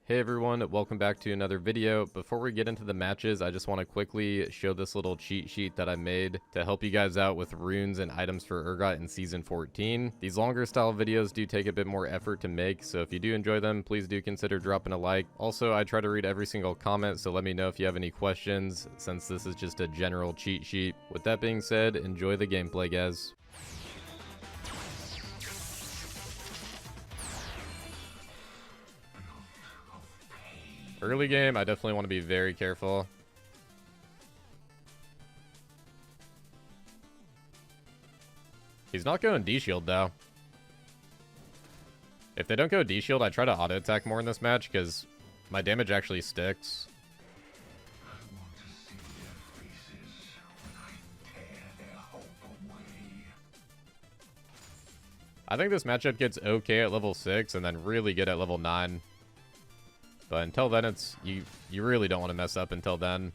Hey everyone, welcome back to another video. Before we get into the matches, I just want to quickly show this little cheat sheet that I made to help you guys out with runes and items for Urgot in Season 14. These longer style videos do take a bit more effort to make, so if you do enjoy them, please do consider dropping a like. Also, I try to read every single comment, so let me know if you have any questions, since this is just a general cheat sheet. With that being said, enjoy the gameplay, guys. Early game, I definitely want to be very careful. He's not going D-shield, though. If they don't go D-shield, I try to auto-attack more in this match, because my damage actually sticks. I think this matchup gets okay at level 6, and then really good at level 9. But until then, it's you really don't want to mess up until then.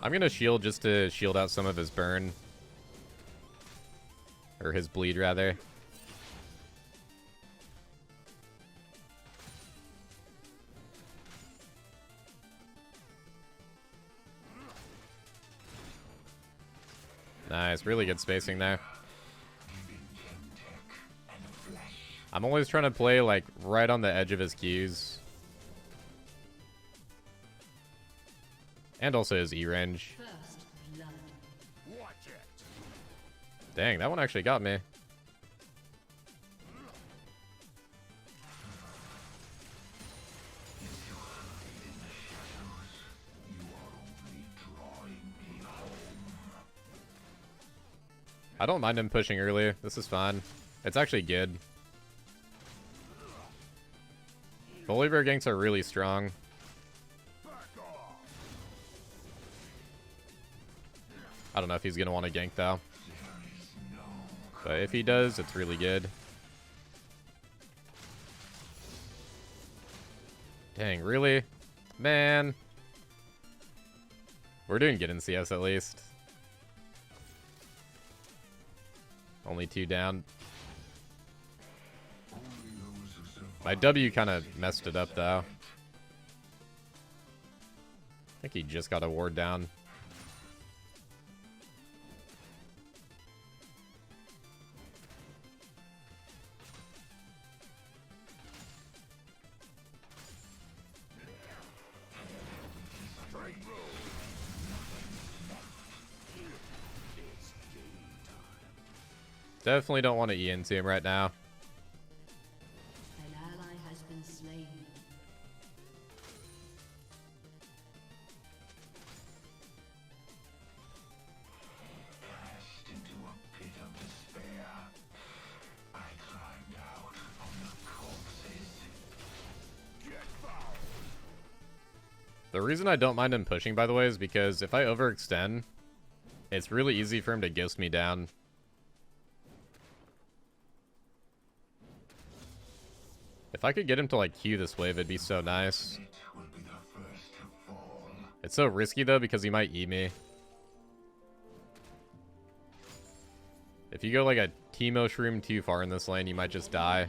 I'm going to shield just to shield out some of his burn. Or his bleed, rather. Nice, really good spacing there. I'm always trying to play like right on the edge of his Qs. And also his E range. Dang, that one actually got me. I don't mind him pushing early. This is fine. It's actually good. Vladimir ganks are really strong. I don't know if he's going to want to gank, though. But if he does, it's really good. Dang, really? Man. We're doing good in CS, at least. Only 2 down. My W kind of messed it up, though. I think he just got a ward down. Definitely don't want to E into him right now. An ally has been slain. Cast into a pit of despair. I climbed out on the corpses. Get foul. The reason I don't mind him pushing, by the way, is because if I overextend, it's really easy for him to ghost me down. If I could get him to, like, Q this wave, it'd be so nice. It's so risky, though, because he might E me. If you go, like, a Teemo shroom too far in this lane, you might just die.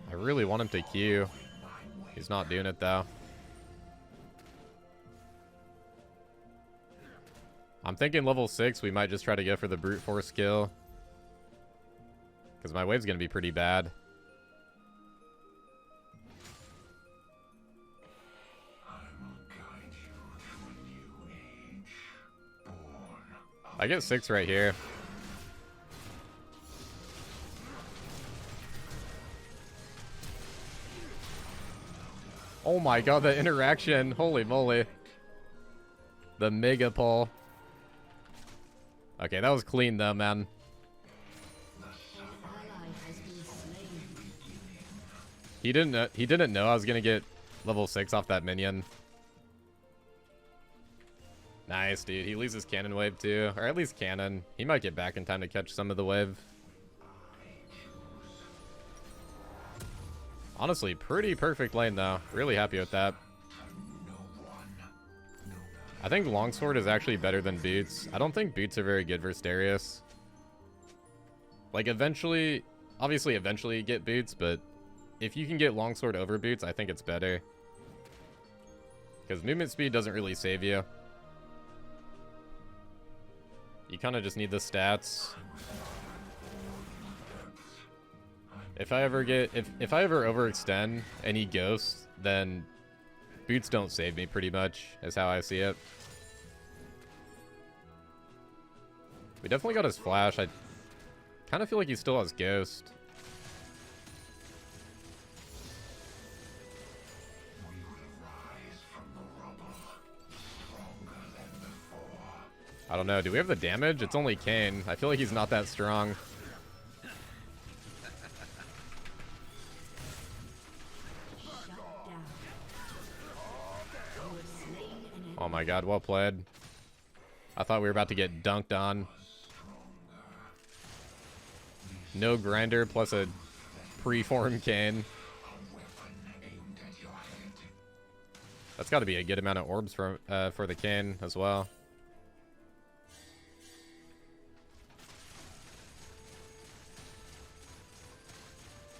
I really want him to Q. He's not doing it, though. I'm thinking level 6, we might just try to go for the brute force skill. Because my wave's going to be pretty bad. I get 6 right here. Oh my god, the interaction. Holy moly. The mega pull. Okay, that was clean though, man. He didn't know I was gonna get level 6 off that minion. Nice, dude. He loses cannon wave too, or at least cannon. He might get back in time to catch some of the wave. Honestly, pretty perfect lane though. Really happy with that. I think Longsword is actually better than Boots. I don't think Boots are very good versus Darius. Like eventually, obviously eventually you get Boots, but if you can get Longsword over Boots, I think it's better. Because movement speed doesn't really save you. You kind of just need the stats. If I ever overextend and he ghosts, then Boots don't save me pretty much, is how I see it. We definitely got his flash. I kind of feel like he still has ghost. I don't know. Do we have the damage? It's only Kane. I feel like he's not that strong. Oh my god, well played. I thought we were about to get dunked on. No grinder plus a preform Kane. That's got to be a good amount of orbs for the Kane as well.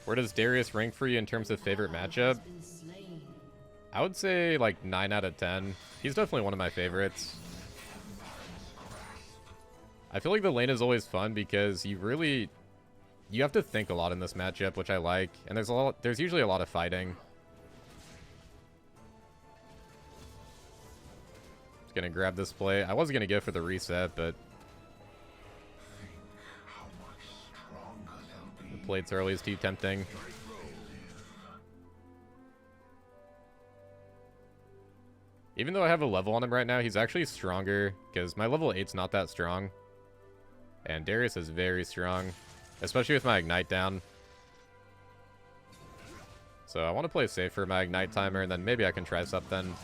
Where does Darius rank for you in terms of favorite matchup? I would say like 9 out of 10. He's definitely one of my favorites. I feel like the lane is always fun because you have to think a lot in this matchup, which I like. And there's usually a lot of fighting. Just gonna grab this play. I was gonna go for the reset, but the plates early is too tempting. Even though I have a level on him right now, he's actually stronger because my level 8's not that strong. And Darius is very strong, especially with my Ignite down. So I want to play safe for my Ignite timer, and then maybe I can try something.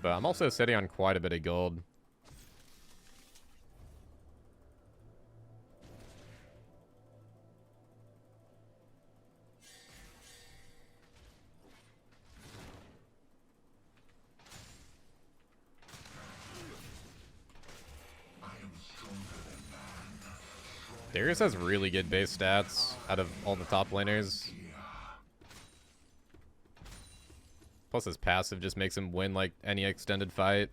But I'm also sitting on quite a bit of gold. Darius has really good base stats out of all the top laners. Plus his passive just makes him win like any extended fight.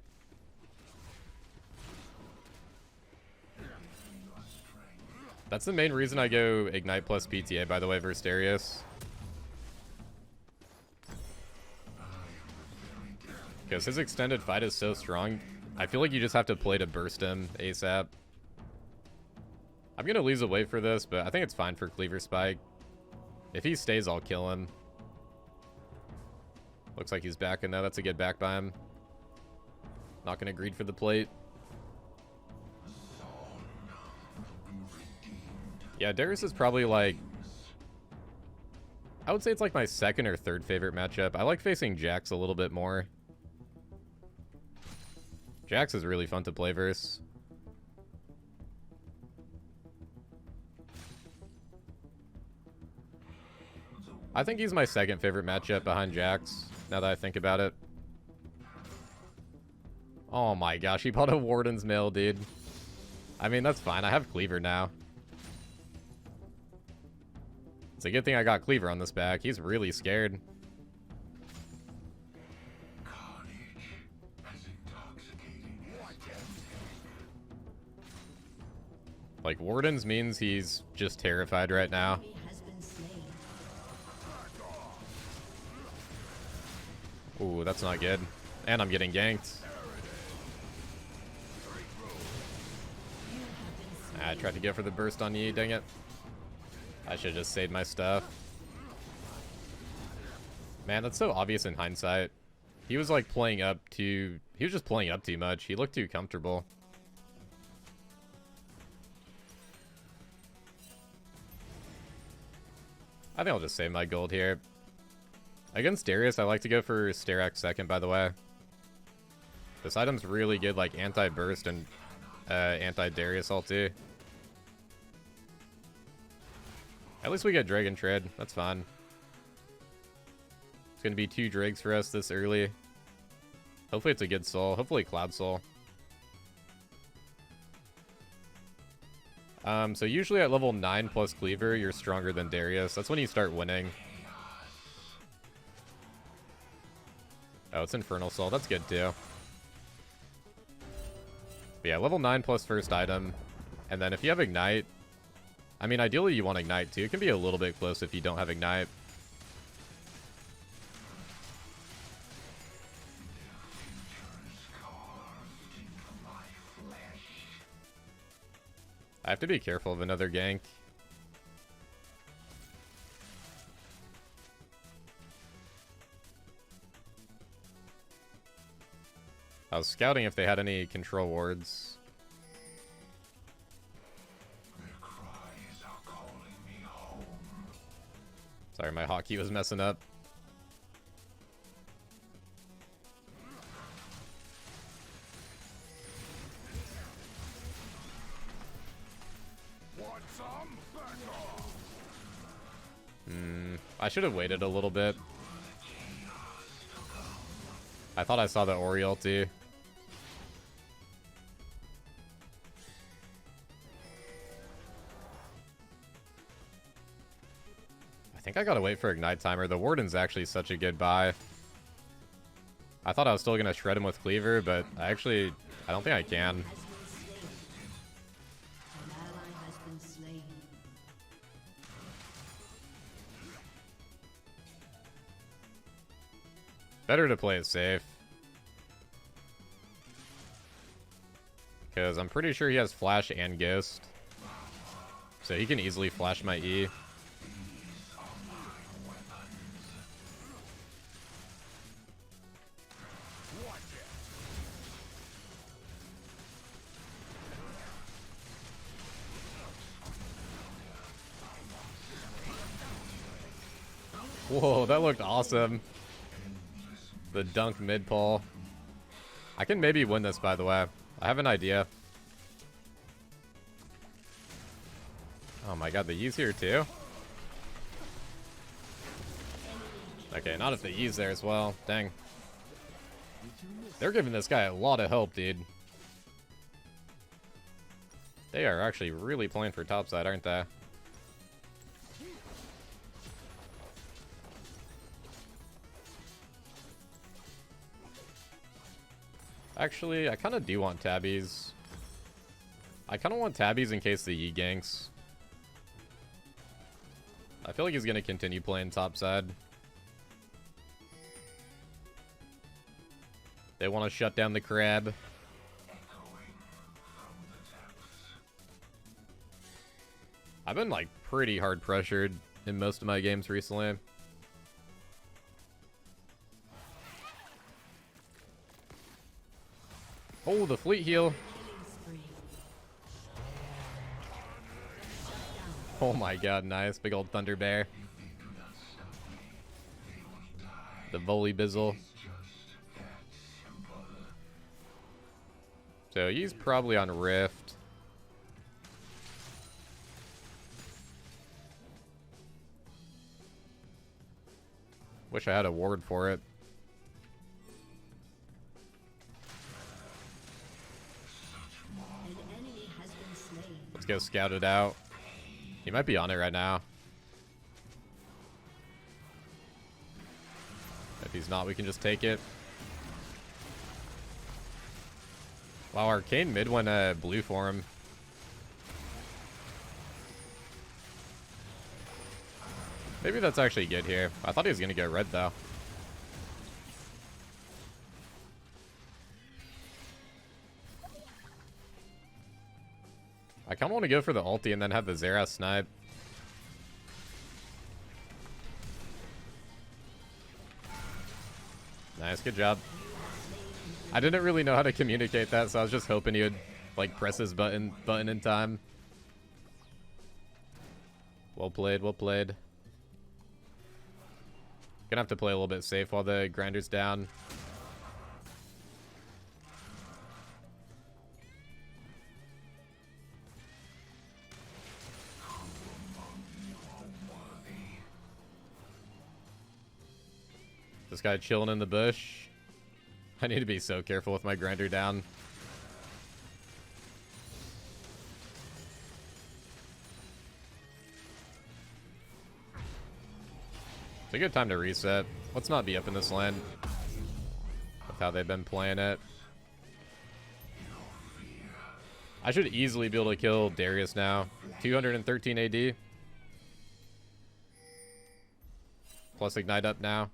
That's the main reason I go Ignite plus PTA, by the way, versus Darius. Because his extended fight is so strong, I feel like you just have to play to burst him ASAP. I'm going to lose a wave for this, but I think it's fine for Cleaver Spike. If he stays, I'll kill him. Looks like he's back in though. That's a good back by him. Not going to greed for the plate. Yeah, Darius is probably like... I would say it's like my second or third favorite matchup. I like facing Jax a little bit more. Jax is really fun to play versus. I think he's my second favorite matchup behind Jax, now that I think about it. Oh my gosh, he bought a Warden's Mail, dude. I mean, that's fine. I have Cleaver now. It's a good thing I got Cleaver on this back. He's really scared. Like, Wardens means he's just terrified right now. Ooh, that's not good. And I'm getting ganked. I tried to go for the burst on you, dang it. I should have just saved my stuff. Man, that's so obvious in hindsight. He was like playing up too... He was just playing up too much. He looked too comfortable. I think I'll just save my gold here. Against Darius, I like to go for Sterak second, by the way. This item's really good, like anti-burst and anti-Darius ulti. At least we get Dragon Tread. That's fine. gonna be 2 Drakes for us this early. Hopefully it's a good soul. Hopefully Cloud Soul. So usually at level 9 plus Cleaver, you're stronger than Darius. That's when you start winning. Oh, it's Infernal Soul. That's good too. But yeah, level 9 plus first item. And then if you have Ignite, I mean, ideally you want Ignite too. It can be a little bit close if you don't have Ignite. I have to be careful of another gank. I was scouting if they had any control wards. Their cries are calling me home. Sorry, my hotkey was messing up. Want some? Back off. I should have waited a little bit. I thought I saw the Ori ulti. I think I gotta wait for Ignite Timer. The Warden's actually such a good buy. I thought I was still gonna shred him with Cleaver, but I don't think I can. An ally has been slain. Better to play it safe. Because I'm pretty sure he has Flash and Ghost. So he can easily flash my E. Whoa, that looked awesome. The dunk mid pull. I can maybe win this, by the way. I have an idea. Oh my god, the E's here too? Okay, not if the E's there as well. Dang. They're giving this guy a lot of help, dude. They are actually really playing for topside, aren't they? Actually, I kind of do want tabbies. I kind of want tabbies in case the Yi ganks. I feel like he's going to continue playing topside. They want to shut down the crab. I've been like pretty hard pressured in most of my games recently. Oh, the fleet heal. Oh my god, nice. Big old Thunder Bear. The Volley Bizzle. So he's probably on Rift. Wish I had a ward for it. An enemy has been slain. Let's go scout it out. He might be on it right now. If he's not, we can just take it. Wow, Arcane mid went blue for him. Maybe that's actually good here. I thought he was going to get red, though. I kind of want to go for the ulti and then have the Xerath snipe. Nice, good job. I didn't really know how to communicate that, so I was just hoping he would, like, press his button in time. Well played, well played. Gonna have to play a little bit safe while the grinder's down. This guy chilling in the bush. I need to be so careful with my grinder down. It's a good time to reset. Let's not be up in this lane with how they've been playing it. I should easily be able to kill Darius now. 213 AD. Plus ignite up now.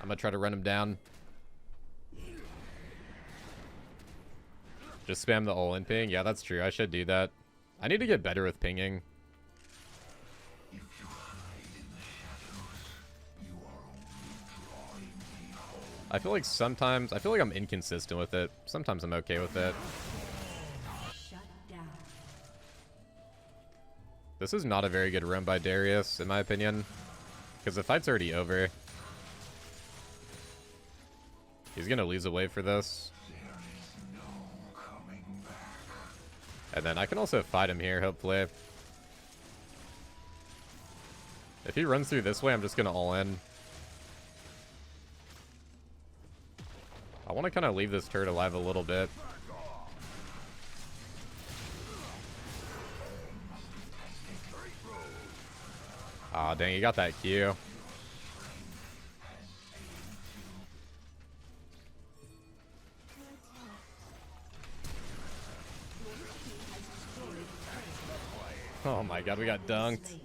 I'm gonna try to run him down. Just spam the all-in ping. Yeah, that's true. I should do that. I need to get better with pinging. If you hide in the shadows, you are only drawing me home. I feel like sometimes, I feel like I'm inconsistent with it. Sometimes I'm okay with it. Shut down. This is not a very good run by Darius, in my opinion. Because the fight's already over. He's gonna lose a wave for this. There is no coming back. And then I can also fight him here, hopefully. If he runs through this way, I'm just gonna all in. I want to kind of leave this turret alive a little bit. Aw, dang, he got that Q. Oh my god, we got dunked.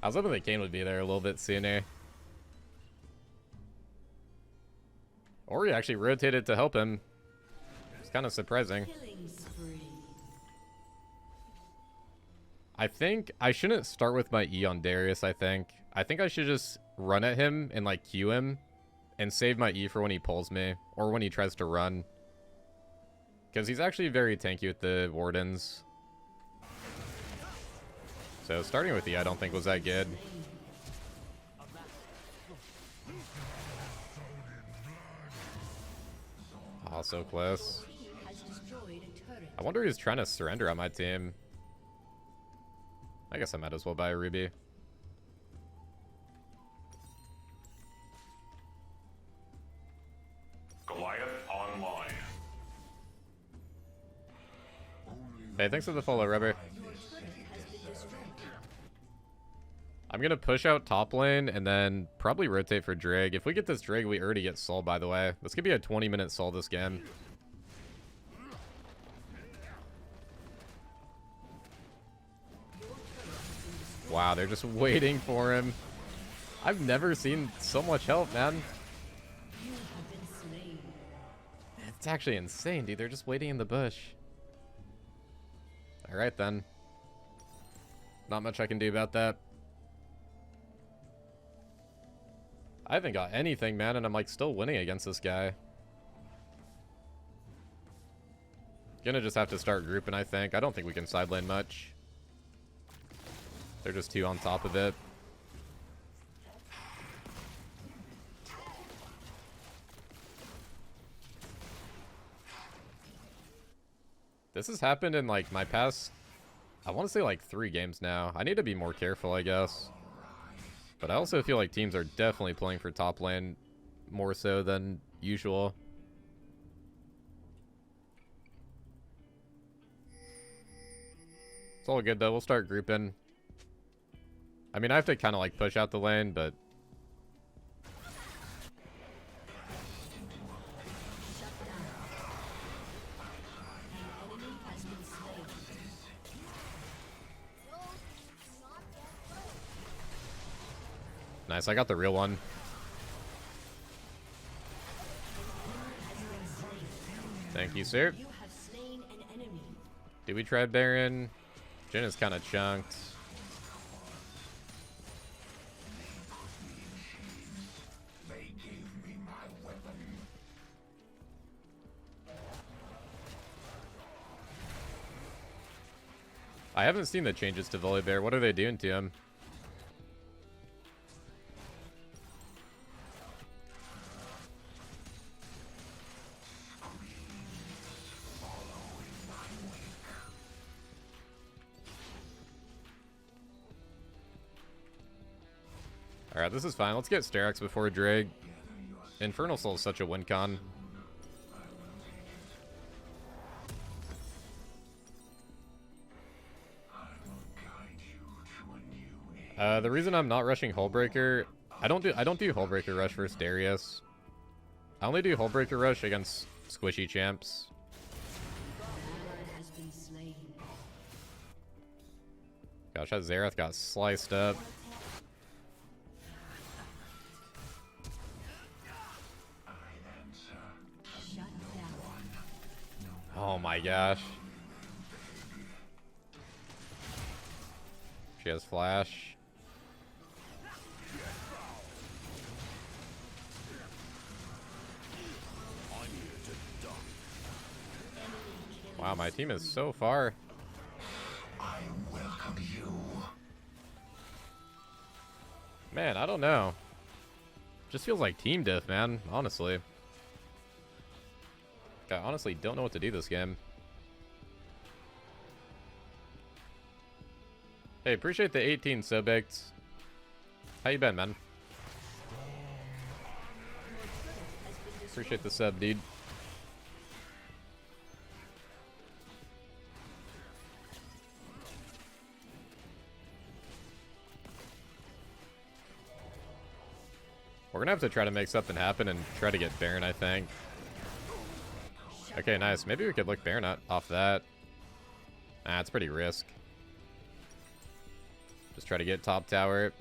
I was hoping the Kane would be there a little bit sooner. Or he actually rotated to help him. It's kind of surprising. Killing spree. I think I shouldn't start with my E on Darius, I think. I think I should just run at him and like Q him and save my E for when he pulls me or when he tries to run. Because he's actually very tanky with the Wardens. So starting with E I don't think was that good. Oh, so close. Has destroyed a turret. I wonder who's trying to surrender on my team. I guess I might as well buy a Ruby. Goliath online. Hey, thanks for the follow, Rubber. Your turret has been destroyed. I'm gonna push out top lane and then probably rotate for Drake. If we get this Drake, we already get Sol, by the way. This could be a 20-minute Sol this game. Wow, they're just waiting for him. I've never seen so much help, man. You have been slain. It's actually insane, dude. They're just waiting in the bush. Alright, then. Not much I can do about that. I haven't got anything, man, and I'm like still winning against this guy. Gonna just have to start grouping, I think. I don't think we can side lane much. They're just too on top of it. This has happened in like my past, I want to say like 3 games now. I need to be more careful, I guess. But I also feel like teams are definitely playing for top lane more so than usual. It's all good though. We'll start grouping. I mean, I have to kind of like push out the lane, but Enemy has been slain. nice. I got the real one. Thank you, sir. You have slain an enemy. Did we try Baron? Jhin is kind of chunked. They gave me my weapon. I haven't seen the changes to Volibear. What are they doing to him? Alright, this is fine. Let's get Sterak's before Drake. Infernal Soul is such a win con. The reason I'm not rushing Hullbreaker, I don't do Hullbreaker rush versus Darius. I only do Hullbreaker rush against squishy champs. Has been slain. Gosh, that Xerath got sliced up. Shut down. Oh my gosh. She has flash. Wow, my team is so far. I welcome you. Man, I don't know. Just feels like team diff, man, honestly. I honestly don't know what to do this game. Hey, appreciate the 18 subbacks. How you been, man? Appreciate the sub, dude. We're gonna have to try to make something happen and try to get Baron, I think. Okay, nice. Maybe we could look Baron off that. Ah, it's pretty risk. Just try to get top tower.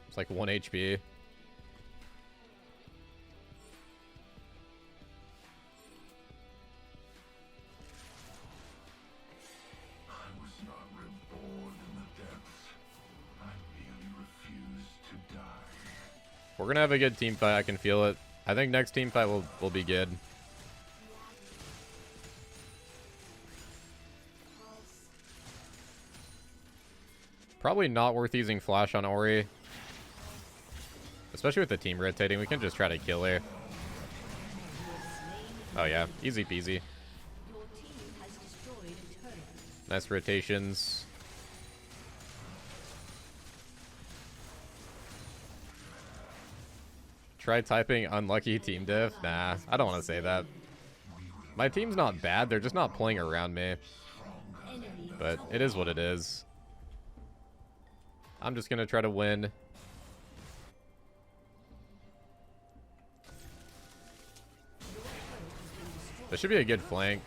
It's like 1 HP. I was not reborn in the depths. I merely refused to die. We're gonna have a good team fight. I can feel it. I think next team fight will be good. Probably not worth using flash on Ori. Especially with the team rotating. We can just try to kill her. Oh yeah, easy peasy. Your team has destroyed a turret. Nice rotations. Try typing unlucky team diff? Nah, I don't want to say that. My team's not bad, they're just not playing around me. But it is what it is. I'm just gonna try to win. This should be a good flank.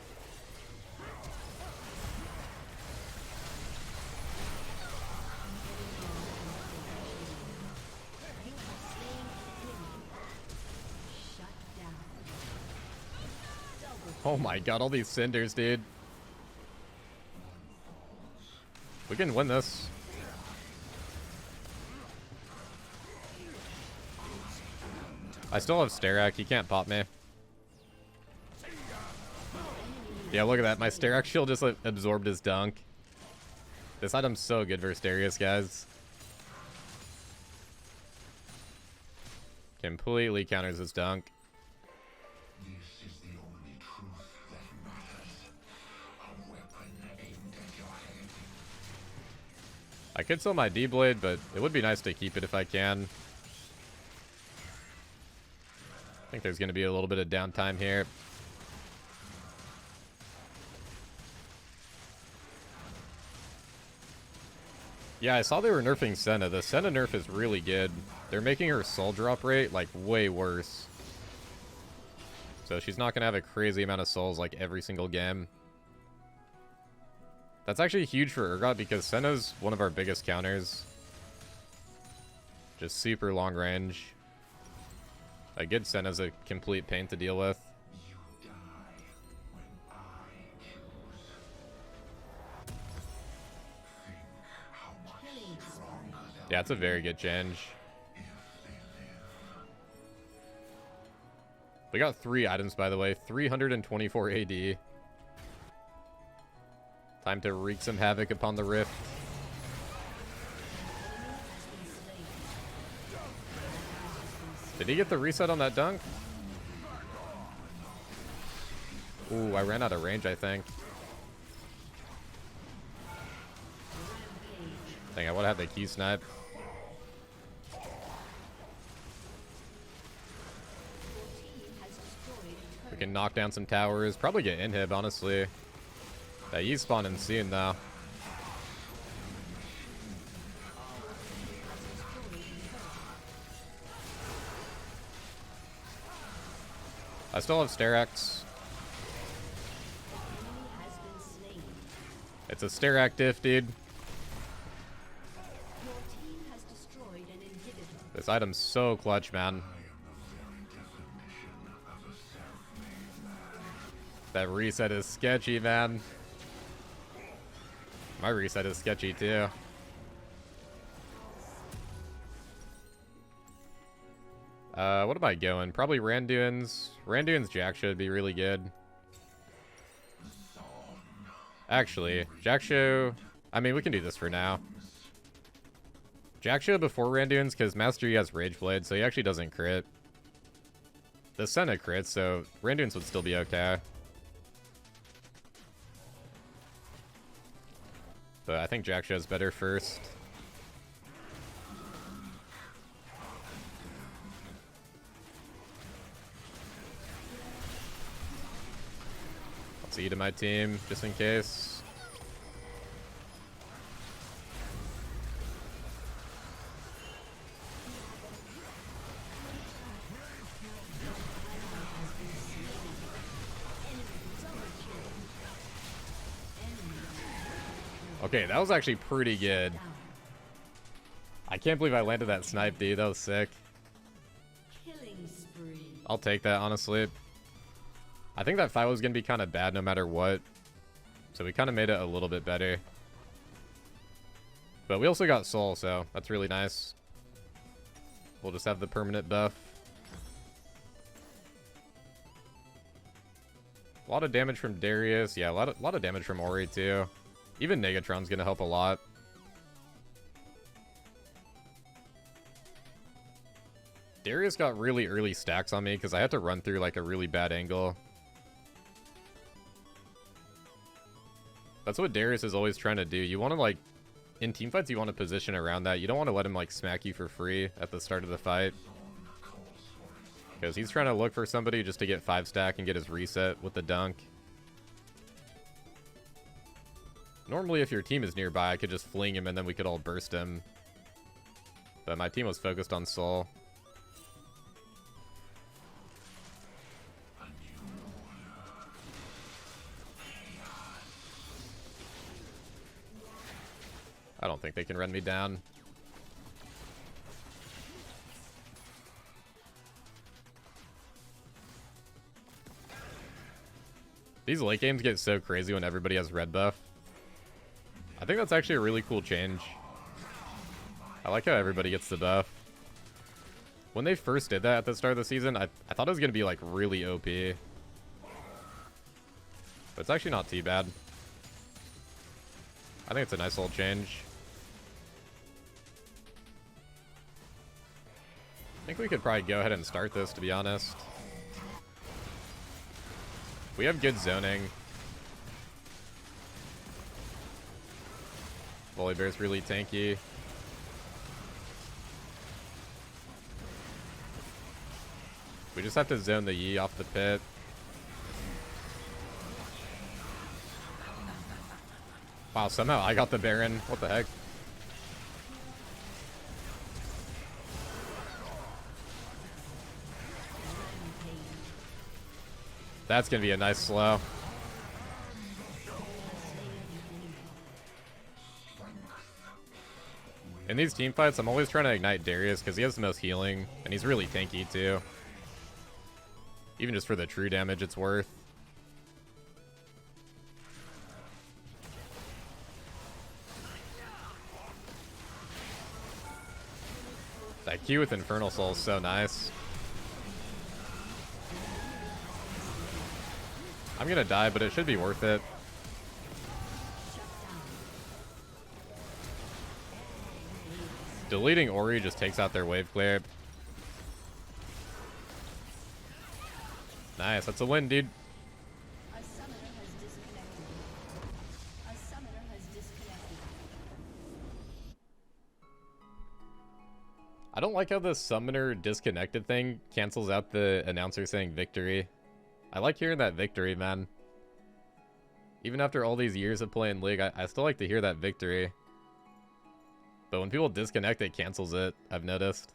Shut down. Oh my god, all these cinders, dude. We can win this. I still have Sterak, he can't pop me. Yeah, look at that. My Sterak shield just like, absorbed his dunk. This item's so good versus Darius, guys. Completely counters his dunk. This is the only truth that matters. A weapon aimed at your head. I could sell my D-Blade, but it would be nice to keep it if I can. I think there's going to be a little bit of downtime here. Yeah, I saw they were nerfing Senna. The Senna nerf is really good. They're making her soul drop rate, like, way worse. So she's not going to have a crazy amount of souls, like, every single game. That's actually huge for Urgot because Senna's one of our biggest counters. Just super long range. A good Senna's a complete pain to deal with. You die when I choose. Think how much stronger they'll Yeah, it's a very good change. if they live. We got 3 items, by the way. 324 AD. Time to wreak some havoc upon the rift. Did he get the reset on that dunk? Ooh, I ran out of range, I think. Dang, I would have had the key snipe. We can knock down some towers. Probably get inhib, honestly. That Ye's spawning soon, though. I still have Sterax. It's a Sterac diff, dude. This item's so clutch, man. That reset is sketchy, man. My reset is sketchy, too. What am I going? Probably Randuin's. Randuin's Jack should be really good. Actually, Jackshow... I mean, we can do this for now. Jackshow before Randuin's, because Master Yi has Rage Blade, so he actually doesn't crit. The Senna crits, so Randuin's would still be okay. But I think Jackshow's better first. Let's eat to my team, just in case. Okay, that was actually pretty good. I can't believe I landed that snipe, dude. That was sick. I'll take that, honestly. I think that fight was going to be kind of bad no matter what. So we kind of made it a little bit better. But we also got Soul, so that's really nice. We'll just have the permanent buff. A lot of damage from Darius. Yeah, a lot of damage from Ori, too. Even Negatron's going to help a lot. Darius got really early stacks on me because I had to run through like a really bad angle. That's what Darius is always trying to do. You want to like, in teamfights, you want to position around that. You don't want to let him like smack you for free at the start of the fight. Because he's trying to look for somebody just to get 5 stack and get his reset with the dunk. Normally, if your team is nearby, I could just fling him and then we could all burst him. But my team was focused on Soul. I don't think they can run me down. These late games get so crazy when everybody has red buff. I think that's actually a really cool change. I like how everybody gets the buff. When they first did that at the start of the season, I thought it was going to be like really OP. But it's actually not too bad. I think it's a nice little change. I think we could probably go ahead and start this, to be honest. We have good zoning. Volibear's really tanky. We just have to zone the Yi off the pit. Wow, somehow I got the Baron. What the heck? That's gonna be a nice slow. In these team fights, I'm always trying to ignite Darius because he has the most healing, and he's really tanky too. Even just for the true damage, it's worth. That Q with Infernal Soul is so nice. I'm gonna die, but it should be worth it. Deleting Ori just takes out their wave clear. Nice, that's a win, dude. A summoner has disconnected. A summoner has disconnected. I don't like how the summoner disconnected thing cancels out the announcer saying victory. I like hearing that victory, man. Even after all these years of playing League, I still like to hear that victory. But when people disconnect, it cancels it, I've noticed.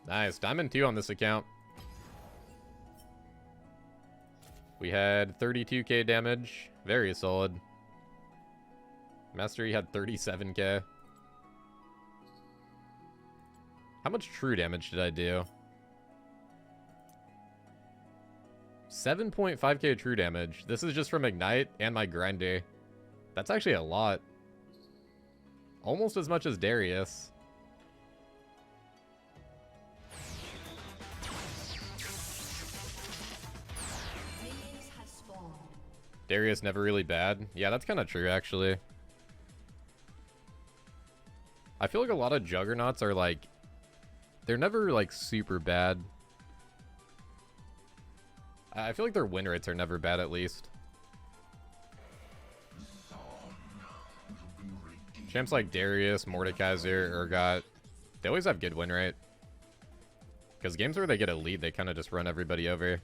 Nice. Diamond 2 on this account. We had 32k damage. Very solid. Mastery had 37k. How much true damage did I do? 7.5k true damage. This is just from Ignite and my grinder. That's actually a lot. Almost as much as Darius. Darius never really bad. Yeah, that's kind of true, actually. I feel like a lot of Juggernauts are like... They're never like super bad. I feel like their win rates are never bad, at least. Champs like Darius, Mordekaiser, Urgot, they always have good win rate. Because games where they get a lead, they kind of just run everybody over.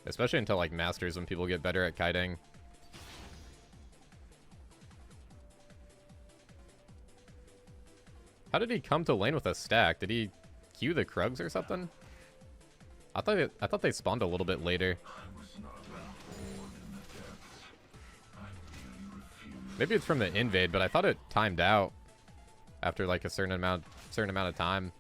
Especially until like Masters, when people get better at kiting. How did he come to lane with a stack? Did he queue the Krugs or something? I thought they spawned a little bit later. Maybe it's from the invade, but I thought it timed out after like a certain amount of time.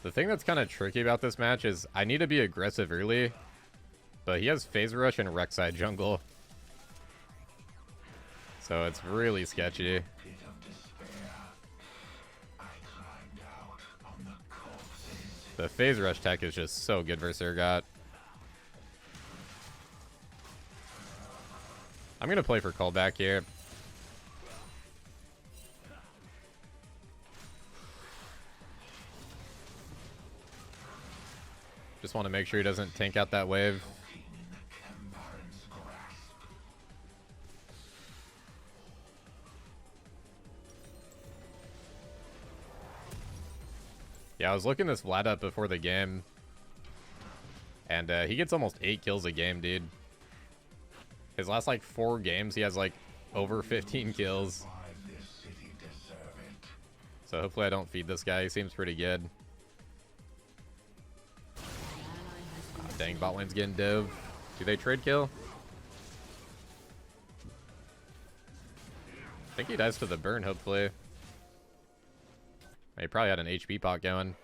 The thing that's kind of tricky about this match is I need to be aggressive early, but he has Phase Rush and Rek'Sai jungle. So it's really sketchy. The Phase Rush tech is just so good versus Urgot. I'm going to play for callback here. Just want to make sure he doesn't tank out that wave. Yeah, I was looking this Vlad up before the game. And he gets almost 8 kills a game, dude. His last, like, 4 games, he has, like, over 15 kills. So hopefully I don't feed this guy. He seems pretty good. Dang, bot lane's getting dove. Do they trade kill? I think he dies to the burn, hopefully. He probably had an HP pot going.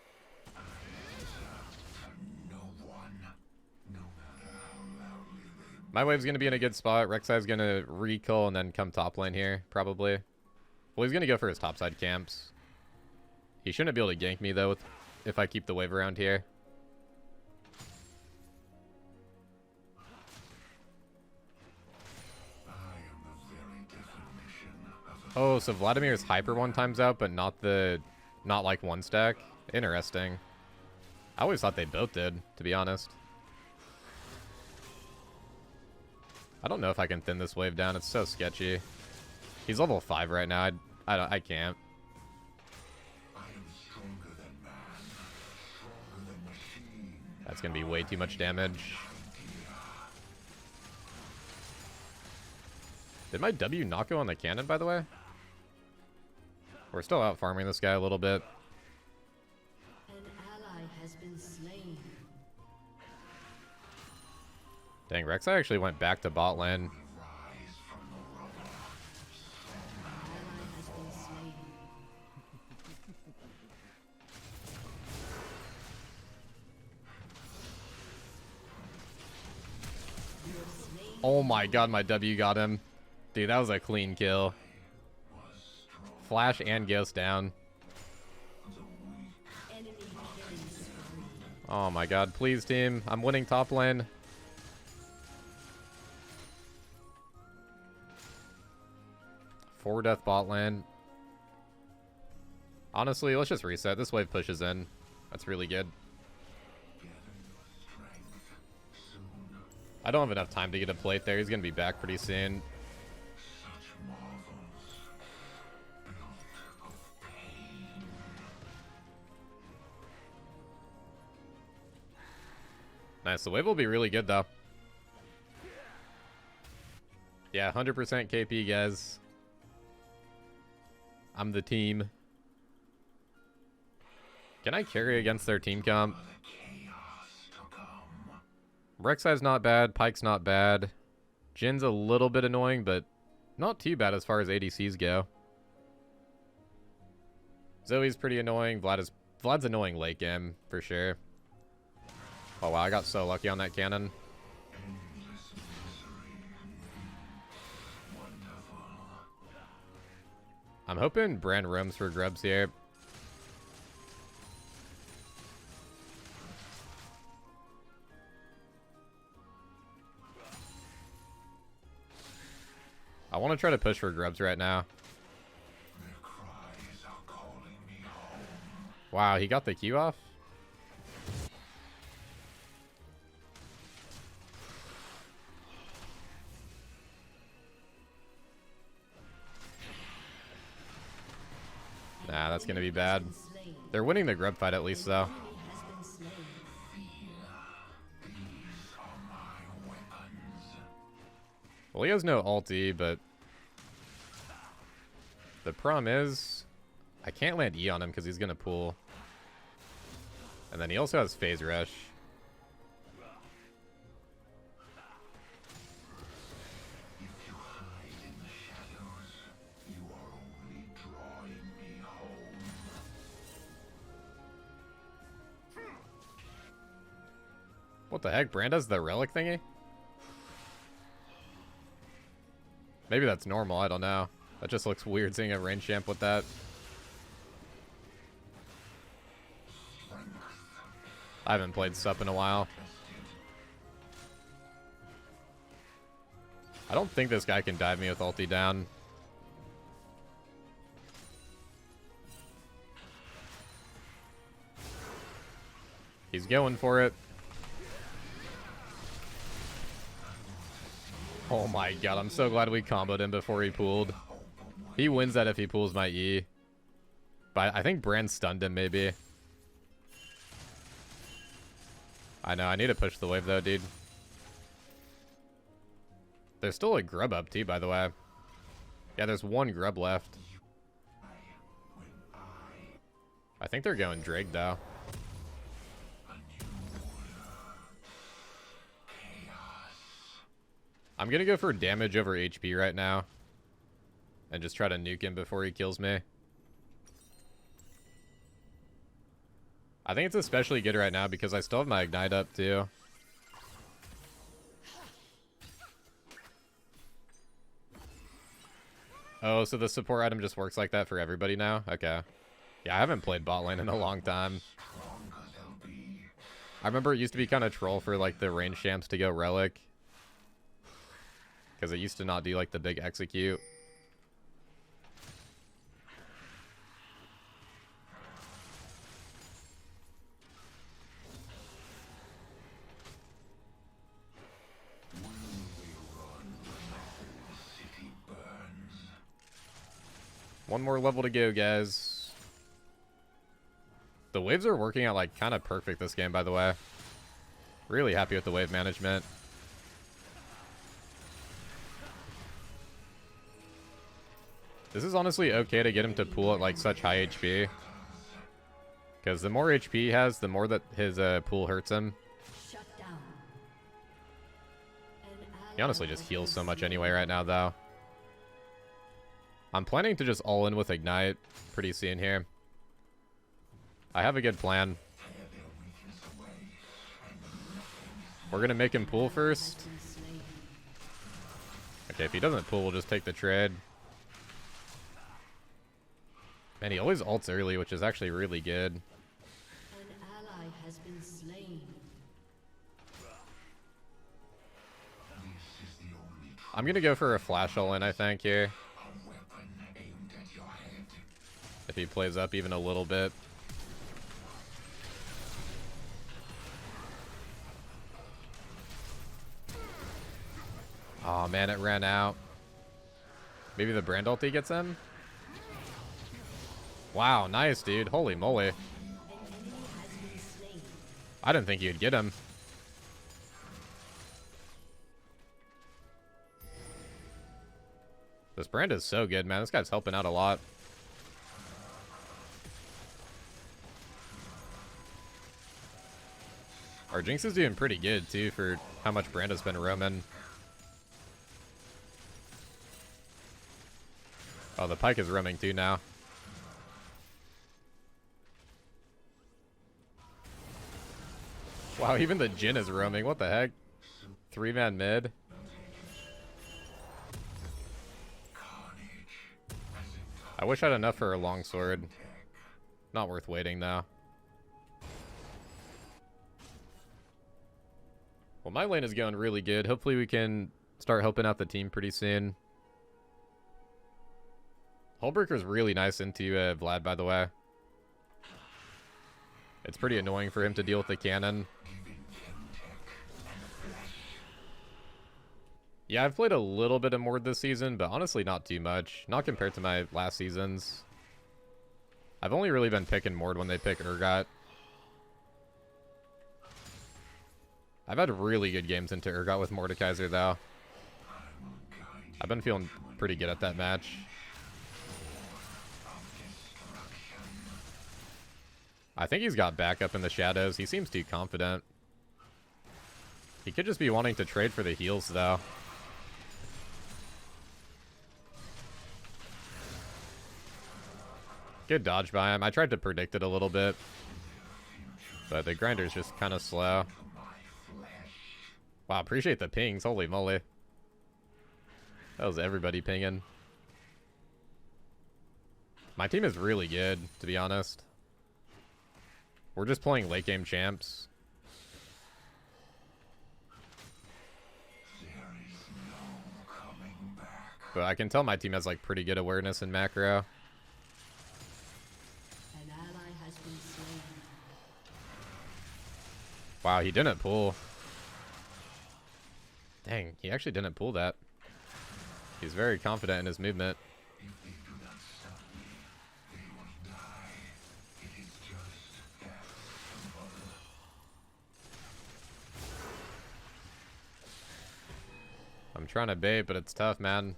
My wave's going to be in a good spot. Rek'Sai's going to recall and then come top lane here, probably. Well, he's going to go for his topside camps. He shouldn't be able to gank me, though, if I keep the wave around here. Oh, so Vladimir's hyper one times out, but not like one stack. Interesting. I always thought they both did, to be honest. I don't know if I can thin this wave down. It's so sketchy. He's level 5 right now. I can't. That's gonna be way too much damage. Did my W not go on the cannon, by the way? We're still out farming this guy a little bit. An ally has been slain. Dang, Rek'Sai actually went back to bot lane. An ally has been slain. Oh my god, my W got him. Dude, that was a clean kill. Flash and Ghost down. Oh my god, please team. I'm winning top lane. 4 death bot lane. Honestly, let's just reset. This wave pushes in. That's really good. I don't have enough time to get a plate there. He's going to be back pretty soon. Nice. The wave will be really good, though. Yeah, 100% KP, guys. I'm the team. Can I carry against their team comp? Rek'Sai's not bad. Pyke's not bad. Jin's a little bit annoying, but not too bad as far as ADCs go. Zoe's pretty annoying. Vlad's annoying late game, for sure. Oh, wow. I got so lucky on that cannon. I'm hoping Bran roams for grubs here. I want to try to push for grubs right now. Wow, he got the Q off? Nah, that's going to be bad. They're winning the grub fight at least, though. Well, he has no ulti, but the problem is I can't land E on him because he's going to pull. And then he also has phase rush. What the heck? Bran does the relic thingy? Maybe that's normal, I don't know. That just looks weird seeing a range champ with that. I haven't played Sup in a while. I don't think this guy can dive me with ulti down. He's going for it. Oh my god, I'm so glad we comboed him before he pooled. He wins that if he pulls my E. But I think Bran stunned him, maybe. I know, I need to push the wave though, dude. There's still a grub up too, by the way. Yeah, there's one grub left. I think they're going Drake though. I'm gonna go for damage over HP right now. And just try to nuke him before he kills me. I think it's especially good right now because I still have my Ignite up too. Oh, so the support item just works like that for everybody now? Okay. Yeah, I haven't played bot lane in a long time. I remember it used to be kind of troll for like the range champs to go relic. Because it used to not do like the big execute. One more level to go, guys. The waves are working out like kind of perfect this game, by the way. Really happy with the wave management. This is honestly okay to get him to pool at like such high HP. Because the more HP he has, the more that his pool hurts him. He honestly just heals so much anyway right now, though. I'm planning to just all in with Ignite pretty soon here. I have a good plan. We're going to make him pool first. Okay, if he doesn't pool, we'll just take the trade. Man, he always ults early, which is actually really good. An ally has been slain. I'm going to go for a flash all in, I think, here. if he plays up even a little bit. Oh man, it ran out. Maybe the brand ulti gets him? Wow, nice, dude. Holy moly. I didn't think you'd get him. This brand is so good, man. This guy's helping out a lot. Our Jinx is doing pretty good, too, for how much brand has been roaming. Oh, the Pyke is roaming, too, now. Wow, even the Jhin is roaming. What the heck? 3-man mid. I wish I had enough for a longsword. Not worth waiting, though. Well, my lane is going really good. Hopefully we can start helping out the team pretty soon. Hullbreaker's really nice into Vlad, by the way. It's pretty annoying for him to deal with the cannon. Yeah, I've played a little bit of Mord this season, but honestly not too much. Not compared to my last seasons. I've only really been picking Mord when they pick Urgot. I've had really good games into Urgot with Mordekaiser, though. I've been feeling pretty good at that match. I think he's got backup in the shadows. He seems too confident. He could just be wanting to trade for the heals, though. Good dodge by him. I tried to predict it a little bit, but the grinder's just kind of slow. Wow, appreciate the pings. Holy moly. That was everybody pinging. My team is really good, to be honest. We're just playing late game champs. But I can tell my team has like pretty good awareness in macro. An ally has been slain. Wow, he didn't pull. Dang, he actually didn't pull that. He's very confident in his movement. I'm trying to bait, but it's tough, man.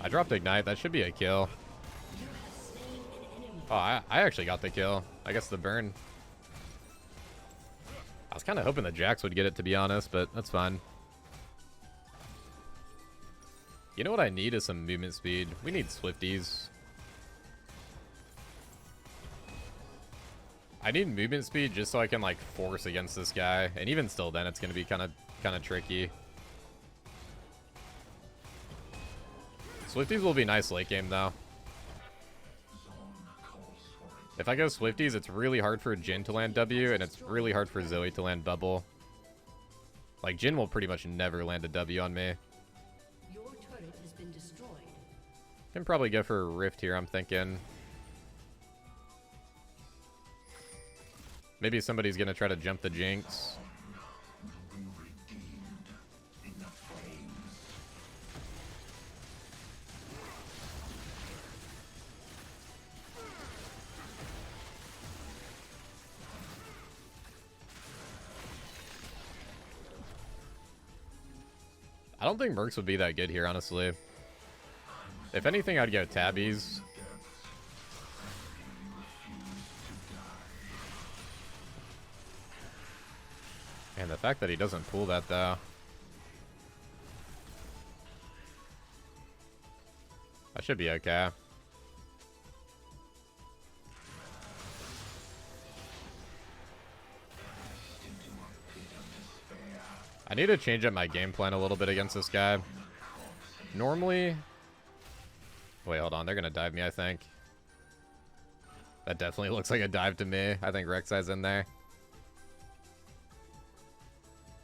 I dropped Ignite. That should be a kill. Oh, I actually got the kill. I guess the burn. I was kind of hoping the Jax would get it, to be honest, but that's fine. You know what I need is some movement speed. We need Swifties. I need movement speed just so I can like force against this guy, and even still then it's going to be kind of tricky. Swifties will be nice late game though. If I go Swifties, it's really hard for Jhin to land W, and it's really hard for Zoe to land Bubble. Like, Jhin will pretty much never land a W on me. Your turret has been destroyed. Can probably go for a Rift here, I'm thinking. Maybe somebody's gonna try to jump the Jinx. I don't think Mercs would be that good here, honestly. If anything, I'd go Tabbies. And the fact that he doesn't pull that, though. That should be okay. I need to change up my game plan a little bit against this guy. Normally... Wait, hold on. They're going to dive me, I think. That definitely looks like a dive to me. I think Rek'Sai's in there.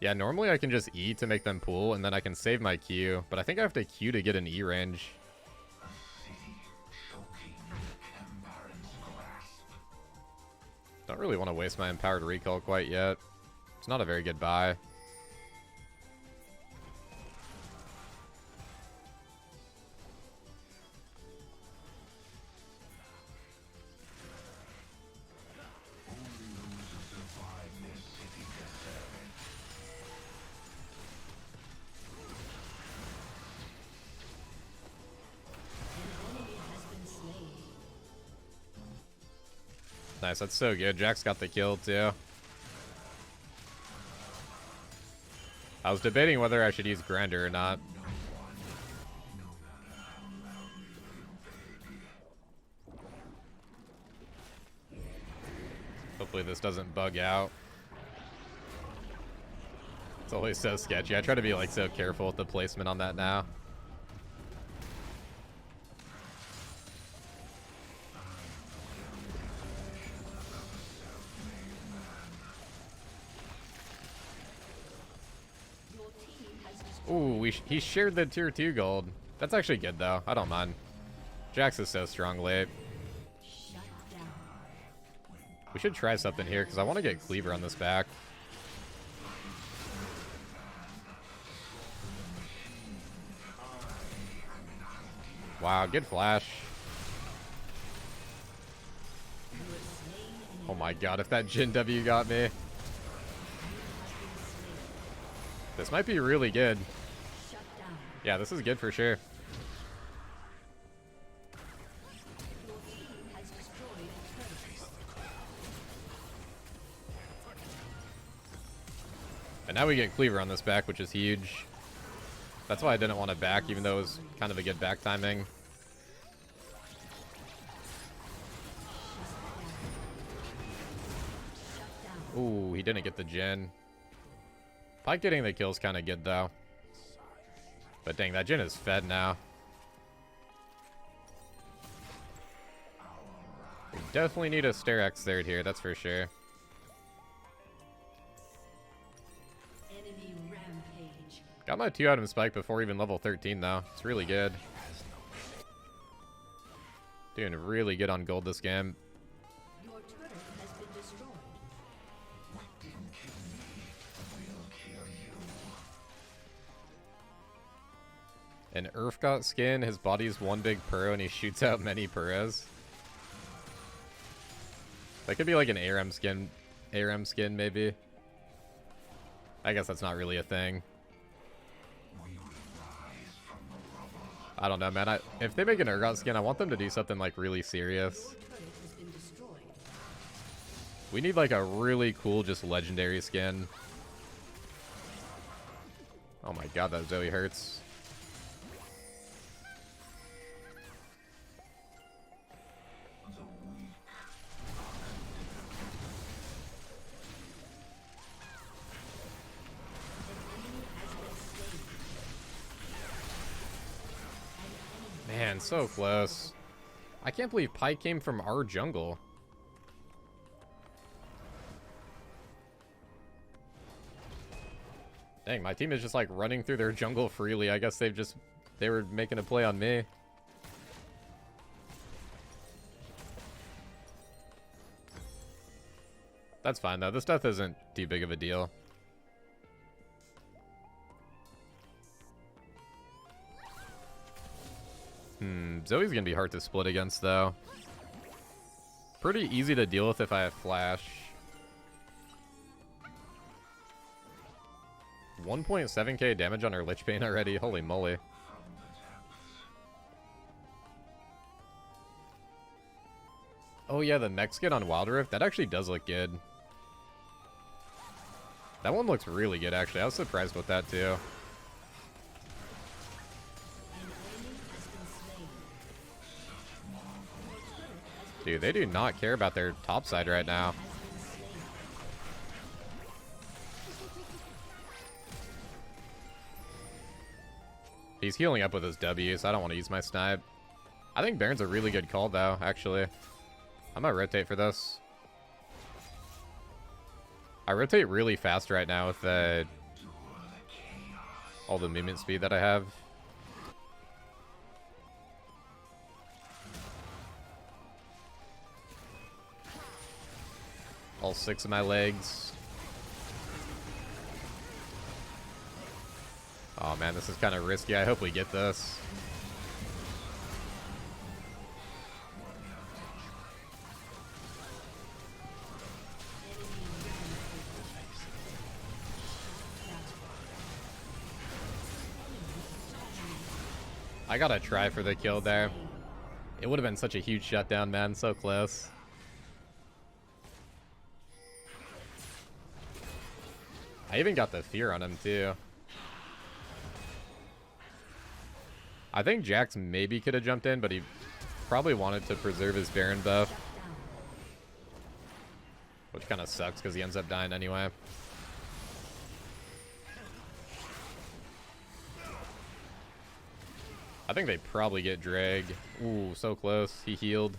Yeah, normally I can just E to make them pull, and then I can save my Q, but I think I have to Q to get an E range. Don't really want to waste my empowered recall quite yet. It's not a very good buy. Nice, that's so good. Jack's got the kill too. I was debating whether I should use Grinder or not. Hopefully this doesn't bug out. It's always so sketchy. I try to be like so careful with the placement on that now. Ooh, he shared the tier 2 gold. That's actually good though. I don't mind. Jax is so strong late. We should try something here because I want to get Cleaver on this back. Wow, good flash. Oh my god, if that Jhin W got me. This might be really good. Yeah, this is good for sure. And now we get Cleaver on this back, which is huge. That's why I didn't want to back, even though it was kind of a good back timing. Ooh, he didn't get the Jhin. Pyke getting the kill is kind of good, though. But dang, that Jhin is fed now. We definitely need a Sterak's third here, that's for sure. Enemy rampage. Got my 2-item spike before even level 13, though. It's really good. Doing really good on gold this game. Your turret has been destroyed. An Urgot skin, his body's one big Purro, and he shoots out many Purros. That could be like an ARM skin maybe. I guess that's not really a thing. I don't know, man. If they make an Urgot skin, I want them to do something like really serious. We need like a really cool, just legendary skin. Oh my god, that Zoe hurts. Man, so close. I can't believe Pyke came from our jungle. Dang, my team is just like running through their jungle freely. I guess they were making a play on me. That's fine though. This death isn't too big of a deal. Zoe's gonna be hard to split against though. Pretty easy to deal with if I have flash. 1.7k damage on her Lich Bane already. Holy moly. Oh yeah, the mech skin on Wild Rift, that actually does look good. That one looks really good actually. I was surprised with that too. Dude, they do not care about their top side right now. He's healing up with his W, so I don't want to use my snipe. I think Baron's a really good call, though, actually. I might rotate for this. I rotate really fast right now with the all the movement speed that I have. All 6 of my legs. Oh man, this is kind of risky. I hope we get this. I gotta try for the kill there. It would have been such a huge shutdown, man. So close. I even got the fear on him, too. I think Jax maybe could have jumped in, but he probably wanted to preserve his Baron buff. Which kind of sucks, because he ends up dying anyway. I think they probably get Drag. Ooh, so close. He healed.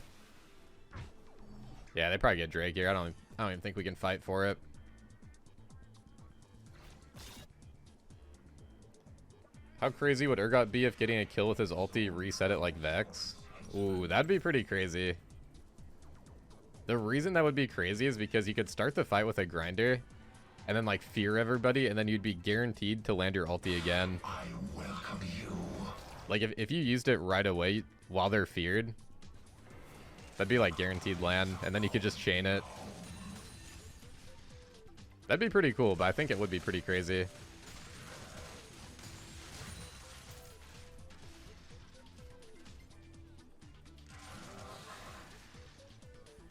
Yeah, they probably get Drag here. I don't even think we can fight for it. How crazy would Urgot be if getting a kill with his ulti reset it like Vex? Ooh, that'd be pretty crazy. The reason that would be crazy is because you could start the fight with a grinder and then like fear everybody, and then you'd be guaranteed to land your ulti again. I welcome you. Like if you used it right away while they're feared, that'd be like guaranteed land, and then you could just chain it. That'd be pretty cool, but I think it would be pretty crazy.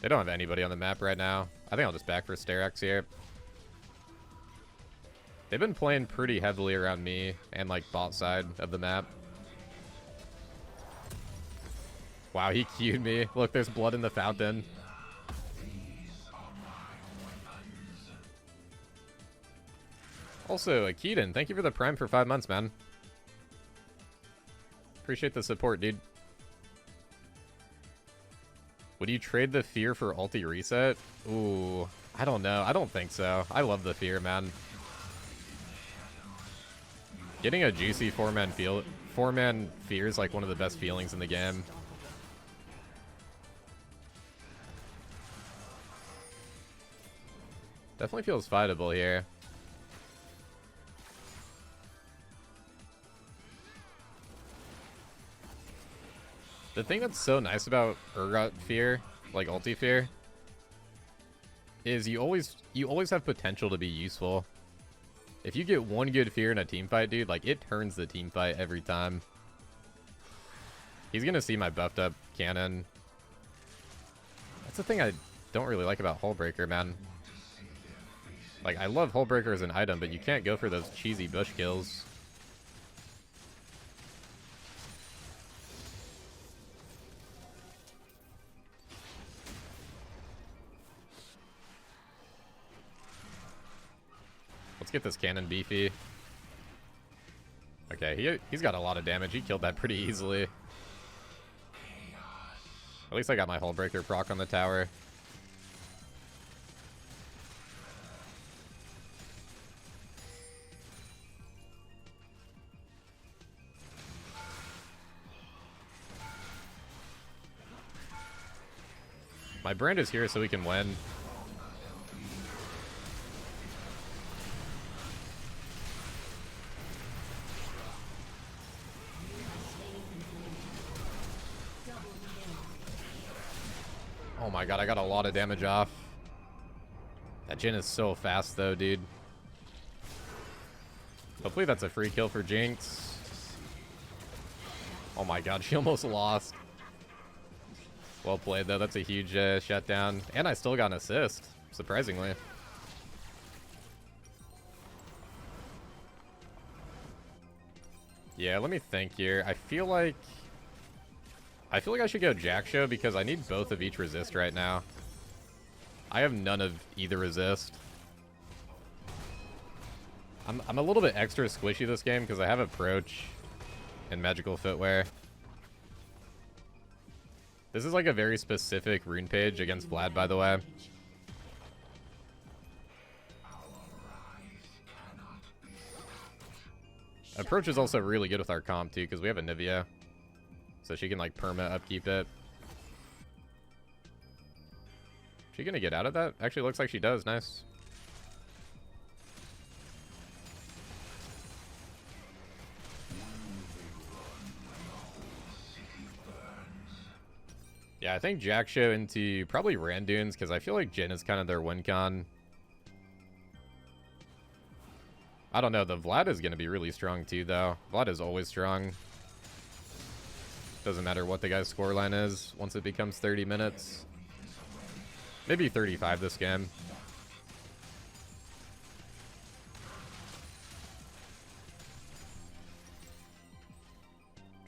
They don't have anybody on the map right now. I think I'll just back for Sterak's here. They've been playing pretty heavily around me and like bot side of the map. Wow, he queued me. Look, there's blood in the fountain. Also, Keaton, thank you for the Prime for 5 months, man. Appreciate the support, dude. Would you trade the fear for ulti reset? Ooh, I don't know. I don't think so. I love the fear, man. Getting a juicy four-man fear is like one of the best feelings in the game. Definitely feels fightable here. The thing that's so nice about Urgot fear, like ulti fear, is you always have potential to be useful. If you get one good fear in a team fight, dude, like it turns the team fight every time. He's gonna see my buffed up cannon. That's the thing I don't really like about Hullbreaker, man. Like, I love Hullbreaker as an item, but you can't go for those cheesy bush kills. Let's get this cannon beefy. Okay, he's got a lot of damage. He killed that pretty easily. At least I got my Hullbreaker proc on the tower. My brand is here so we can win. Oh my god, I got a lot of damage off. That Jhin is so fast though, dude. Hopefully that's a free kill for Jinx. Oh my god, she almost lost. Well played though, that's a huge shutdown. And I still got an assist, surprisingly. Yeah, let me think here. I feel like I should go Jack-Show because I need both of each resist right now. I have none of either resist. I'm a little bit extra squishy this game because I have Approach and Magical Footwear. This is like a very specific rune page against Vlad, by the way. Approach is also really good with our comp too, because we have a Nivea. So she can like perma upkeep it. She gonna get out of that? Actually looks like she does. Nice. Yeah, I think Jackshow into probably Randuins, because I feel like Jhin is kind of their win con. I don't know, the Vlad is going to be really strong too, though. Vlad is always strong. Doesn't matter what the guy's scoreline is once it becomes 30 minutes. Maybe 35 this game.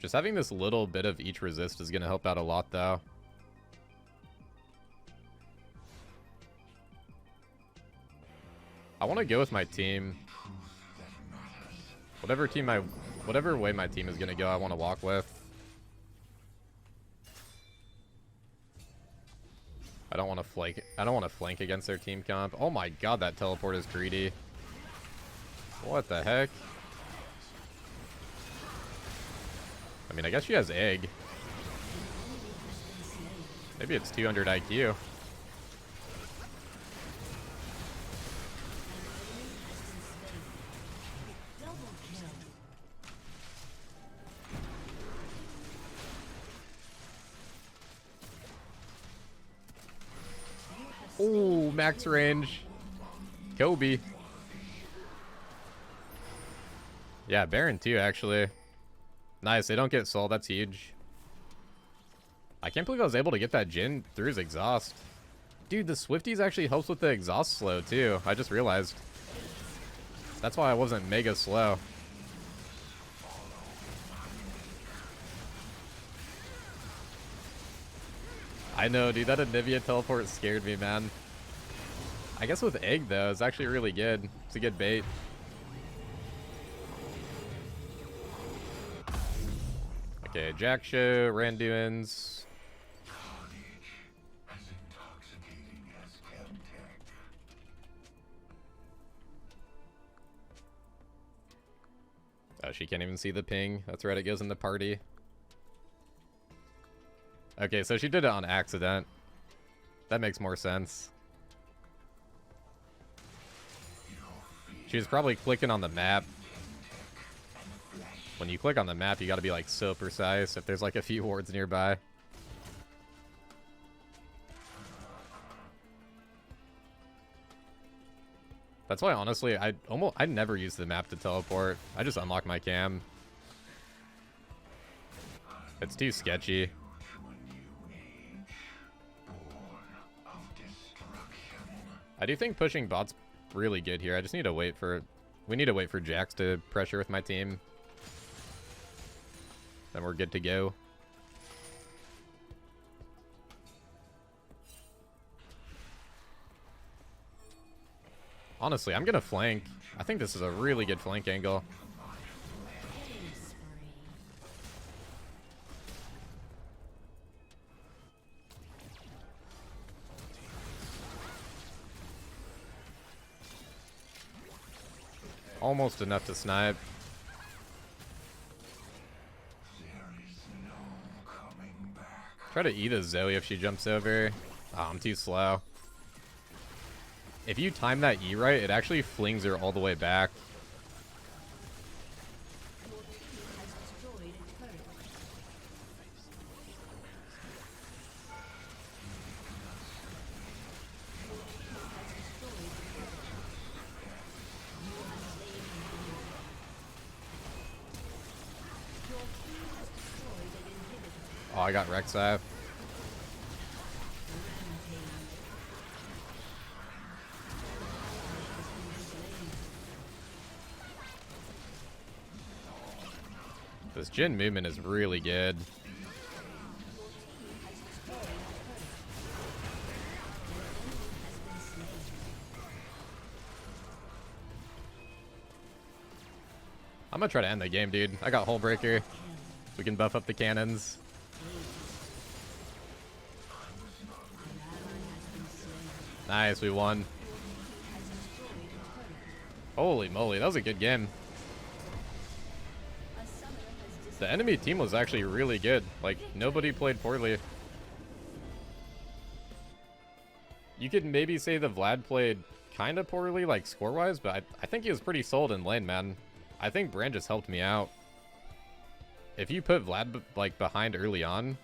Just having this little bit of each resist is going to help out a lot, though. I want to go with my team. Whatever way my team is going to go, I want to walk with. I don't want to flank against their team comp. Oh my god, that teleport is greedy. What the heck? I mean, I guess she has egg. Maybe it's 200 IQ. Ooh, max range. Kobe. Yeah, Baron too, actually. Nice, they don't get soul, that's huge. I can't believe I was able to get that Jhin through his exhaust. Dude, the Swifties actually helps with the exhaust slow too. I just realized. That's why I wasn't mega slow. I know, dude, that Anivia teleport scared me, man. I guess with egg, though, it's actually really good. It's a good bait. Okay, Jackshow, Randuins. Oh, she can't even see the ping. That's right, it goes in the party. Okay, so she did it on accident. That makes more sense. She was probably clicking on the map. When you click on the map, you gotta be like so precise if there's like a few wards nearby. That's why, honestly, I never use the map to teleport. I just unlock my cam. It's too sketchy. I do think pushing bot's really good here. I just need to wait for... We need to wait for Jax to pressure with my team. Then we're good to go. Honestly, I'm gonna flank. I think this is a really good flank angle. Almost enough to snipe. Try to eat a Zoe if she jumps over. Oh, I'm too slow. If you time that E right, it actually flings her all the way back. Oh, I got Rek'Sai. This Jhin movement is really good. I'm gonna try to end the game, dude. I got Hull Breaker. We can buff up the cannons. Nice, we won. Holy moly, that was a good game. The enemy team was actually really good. Like, nobody played poorly. You could maybe say the Vlad played kind of poorly, like, score-wise, but I think he was pretty solid in lane, man. I think Brand just helped me out. If you put Vlad, like, behind early on,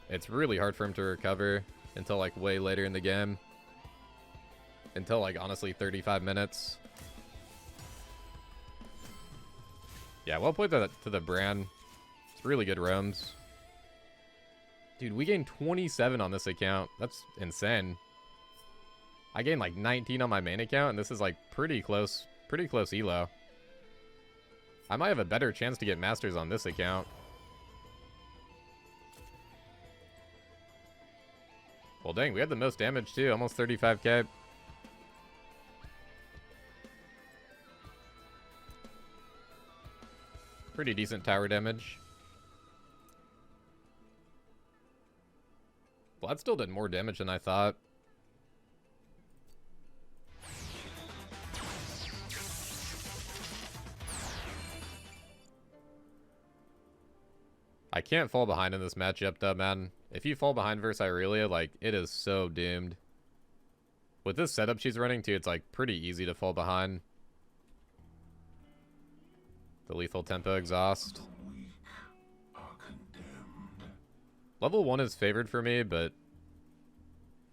it's really hard for him to recover until, like, way later in the game. Until, like, honestly, 35 minutes. Yeah, well played to the Brand. It's really good roams. Dude, we gained 27 on this account. That's insane. I gained like 19 on my main account, and this is like pretty close elo. I might have a better chance to get masters on this account. Well, dang, we had the most damage too, almost 35k. Pretty decent tower damage. Vlad still did more damage than I thought. I can't fall behind in this matchup though, man. If you fall behind versus Irelia, like, it is so doomed. With this setup she's running too, it's like pretty easy to fall behind. The lethal tempo exhaust. Level 1 is favored for me, but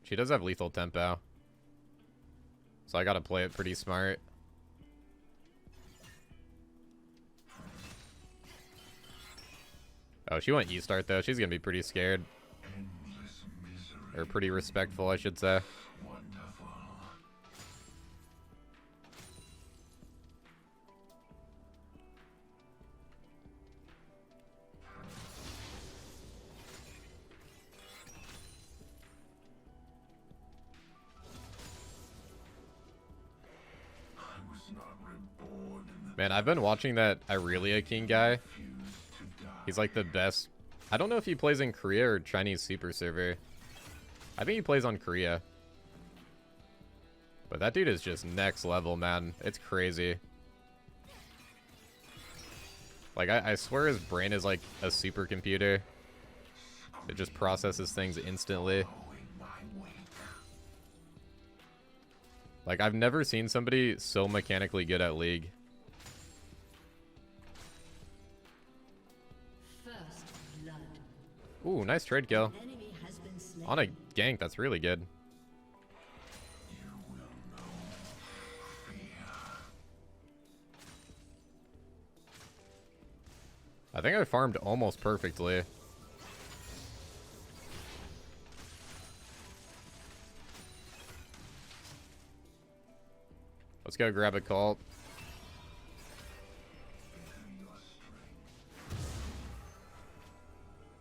she does have lethal tempo. So I gotta play it pretty smart. Oh, she went E-start though. She's gonna be pretty scared. Or pretty respectful, I should say. Man, I've been watching that Irelia King guy. He's like the best. I don't know if he plays in Korea or Chinese Super Server. I think he plays on Korea. But that dude is just next level, man. It's crazy. Like, I swear his brain is like a supercomputer. It just processes things instantly. Like, I've never seen somebody so mechanically good at League. Ooh, nice trade kill. On a gank, that's really good. I think I farmed almost perfectly. Let's go grab a cult.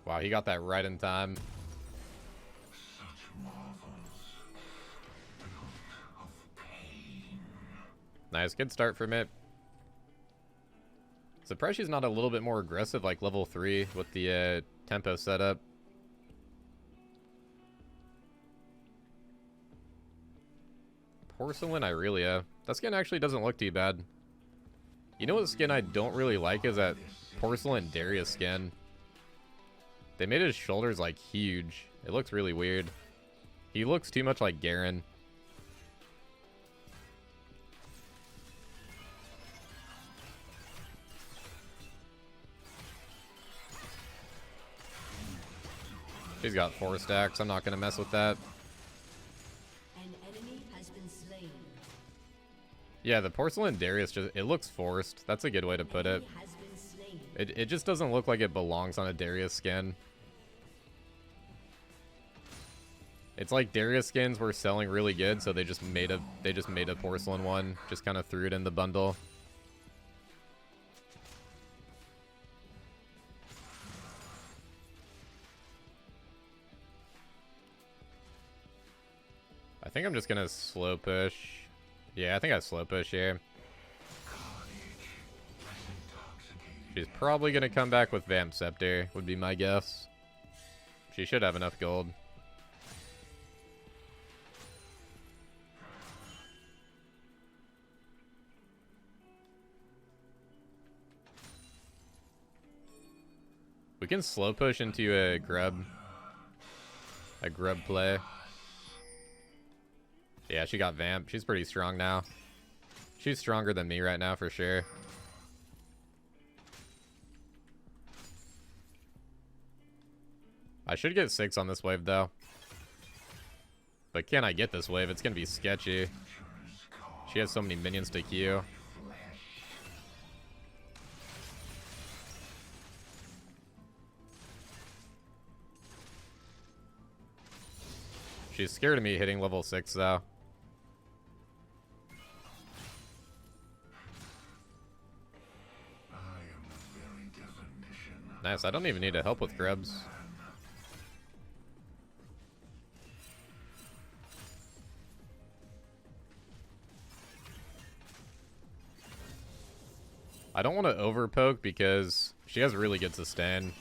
Wow, he got that right in time. Nice, good start from it. Surprised she's not a little bit more aggressive, like level 3 with the tempo setup. Porcelain Irelia. That skin actually doesn't look too bad. You know what skin I don't really like is that Porcelain Darius skin. They made his shoulders like huge. It looks really weird. He looks too much like Garen. He's got 4 stacks. I'm not going to mess with that. An enemy has been slain. Yeah, the Porcelain Darius, just it looks forced. That's a good way to put it. It just doesn't look like it belongs on a Darius skin. It's like Darius skins were selling really good, so they just made a porcelain one. Just kind of threw it in the bundle. I think I'm just gonna slow push. Yeah, I think I slow push here. She's probably gonna come back with Vamp Scepter, would be my guess. She should have enough gold. We can slow push into a grub play. Yeah, she got vamp. She's pretty strong now. She's stronger than me right now for sure. I should get 6 on this wave though. But can I get this wave? It's gonna be sketchy. She has so many minions to queue. She's scared of me hitting level 6 though. Nice, I don't even need to help with grubs. I don't want to over poke because she has really good sustain.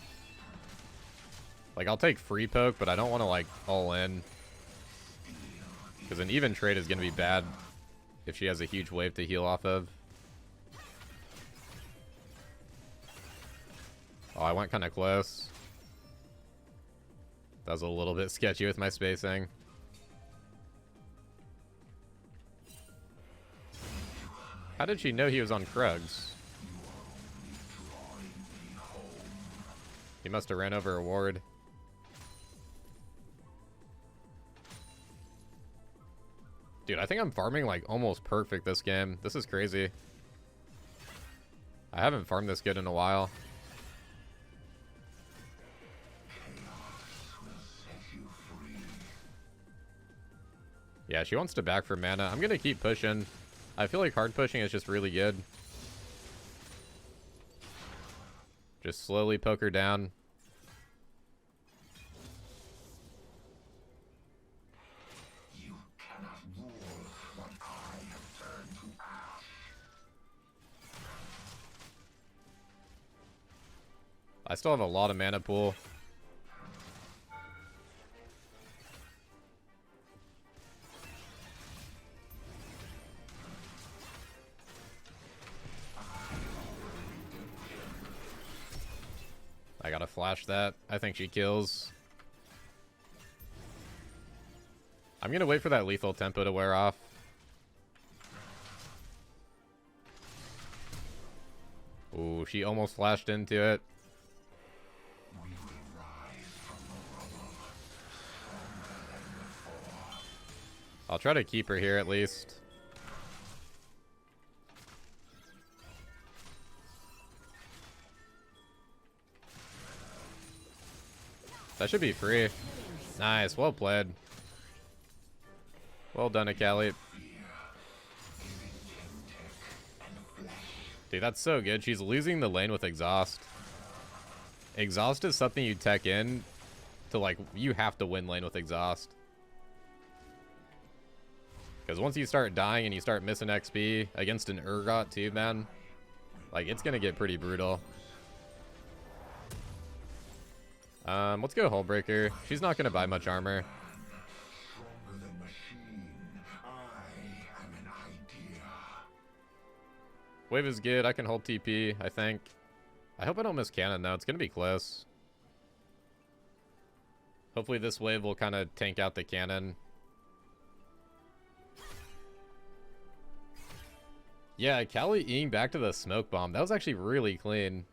Like, I'll take free poke, but I don't want to, like, all in. Because an even trade is going to be bad if she has a huge wave to heal off of. Oh, I went kind of close. That was a little bit sketchy with my spacing. How did she know he was on Krugs? He must have ran over a ward. Dude, I think I'm farming like almost perfect this game. This is crazy. I haven't farmed this good in a while. Yeah, she wants to back for mana. I'm gonna keep pushing. I feel like hard pushing is just really good. Just slowly poke her down. You cannot rule what I have turned to ash. I still have a lot of mana pool. I gotta flash that. I think she kills. I'm gonna wait for that lethal tempo to wear off. Ooh, she almost flashed into it. We will rise from the rubble, stronger than before. I'll try to keep her here at least. That should be free. Nice, well played. Well done, Akali. Dude, that's so good. She's losing the lane with exhaust. Exhaust is something you tech in to, like, you have to win lane with exhaust. Because once you start dying and you start missing XP against an Urgot too, man, like, it's gonna get pretty brutal. Let's go Hullbreaker. She's not gonna buy much armor. Stronger than machine. I am an idea. Wave is good. I can hold TP, I think. I hope I don't miss cannon, though. It's gonna be close. Hopefully this wave will kind of tank out the cannon. Yeah, Callie eating back to the smoke bomb. That was actually really clean.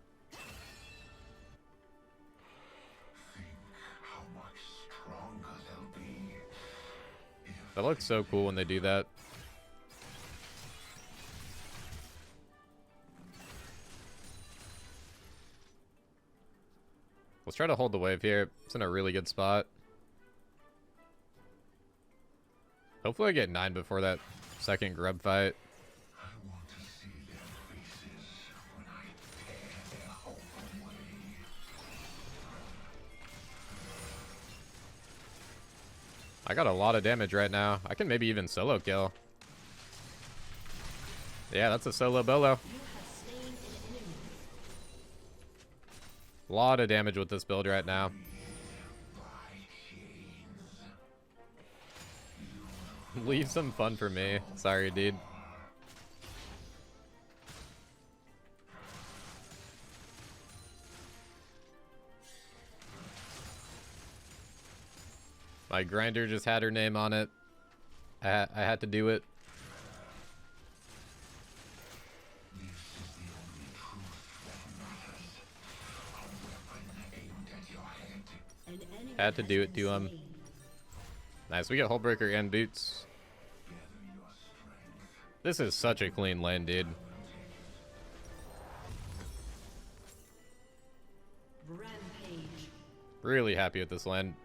How much stronger they'll be. That looks so cool when they do that. Let's try to hold the wave here. It's in a really good spot. Hopefully I get 9 before that second grub fight. I want to see their faces when I tear their hope away. I got a lot of damage right now. I can maybe even solo kill. Yeah, that's a solo bolo. A lot of damage with this build right now. Leave some fun for me. Sorry, dude. My grinder just had her name on it. I had to do it. This is the only truth that matters. A weapon aimed at your head. An enemy Had to has do it been to him. slain. Nice, we got Hullbreaker and boots. Gather your strength. This is such a clean lane, dude. Rampage. Really happy with this lane.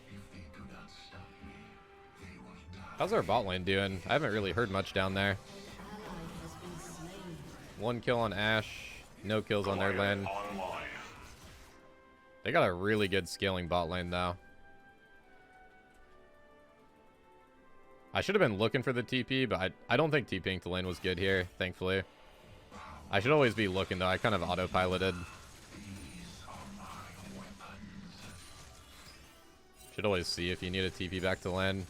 If they do not stop me, they will die. How's our bot lane doing? I haven't really heard much down there. Ally has been slain. 1 kill on Ashe. No kills on their lane. Online. They got a really good scaling bot lane, though. I should have been looking for the TP, but I don't think TPing to lane was good here, thankfully. I should always be looking, though. I kind of autopiloted. These are my weapons. Should always see if you need a TP back to lane.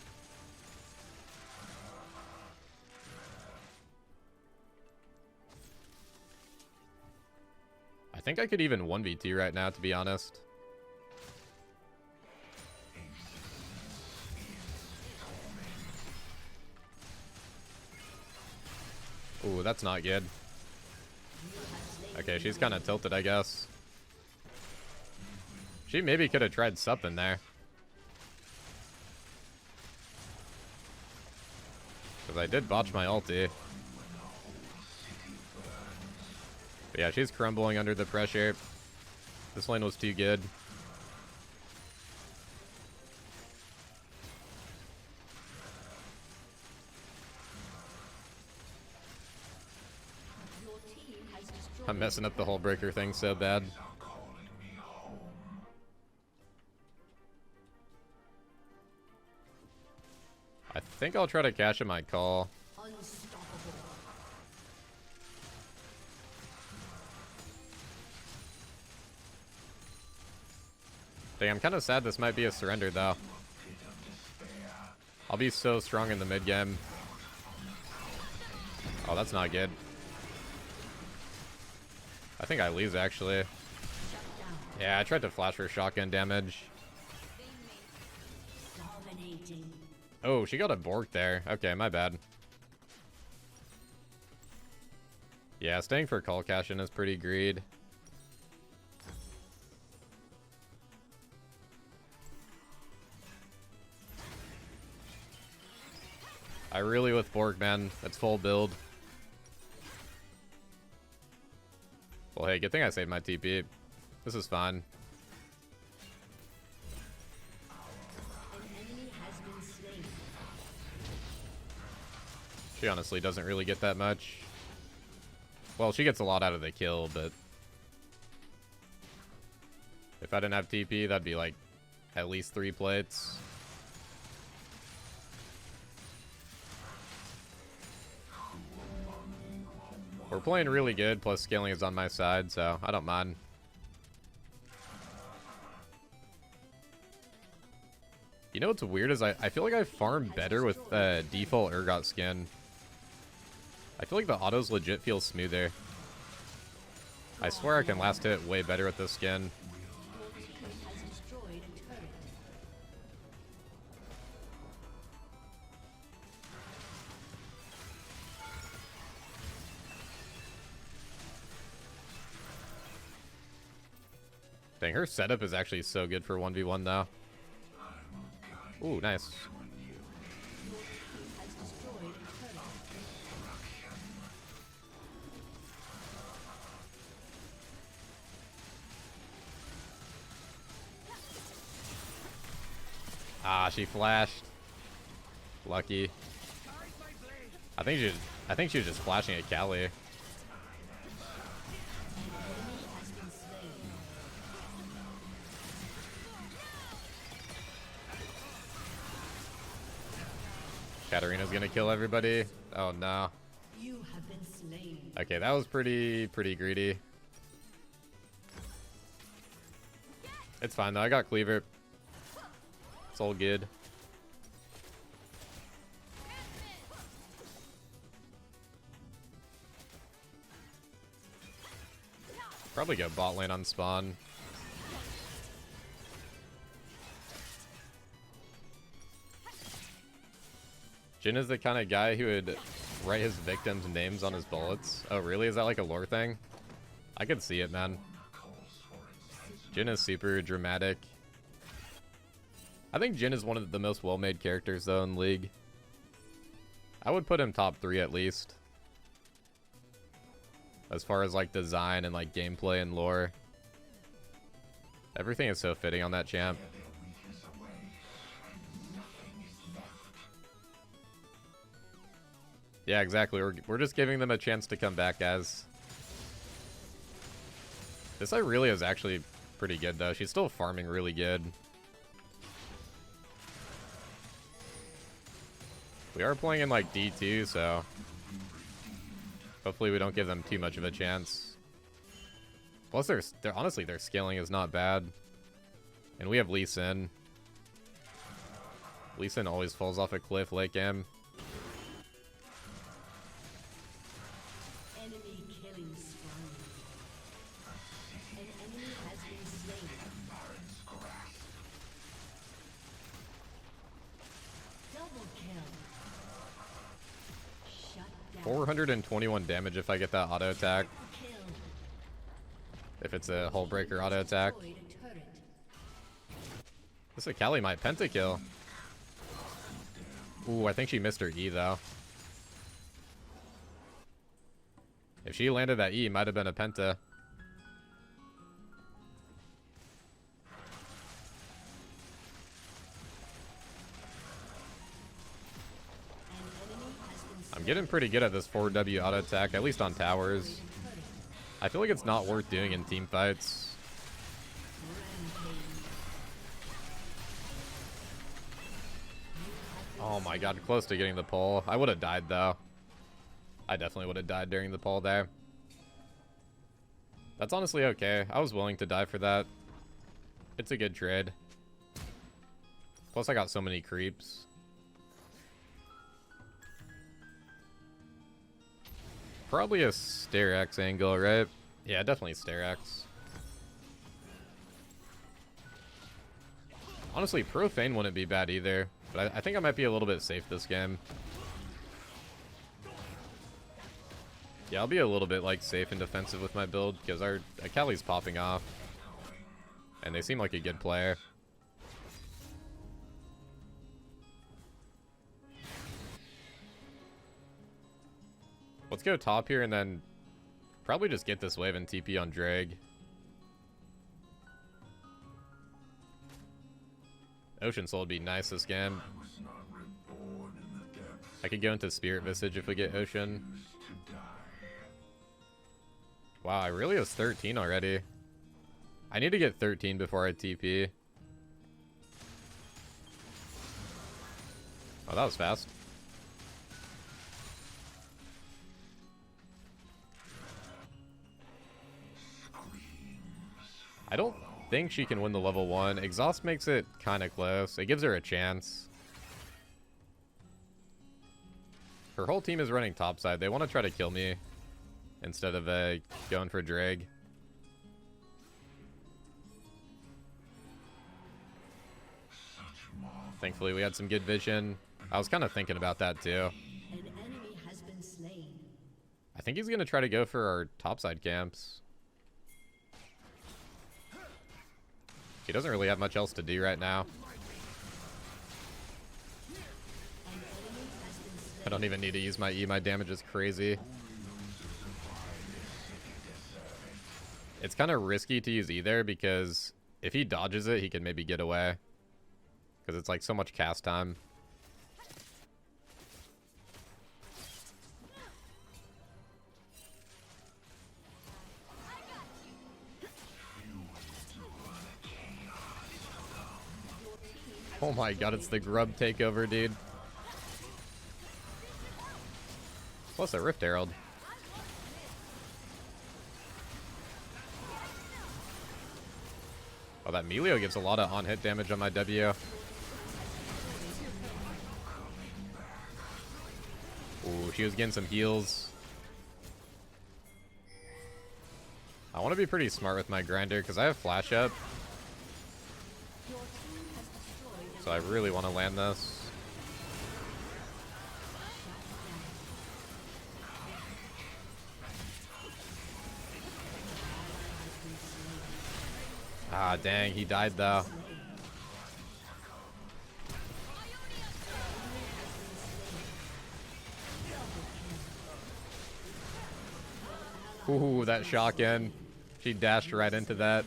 I think I could even 1v2 right now, to be honest. Ooh, that's not good. Okay, she's kind of tilted, I guess. She maybe could have tried something there. Because I did botch my ulti. But yeah, she's crumbling under the pressure. This lane was too good. Your team has destroyed. I'm messing up the whole breaker thing so bad. Are calling me home. I think I'll try to cash in my call. Unstoppable. Dang, I'm kind of sad this might be a surrender, though. I'll be so strong in the mid game. Oh, that's not good. I think I lose, actually. Yeah, I tried to flash for shotgun damage. Dominating. Oh, she got a Bork there. Okay, my bad. Yeah, staying for call cash-in is pretty greed. Irelia with Bork, man. That's full build. Well, hey, good thing I saved my TP. This is fine. An enemy has been slain. She honestly doesn't really get that much. Well, she gets a lot out of the kill, but if I didn't have TP, that'd be like at least 3 plates. We're playing really good, plus scaling is on my side, so I don't mind. You know what's weird is I feel like I farm better with default Urgot skin. I feel like the autos legit feel smoother. I swear I can last hit way better with this skin. Your team has destroyed a turret. Dang, her setup is actually so good for 1v1 though. Ooh, nice. Your team has destroyed a turret. Ah, she flashed. Lucky. I think she was just flashing at Callie. Has been slain. Katarina's gonna kill everybody. Oh no. You have been slain. Okay, that was pretty greedy. It's fine though, I got cleaver. It's all good. Probably go bot lane on spawn. Jhin is the kind of guy who would write his victims' names on his bullets. Oh, really? Is that like a lore thing? I could see it, man. Jhin is super dramatic. I think Jhin is one of the most well-made characters, though, in League. I would put him top 3 at least. As far as, like, design and, like, gameplay and lore. Everything is so fitting on that champ. Yeah, exactly. We're just giving them a chance to come back, guys. This Irelia is actually pretty good, though. She's still farming really good. We are playing in, like, D2, so hopefully we don't give them too much of a chance. Plus, honestly, their scaling is not bad. And we have Lee Sin. Lee Sin always falls off a cliff late game. Enemy killing spree. An enemy has been slain. Double kill. Shut down. 421 damage if I get that auto attack. Kill. If it's a hull breaker auto attack. Destroyed a turret. This Akali might pentakill. Ooh, I think she missed her E, though. If she landed that E, it might have been a penta. I'm getting pretty good at this 4W auto attack, at least on towers. I feel like it's not worth doing in team fights. Oh my god, close to getting the pull. I would have died, though. I definitely would have died during the pull there. That's honestly okay. I was willing to die for that. It's a good trade. Plus, I got so many creeps. Probably a Stair X angle, right? Yeah, definitely Stair X. Honestly, Profane wouldn't be bad either. But I think I might be a little bit safe this game. Yeah, I'll be a little bit, like, safe and defensive with my build, because our Akali's popping off. And they seem like a good player. Let's go top here and then probably just get this wave and TP on Drag. Ocean Soul would be nice this game. I could go into Spirit Visage if we get Ocean. Wow, I really was 13 already. I need to get 13 before I TP. Oh, that was fast. I don't think she can win the level 1. Exhaust makes it kind of close. It gives her a chance. Her whole team is running topside. They want to try to kill me instead of going for Drag. Thankfully, we had some good vision. I was kind of thinking about that too. An enemy has been slain. I think he's going to try to go for our topside camps. He doesn't really have much else to do right now. I don't even need to use my E. My damage is crazy. It's kind of risky to use E there because if he dodges it, he can maybe get away. Because it's like so much cast time. Oh my god, it's the grub takeover, dude. Plus a Rift Herald. Oh, that Melio gives a lot of on-hit damage on my W. Ooh, she was getting some heals. I want to be pretty smart with my grinder because I have flash up. So I really want to land this. Ah, dang, he died though. Ooh, that shotgun. She dashed right into that.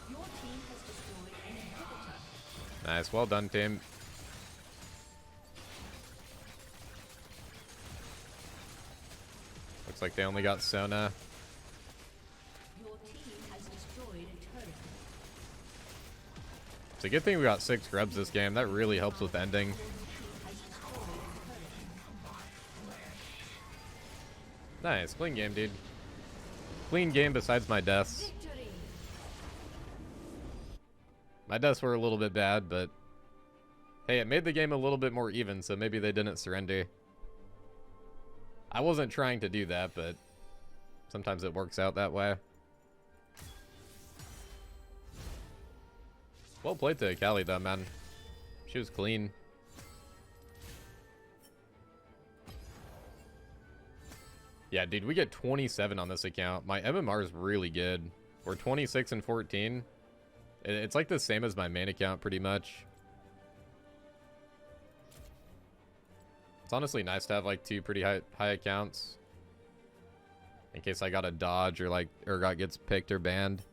Your team has destroyed an inhibitor. Nice, well done, team. Looks like they only got Sona. Your team has destroyed a turret. It's a good thing we got 6 grubs this game. That really helps with ending. Nice, clean game, dude. Clean game besides my deaths. Victory. My deaths were a little bit bad, but hey, it made the game a little bit more even, so maybe they didn't surrender. I wasn't trying to do that, but sometimes it works out that way. Well played to Akali though, man. She was clean. Yeah, dude, we get 27 on this account. My MMR is really good. We're 26 and 14. It's like the same as my main account, pretty much. It's honestly nice to have like 2 pretty high accounts. In case I got a dodge or like Urgot gets picked or banned.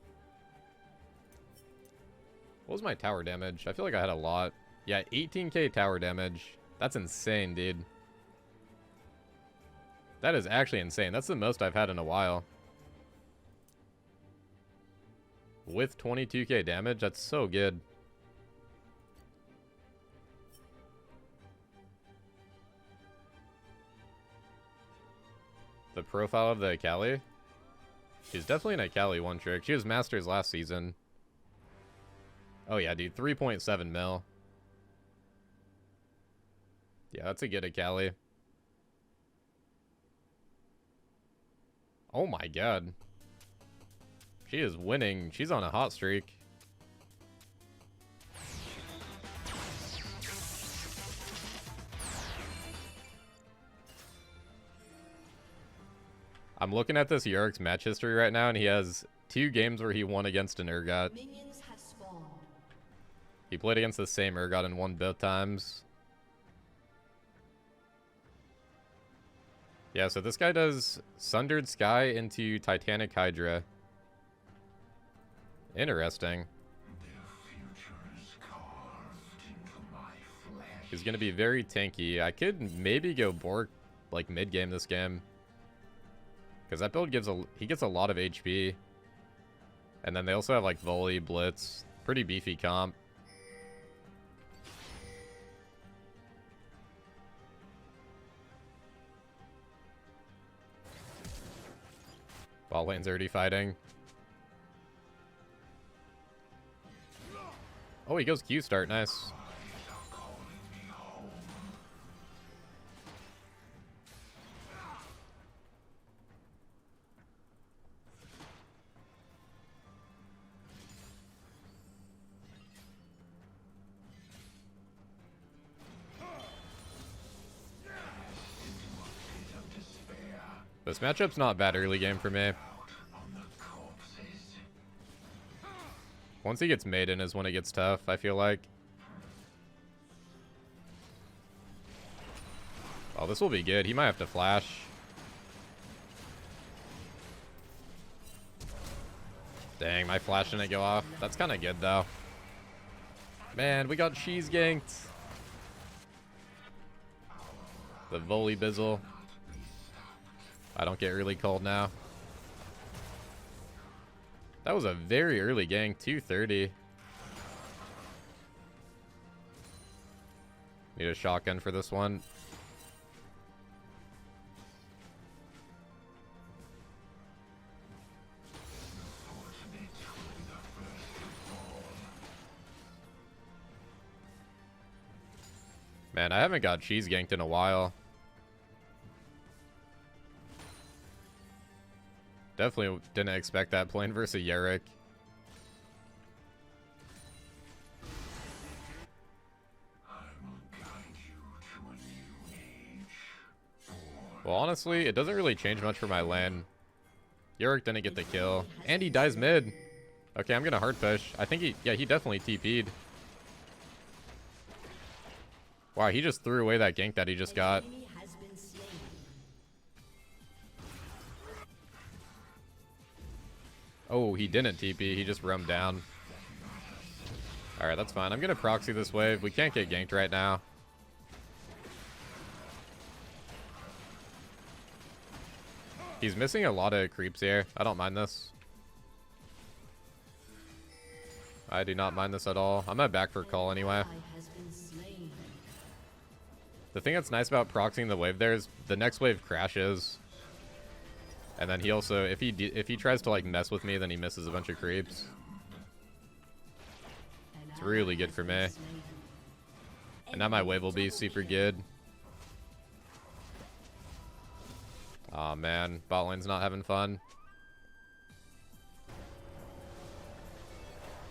What was my tower damage? I feel like I had a lot. Yeah, 18k tower damage. That's insane, dude. That is actually insane. That's the most I've had in a while. With 22k damage, that's so good. The profile of the Akali? She's definitely an Akali one trick. She was Masters last season. Oh yeah, dude, 3.7 mil. Yeah, that's a good Akali. Oh my god. She is winning. She's on a hot streak. I'm looking at this Yorick's match history right now, and he has 2 games where he won against an Urgot. Minions have spawned. He played against the same Urgot and won both times. Yeah, so this guy does Sundered Sky into Titanic Hydra. Interesting. He's going to be very tanky. I could maybe go Bork like mid-game this game. Because that build he gets a lot of HP. And then they also have like Volley, Blitz. Pretty beefy comp. Bot lane's already fighting. Oh, he goes Q start. Nice. This matchup's not bad early game for me. Once he gets Maiden is when it gets tough, I feel like. Oh, this will be good. He might have to flash. Dang, my flash didn't go off. That's kind of good, though. Man, we got cheese ganked. The volley bizzle. I don't get really cold now. That was a very early gank, 230. Need a shotgun for this one. Man, I haven't got cheese ganked in a while. Definitely didn't expect that playing versus Yorick. Well, honestly, it doesn't really change much for my lane. Yorick didn't get the kill. And he dies mid. Okay, I'm gonna hard push. I think he definitely TP'd. Wow, he just threw away that gank that he just got. Enemy has been slain. Oh, he didn't TP. He just roamed down. Alright, that's fine. I'm gonna proxy this wave. We can't get ganked right now. He's missing a lot of creeps here. I don't mind this. I do not mind this at all. I'm at back for call anyway. Has been slain. The thing that's nice about proxying the wave there is the next wave crashes. And then he also, if he tries to like mess with me, then he misses a bunch of creeps. It's really good for me. And now my wave will be super good. Aw, man. Bot lane's not having fun.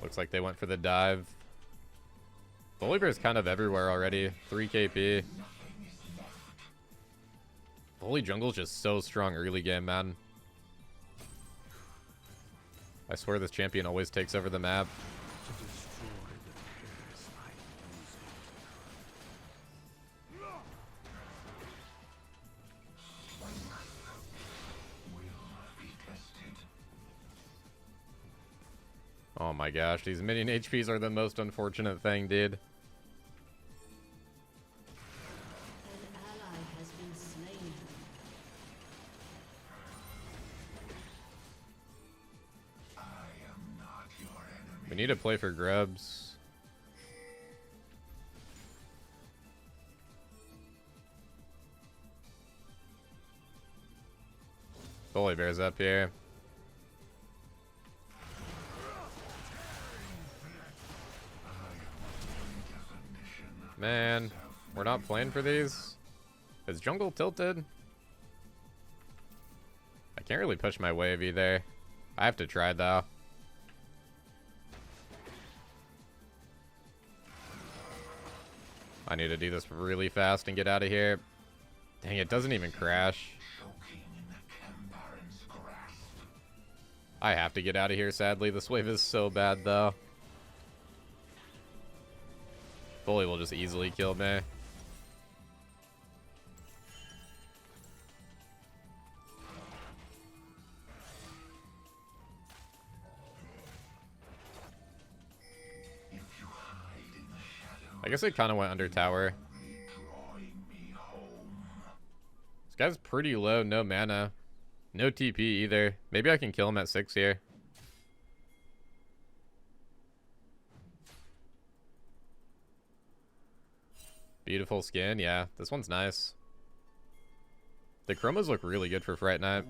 Looks like they went for the dive. Volibear's kind of everywhere already. 3 KP. Holy jungle's just so strong early game, man. I swear this champion always takes over the map. Oh my gosh, these minion HPs are the most unfortunate thing, dude. An ally has been slain. We need to play for grubs. Volibear's up here. Man, we're not playing for these. Is jungle tilted? I can't really push my wave either. I have to try though. I need to do this really fast and get out of here. Dang, it doesn't even crash. I have to get out of here, sadly. This wave is so bad, though. Bully will just easily kill me. I guess it kind of went under tower. This guy's pretty low, no mana. No TP either. Maybe I can kill him at 6 here. Beautiful skin, yeah. This one's nice. The chromas look really good for Fright Night.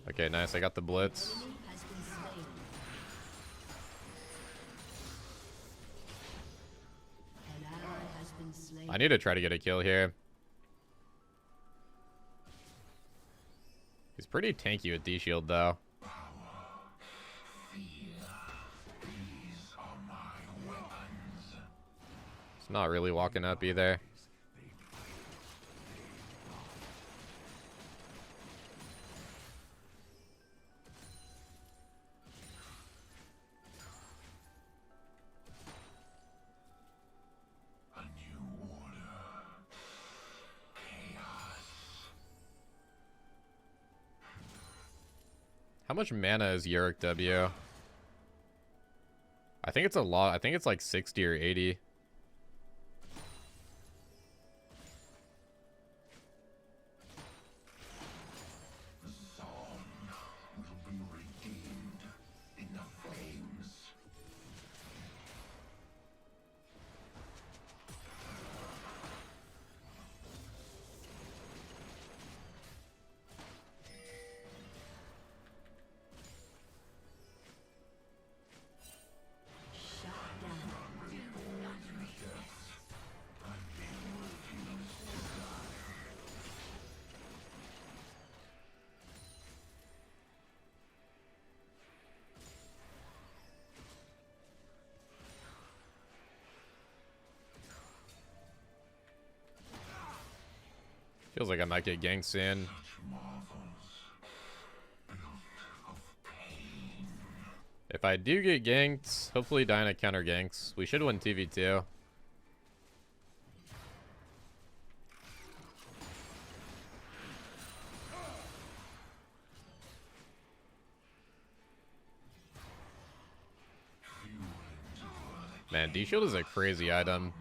Okay, nice. I got the blitz. I need to try to get a kill here. He's pretty tanky with D-Shield, though. It's not really walking up either. How much mana is Yorick W? I think it's a lot. I think it's like 60 or 80. Feels like I might get ganked soon. If I do get ganked, hopefully Diana counter ganks. We should win 2v2. Man, D-Shield is a crazy item.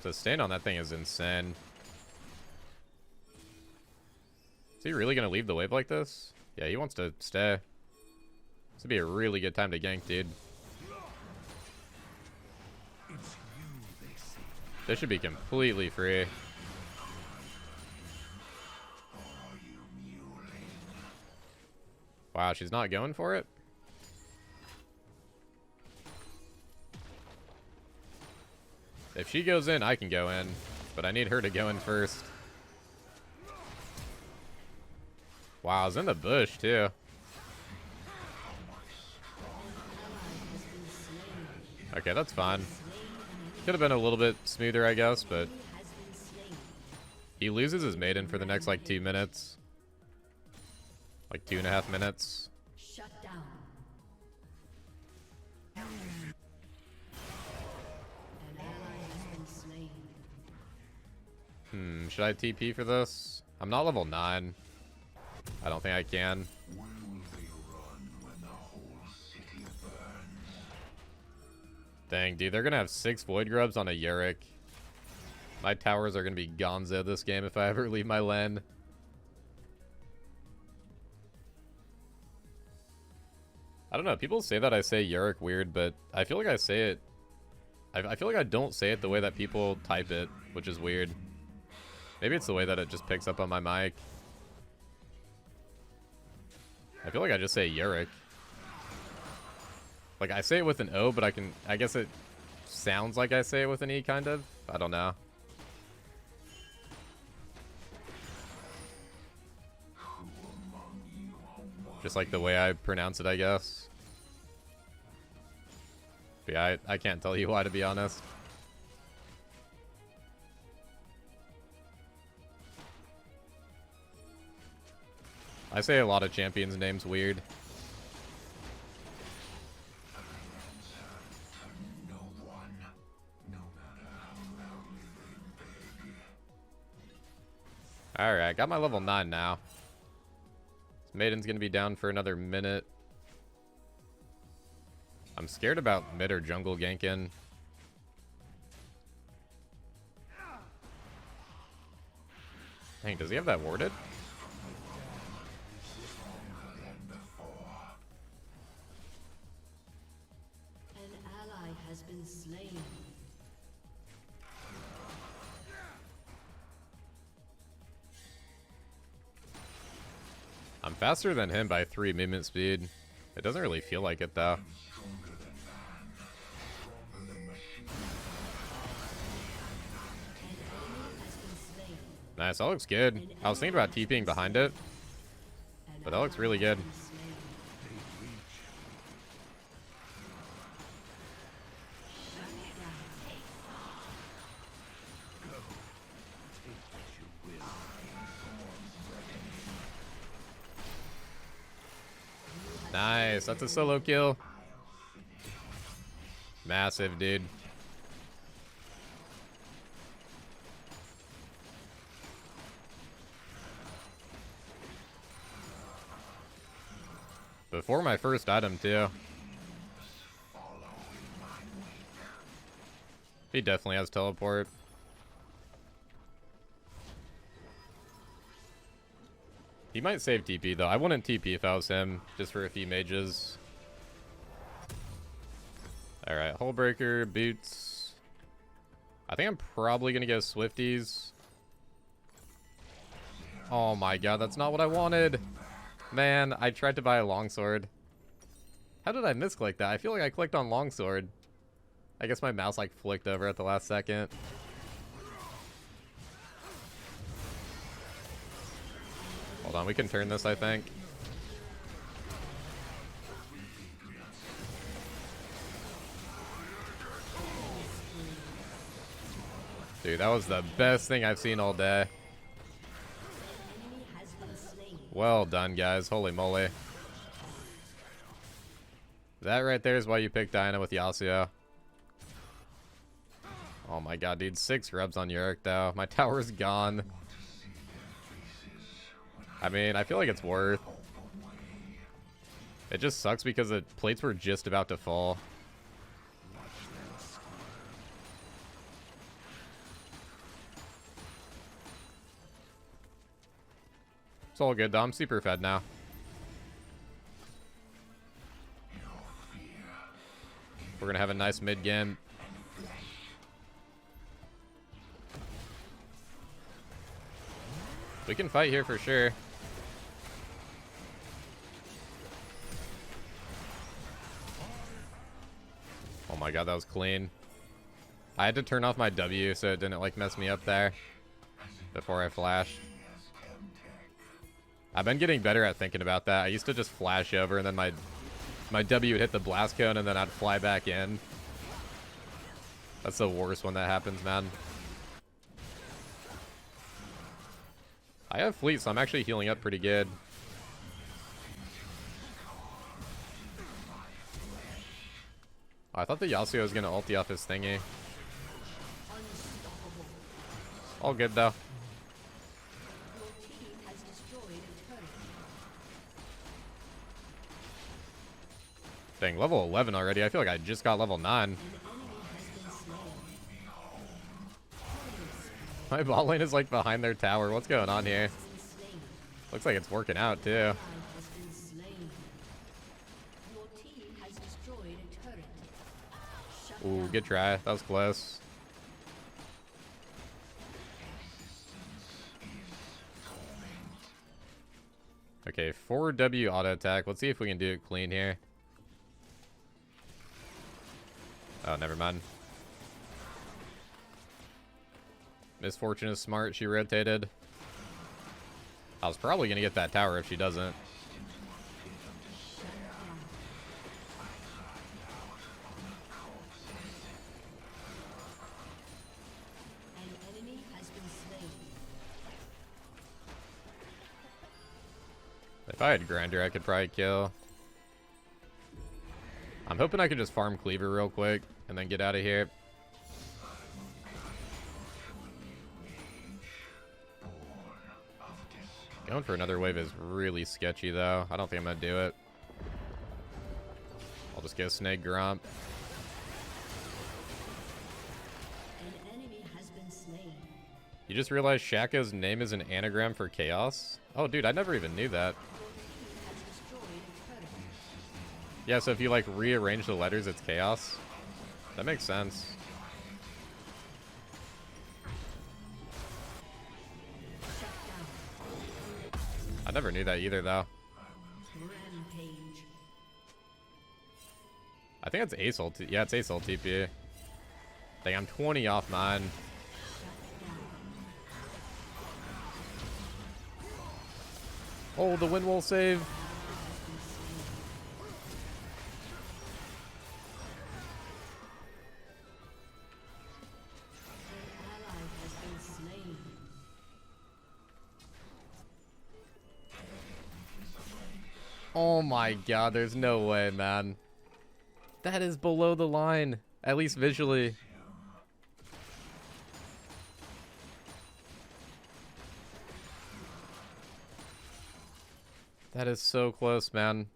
Sustain on that thing is insane. Is he really going to leave the wave like this? Yeah, he wants to stay. This would be a really good time to gank, dude. This should be completely free. Wow, she's not going for it? If she goes in, I can go in. But I need her to go in first. Wow, I was in the bush, too. Okay, that's fine. Could have been a little bit smoother, I guess, but... He loses his maiden for the next, like, 2 minutes. Like, 2.5 minutes. Shut down. An ally has been slain. Should I TP for this? I'm not level 9. I don't think I can. Where will they run when the whole city burns? Dang, dude, they're gonna have 6 Void Grubs on a Yorick. My towers are gonna be gonzo this game if I ever leave my lane. I don't know, people say that I say Yorick weird, but I feel like I say it... I feel like I don't say it the way that people type it, which is weird. Maybe it's the way that it just picks up on my mic. I feel like I just say Yorick. Like, I say it with an O, but I guess it sounds like I say it with an E, kind of. I don't know. Just like the way I pronounce it, I guess. But yeah, I can't tell you why, to be honest. I say a lot of champions' names weird. Alright, got my level 9 now. This maiden's gonna be down for another minute. I'm scared about mid or jungle ganking. Dang, does he have that warded? An ally has been slain. I'm faster than him by 3 movement speed. It doesn't really feel like it, though. Nice, that looks good. I was thinking about TPing behind it, but that looks really good. Nice, that's a solo kill. Massive, dude. Before my first item, too. He definitely has teleport. He might save TP, though. I wouldn't TP if I was him, just for a few mages. Alright, Hullbreaker, boots. I think I'm probably going to go Swifties. Oh my god, that's not what I wanted. Man, I tried to buy a longsword. How did I misclick that? I feel like I clicked on longsword. I guess my mouse like flicked over at the last second. Hold on, we can turn this, I think. Dude, that was the best thing I've seen all day. Well done, guys. Holy moly. That right there is why you picked Diana with Yasuo. Oh my god, dude. 6 rubs on Yorick, though. My tower's gone. I mean, I feel like it's worth. It just sucks because the plates were just about to fall. It's all good, though. I'm super fed now. We're gonna have a nice mid game. We can fight here for sure. Oh my god, that was clean. I had to turn off my W so it didn't like mess me up there before I flashed. I've been getting better at thinking about that. I used to just flash over and then my W would hit the blast cone and then I'd fly back in. That's the worst when that happens, man. I have fleet, so I'm actually healing up pretty good. Oh, I thought the Yasuo was going to ulti off his thingy. All good, though. Dang, level 11 already. I feel like I just got level 9. My bot lane is like behind their tower. What's going on here? Looks like it's working out too. Ooh, good try. That was close. Okay, 4W auto attack. Let's see if we can do it clean here. Oh, never mind. Misfortune is smart. She rotated. I was probably going to get that tower if she doesn't. If I had Grinder, I could probably kill. I'm hoping I could just farm Cleaver real quick and then get out of here. Going for another wave is really sketchy, though. I don't think I'm going to do it. I'll just go Snake Gromp. You just realized Shaco's name is an anagram for chaos? Oh, dude, I never even knew that. Yeah, so if you, like, rearrange the letters, it's chaos. That makes sense. I never knew that either, though. I think it's Ace ult. Yeah, it's Ace ult TP. Dang, I'm 20 off mine. Oh, the wind will save. Oh my god, there's no way, man. That is below the line, at least visually. That is so close, man.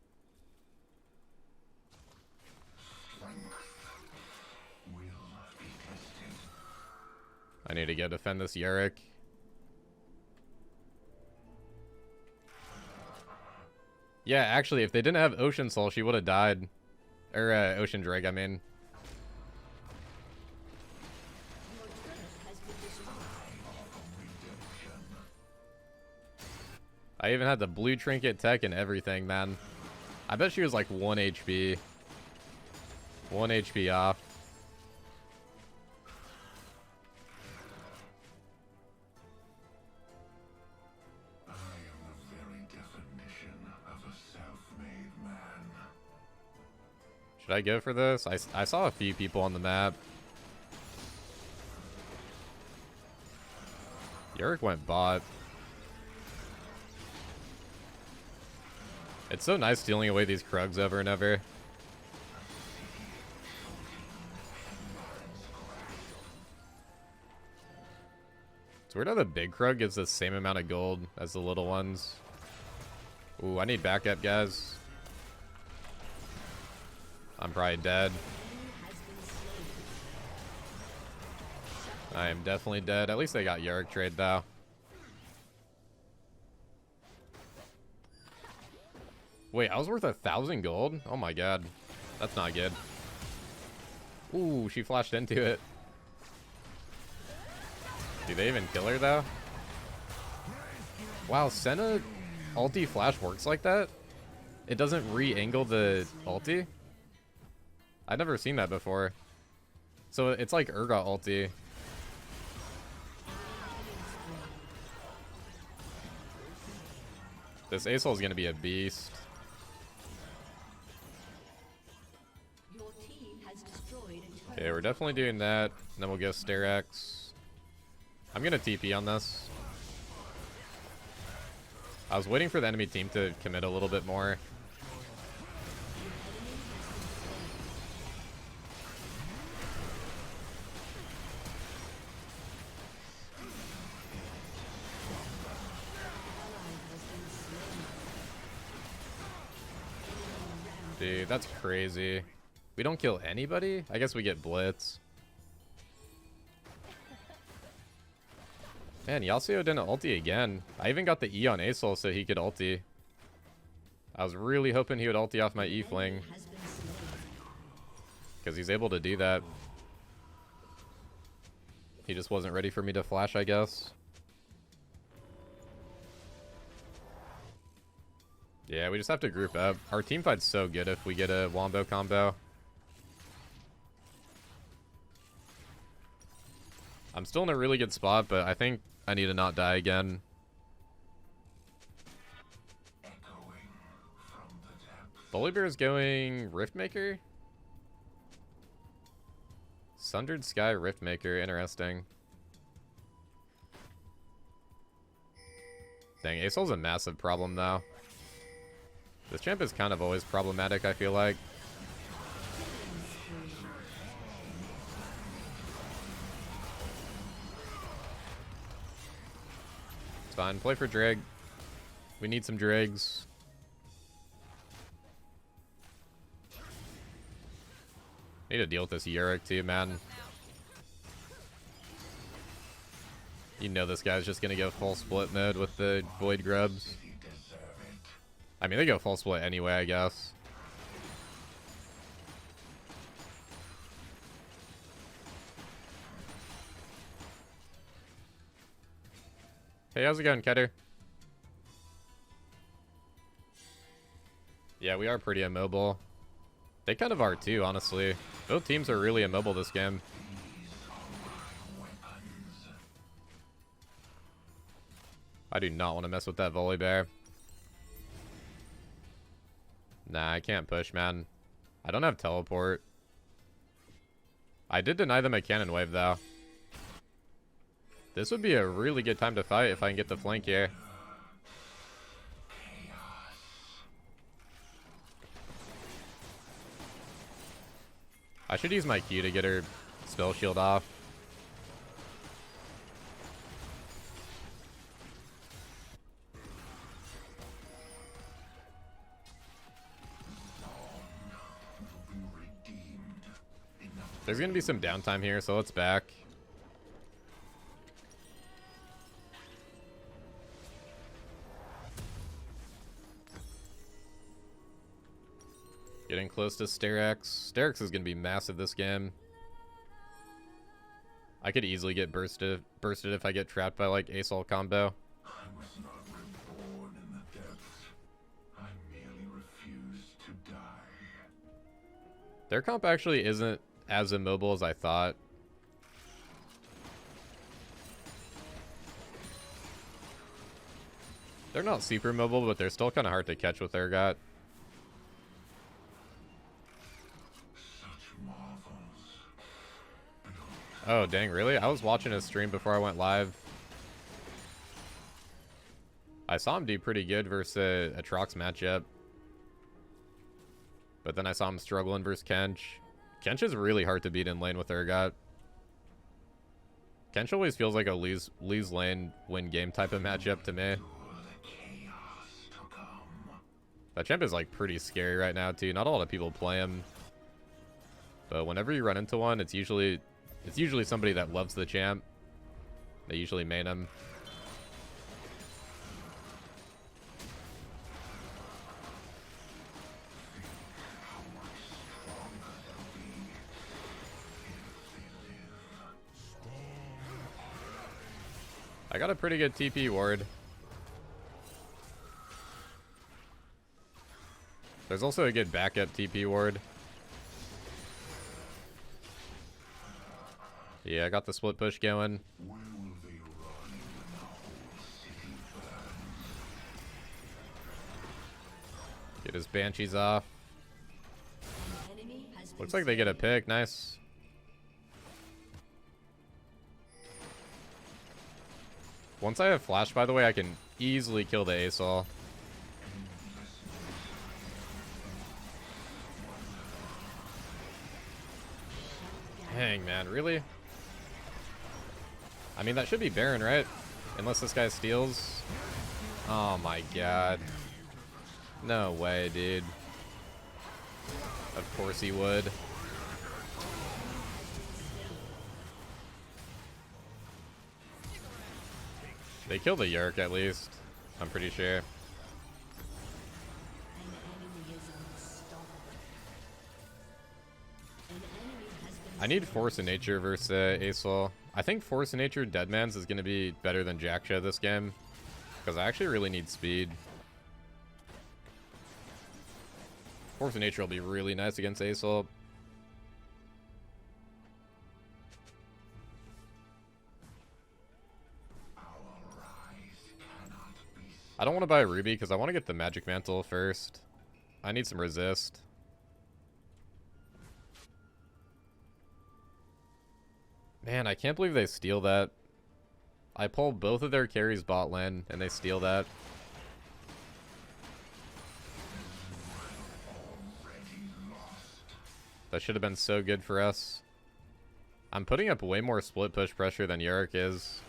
I need to go defend this Yorick. Yeah, actually, if they didn't have Ocean Soul, she would have died. Or, Ocean Drake, I mean. I even had the blue trinket tech and everything, man. I bet she was like 1 HP. 1 HP off. Should I go for this? I saw a few people on the map. Yorick went bot. It's so nice stealing away these Krugs over and over. It's weird how the big Krug gives the same amount of gold as the little ones. Ooh, I need backup, guys. I'm probably dead. I am definitely dead. At least they got Yorick trade, though. Wait, I was worth 1,000 gold? Oh my god. That's not good. Ooh, she flashed into it. Do they even kill her, though? Wow, Senna ulti flash works like that? It doesn't re-angle the ulti? I've never seen that before. So it's like Urgot ulti. This Aesol is going to be a beast. Okay, we're definitely doing that. And then we'll go Sterex. I'm going to TP on this. I was waiting for the enemy team to commit a little bit more. Dude, that's crazy. We don't kill anybody? I guess we get Blitz. Man, Yasuo didn't ulti again. I even got the E on Aesol so he could ulti. I was really hoping he would ulti off my E-Fling. Because he's able to do that. He just wasn't ready for me to flash, I guess. Yeah, we just have to group up. Our team fight's so good if we get a Wombo combo. I'm still in a really good spot, but I think I need to not die again. Vladimir is going Riftmaker? Sundered Sky Riftmaker, interesting. Dang, Aesol's a massive problem though. This champ is kind of always problematic, I feel like. It's fine. Play for Drag. We need some Drags. Need to deal with this Yorick too, man. You know this guy's just gonna go full split mode with the Void Grubs. I mean, they go full split anyway, I guess. Hey, how's it going, Keter? Yeah, we are pretty immobile. They kind of are too, honestly. Both teams are really immobile this game. I do not want to mess with that volley bear. Nah, I can't push, man. I don't have teleport. I did deny them a cannon wave, though. This would be a really good time to fight if I can get the flank here. I should use my Q to get her spell shield off. There's going to be some downtime here, so let's back. Getting close to Sterex. Sterex is going to be massive this game. I could easily get bursted if I get trapped by like Aesol combo. I was not reborn in the depths. I merely refused to die. Their comp actually isn't as immobile as I thought. They're not super mobile, but they're still kind of hard to catch with Urgot. Oh, dang, really? I was watching his stream before I went live. I saw him do pretty good versus a Trox matchup. But then I saw him struggling versus Kench. Kench is really hard to beat in lane with Urgot. Kench always feels like a lose lane, win game type of matchup to me. That champ is like pretty scary right now too. Not a lot of people play him. But whenever you run into one, it's usually somebody that loves the champ. They usually main him. I got a pretty good TP ward. There's also a good backup TP ward. Yeah, I got the split push going. Get his banshees off. Looks like they get a pick. Nice. Once I have flash, by the way, I can easily kill the ASOL. Dang, man, really? I mean, that should be Baron, right? Unless this guy steals. Oh my god. No way, dude. Of course he would. They killed the Yorick at least. I'm pretty sure. I need Force of Nature versus ASOL. I think Force of Nature Deadman's is going to be better than Jacksha this game. Because I actually really need speed. Force of Nature will be really nice against ASOL. I don't want to buy Ruby because I want to get the Magic Mantle first. I need some resist. Man, I can't believe they steal that. I pull both of their carries bot lane and they steal that. That should have been so good for us. I'm putting up way more split push pressure than Yorick is.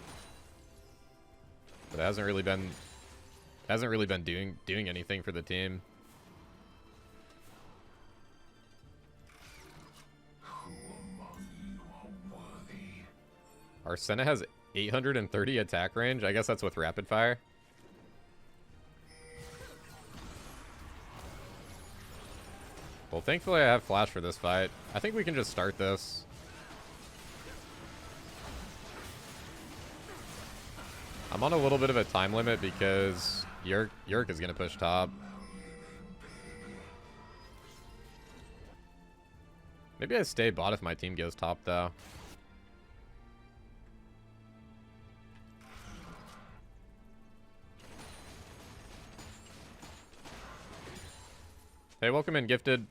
But it hasn't really been doing anything for the team. Our Senna has 830 attack range. I guess that's with rapid fire. Well, thankfully I have flash for this fight. I think we can just start this. I'm on a little bit of a time limit because Yorick is going to push top. Maybe I stay bot if my team goes top, though. Hey, welcome in, Gifted.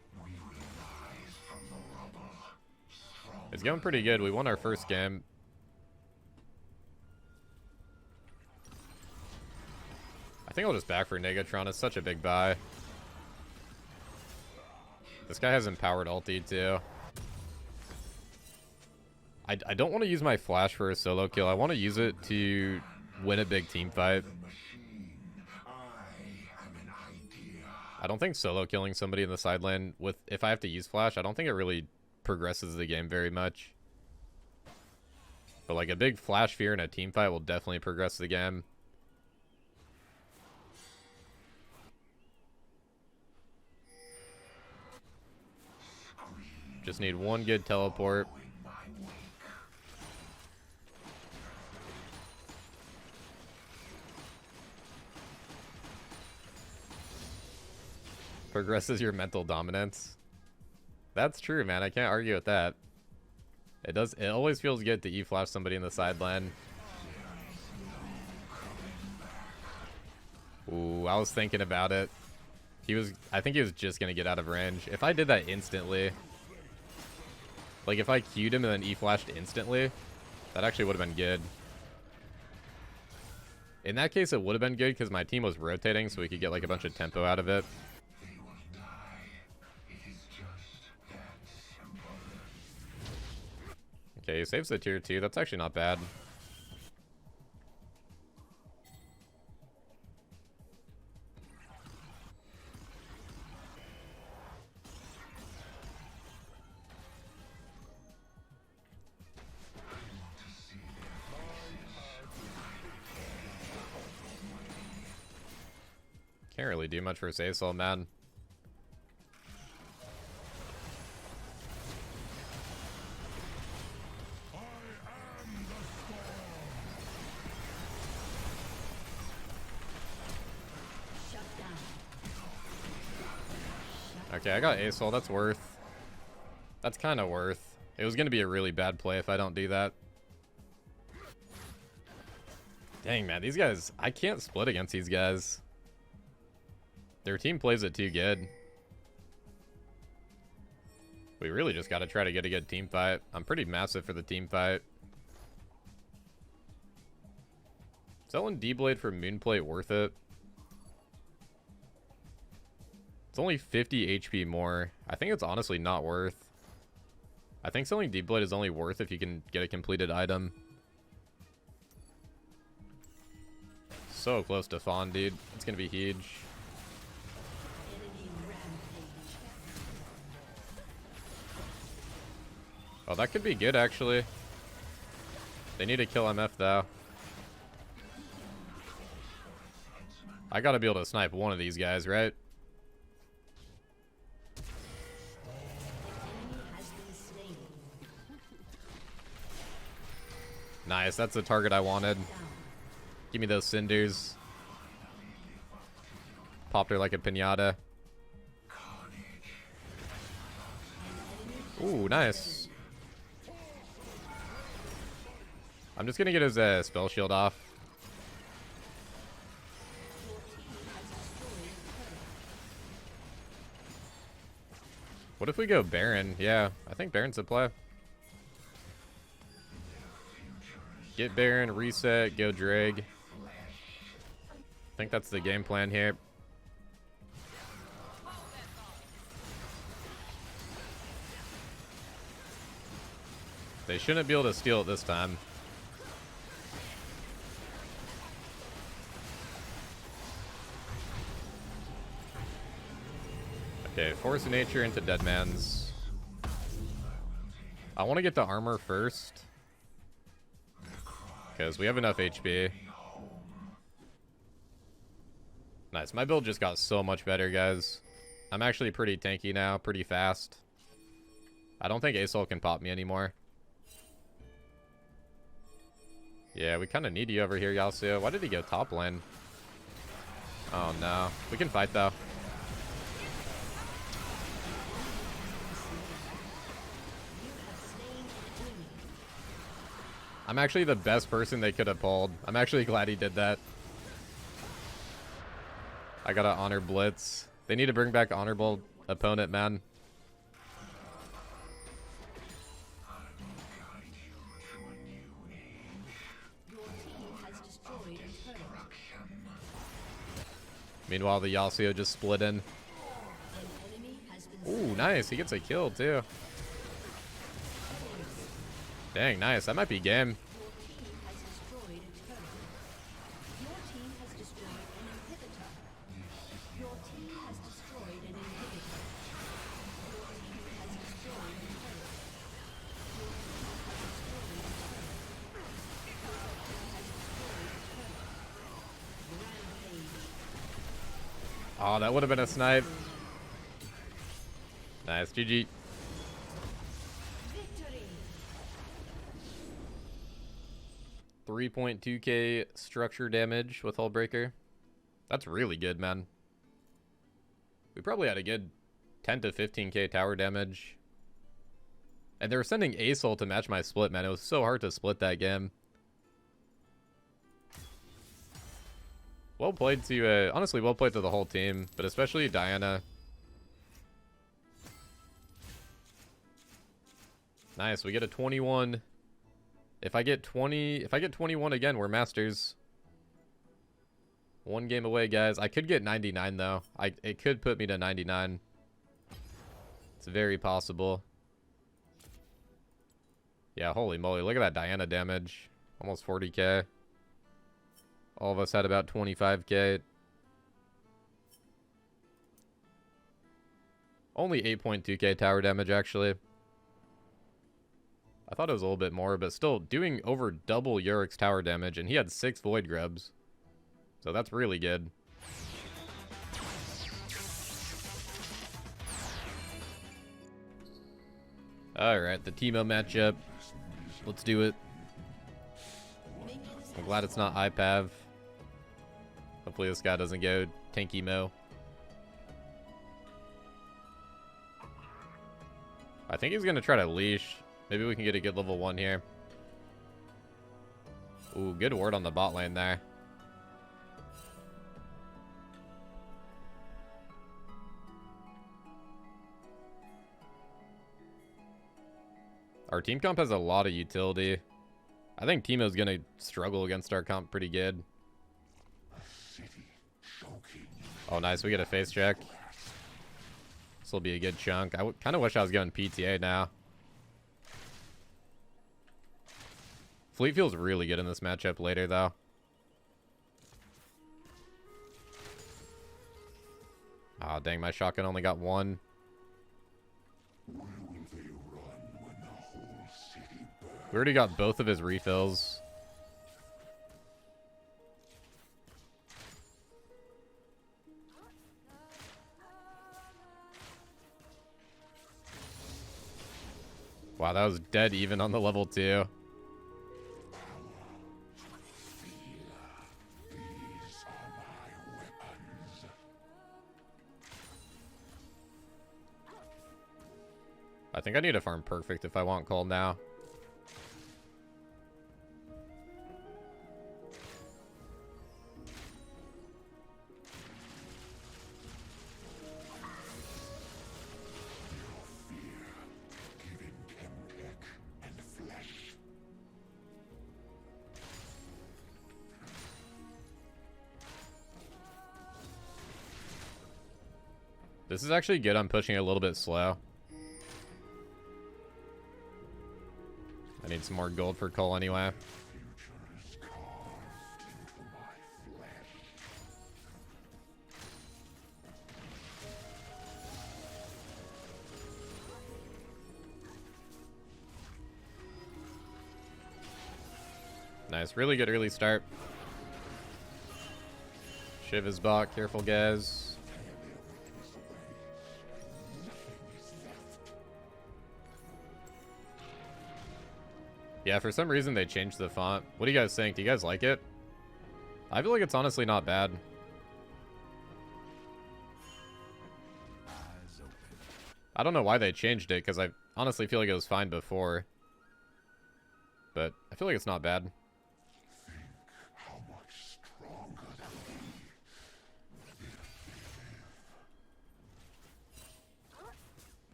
It's going pretty good. We won our first game. I think I'll just back for Negatron. It's such a big buy. This guy has empowered ulti too. I don't want to use my flash for a solo kill. I want to use it to win a big team fight. I don't think solo killing somebody in the side lane with, if I have to use flash, I don't think it really progresses the game very much. But like a big flash fear in a team fight will definitely progress the game. Just need one good teleport. Progresses your mental dominance. That's true, man. I can't argue with that. It does. It always feels good to E-flash somebody in the side lane. Ooh, I was thinking about it. I think he was just gonna get out of range. If I did that instantly, like if I Q'd him and then E-flashed instantly, that actually would have been good. In that case, it would have been good because my team was rotating, so we could get like a bunch of tempo out of it. Okay, he saves the tier 2. That's actually not bad. Can't really do much for Cecil, man. Okay, I got ASOL. That's worth. That's kind of worth. It was going to be a really bad play if I don't do that. Dang, man. These guys... I can't split against these guys. Their team plays it too good. We really just got to try to get a good team fight. I'm pretty massive for the team fight. Selling D-Blade for Moonplate worth it? It's only 50 HP more. I think it's honestly not worth. I think selling D-Blade is only worth if you can get a completed item. So close to Fawn, dude. It's gonna be huge. Oh, that could be good, actually. They need to kill MF, though. I gotta be able to snipe one of these guys, right? Nice, that's the target I wanted. Give me those cinders. Popped her like a piñata. Ooh, nice. I'm just gonna get his spell shield off. What if we go Baron? Yeah, I think Baron's the play. Get Baron, reset, go Drag. I think that's the game plan here. They shouldn't be able to steal it this time. Okay, Force of Nature into Deadman's. I want to get the armor first, because we have enough HP. Nice. My build just got so much better, guys. I'm actually pretty tanky now, pretty fast. I don't think ASOL can pop me anymore. Yeah, we kind of need you over here, Yasuo. Why did he go top lane? Oh, no. We can fight, though. I'm actually the best person they could have pulled. I'm actually glad he did that. I gotta honor Blitz. They need to bring back honorable opponent, man. Meanwhile, the Yasuo just split in. Ooh, nice. He gets a kill, too. Dang, nice. That might be game. Oh, that would have been a snipe. Nice, GG. 3.2k structure damage with Hullbreaker. That's really good, man. We probably had a good 10 to 15k tower damage. And they were sending ASOL to match my split, man. It was so hard to split that game. Well played to, honestly, well played to the whole team, but especially Diana. Nice, we get a 21. If I get 21 again, we're masters. One game away, guys. I could get 99 though. It could put me to 99. It's very possible. Yeah, holy moly, look at that Diana damage. Almost 40k. All of us had about 25k. Only 8.2k tower damage, actually. I thought it was a little bit more, but still doing over double Yorick's tower damage, and he had 6 Void Grubs. So that's really good. Alright, the Teemo matchup. Let's do it. I'm glad it's not IPAV. Hopefully this guy doesn't go tanky mo. I think he's going to try to leash. Maybe we can get a good level 1 here. Ooh, good ward on the bot lane there. Our team comp has a lot of utility. I think Teemo's going to struggle against our comp pretty good. Oh, nice. We get a face check. This will be a good chunk. I kind of wish I was going PTA now. Fleet feels really good in this matchup later, though. Ah, dang, my shotgun only got 1. We already got both of his refills. Wow, that was dead even on the level 2. I think I need to farm perfect if I want cold now. This is actually good. I'm pushing a little bit slow. I need some more gold for Cole anyway. Nice. Really good early start. Shiv is back. Careful, guys. Yeah, for some reason they changed the font. What do you guys think? Do you guys like it? I feel like it's honestly not bad. I don't know why they changed it, because I honestly feel like it was fine before. But I feel like it's not bad.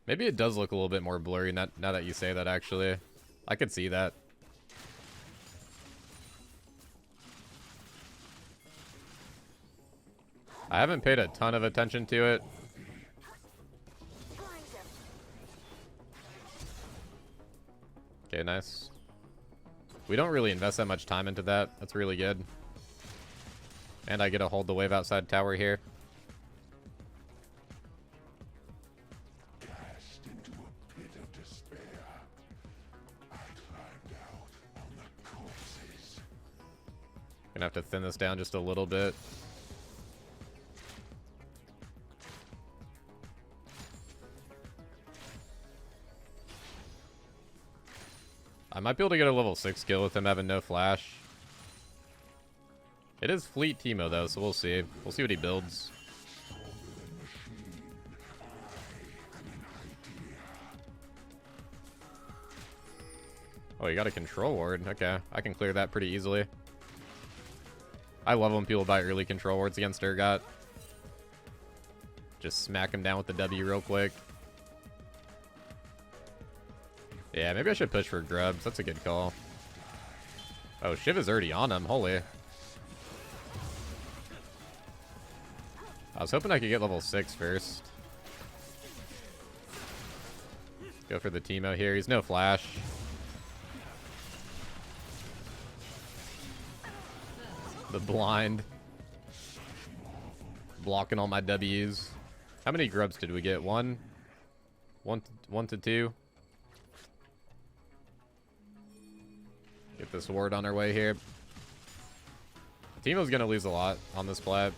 Maybe it does look a little bit more blurry now that you say that, actually. I could see that. I haven't paid a ton of attention to it. Okay, nice. We don't really invest that much time into that. That's really good. And I get to hold the wave outside tower here. Gonna have to thin this down just a little bit. I might be able to get a level 6 kill with him having no flash. It is fleet Teemo though, so we'll see. We'll see what he builds. Oh, you got a control ward. Okay, I can clear that pretty easily. I love when people buy early control wards against Urgot. Just smack him down with the W real quick. Yeah, maybe I should push for grubs. That's a good call. Oh, Shiv is already on him. Holy. I was hoping I could get level 6 first. Go for the Teemo here. He's no flash. The blind. Blocking all my W's. How many grubs did we get? One to two. Get this ward on our way here. Teemo's gonna lose a lot on this plat.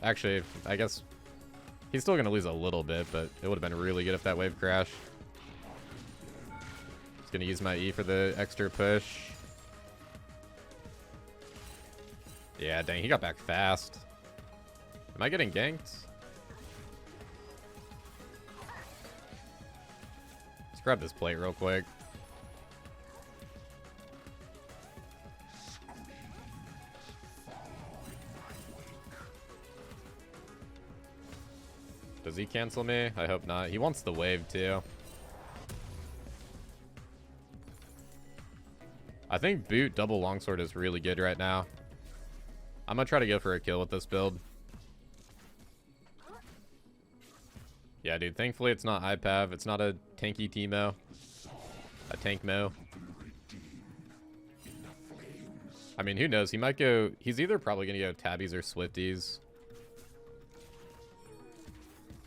Actually, I guess He's still gonna lose a little bit, but it would have been really good if that wave crashed. Just gonna use my E for the extra push. Yeah, dang, he got back fast. Am I getting ganked? Let's grab this plate real quick. Does he cancel me? I hope not. He wants the wave too. I think boot double longsword is really good right now. I'm gonna try to go for a kill with this build. Yeah, dude, thankfully it's not IPAV. It's not a tanky Teemo. A tank mo. I mean, who knows? He might go... He's either probably gonna go tabbies or swifties.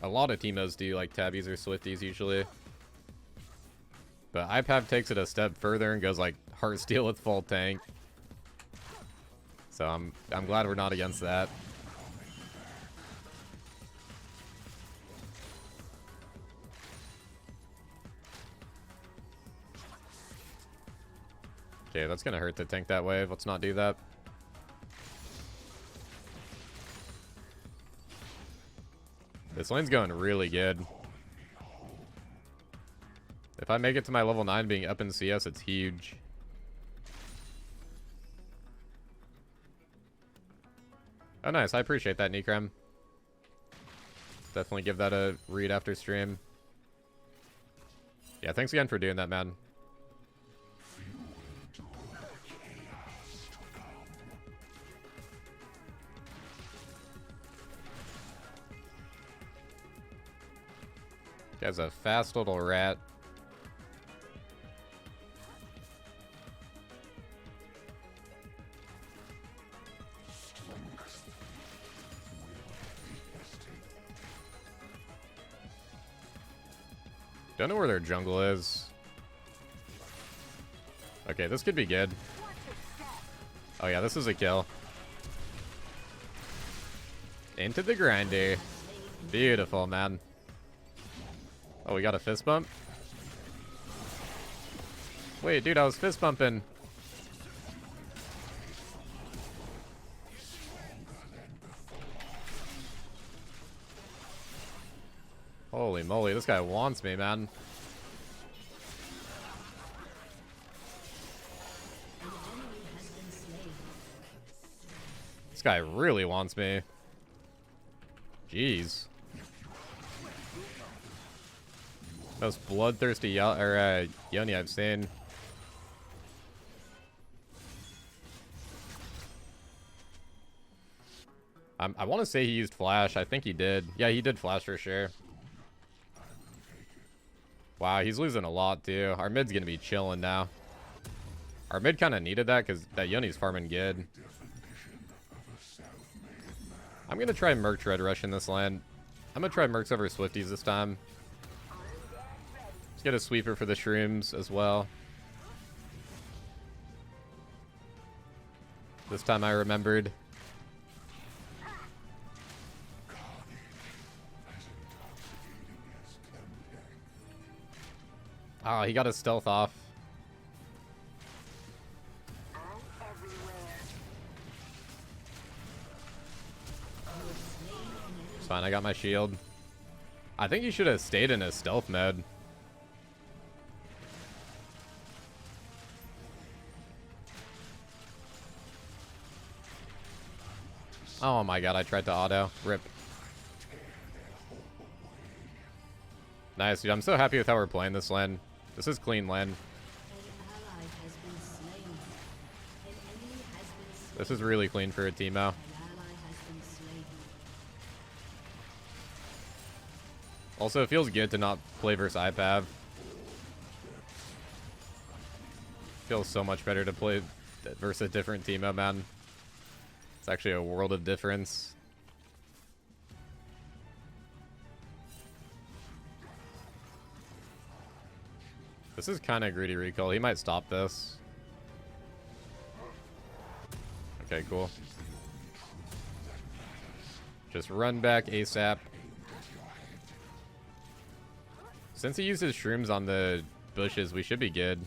A lot of Teemos do like tabbies or swifties usually. But IPAV takes it a step further and goes like Heartsteel with full tank. So I'm glad we're not against that. Okay, that's gonna hurt to tank that wave. Let's not do that. This lane's going really good. If I make it to my level 9 being up in CS, it's huge. Oh, nice. I appreciate that, Nikrem. Definitely give that a read after stream. Yeah, thanks again for doing that, man. Guy's a fast little rat. Don't know where their jungle is. Okay, this could be good. Oh yeah, this is a kill. Into the grinder. Beautiful, man. Oh, we got a fist bump? Wait, dude, I was fist bumping. Holy moly, this guy wants me, man. This guy really wants me. Jeez. Most bloodthirsty Yoni I've seen. I want to say he used flash. I think he did. Yeah, he did flash for sure. Wow, he's losing a lot too. Our mid's gonna be chilling now. Our mid kind of needed that because that Yoni's farming good. I'm gonna try Merc Red Rush in this land. I'm gonna try Mercs over Swifties this time. Let's get a sweeper for the shrooms as well. This time I remembered. Oh, he got his stealth off. It's fine, I got my shield. I think he should have stayed in his stealth mode. Oh my god, I tried to auto. Rip. Nice, dude. I'm so happy with how we're playing this lane. This is clean lane. This is really clean for a Teemo. Also, it feels good to not play versus IPAV. Feels so much better to play versus a different Teemo, man. It's actually a world of difference. This is kind of greedy recall. He might stop this. Okay, cool. Just run back ASAP. Since he uses shrooms on the bushes, we should be good.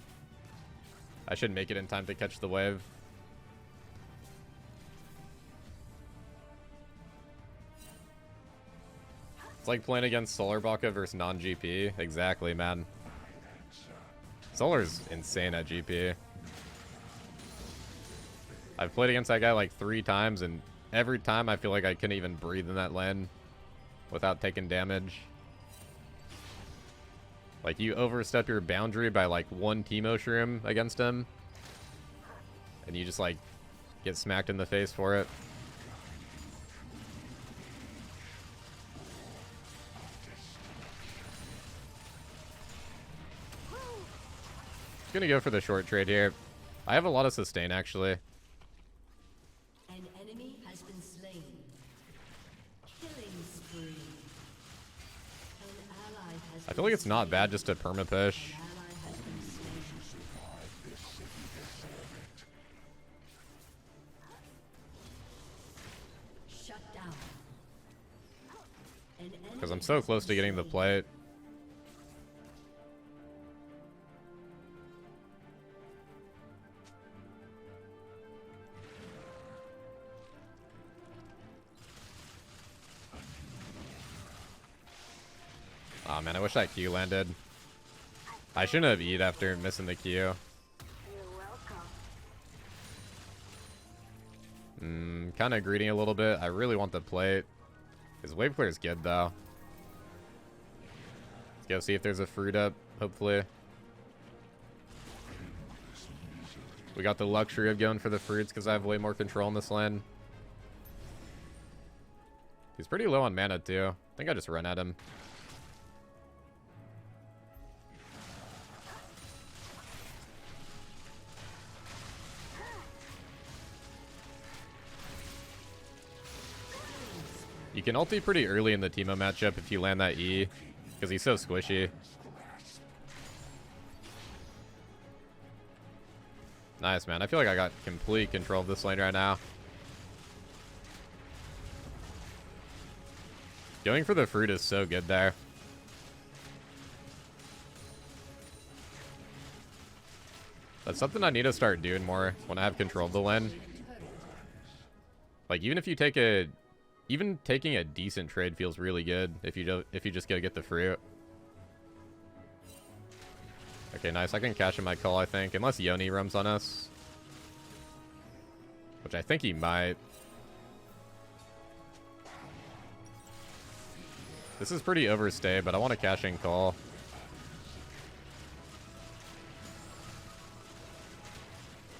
I should make it in time to catch the wave. It's like playing against Solar Baka versus non-GP. Exactly, man. Solar's insane at GP. I've played against that guy like 3 times, and every time I feel like I couldn't even breathe in that lane without taking damage. Like, you overstep your boundary by like 1 Teemo shroom against him, and you just like get smacked in the face for it. Gonna go for the short trade here. I have a lot of sustain actually. An enemy has been slain. Killing spree. An ally has I feel like it's not bad just to perma push. An ally has been slain. Shut down. Because I'm so close to getting the plate. Oh man, I wish that Q landed. I shouldn't have E'd after missing the Q. Kind of greedy a little bit. I really want the plate. His wave clear is good though. Let's go see if there's a fruit up, hopefully. We got the luxury of going for the fruits because I have way more control in this lane. He's pretty low on mana too. I think I just run at him. You can ulti pretty early in the Teemo matchup if you land that E, because he's so squishy. Nice, man. I feel like I got complete control of this lane right now. Going for the fruit is so good there. That's something I need to start doing more when I have control of the lane. Like, even if you take a... Even taking a decent trade feels really good if you just go get the fruit. Okay, nice. I can cash in my call, I think. Unless Yoni roams on us. Which I think he might. This is pretty overstay, but I want to cash in call.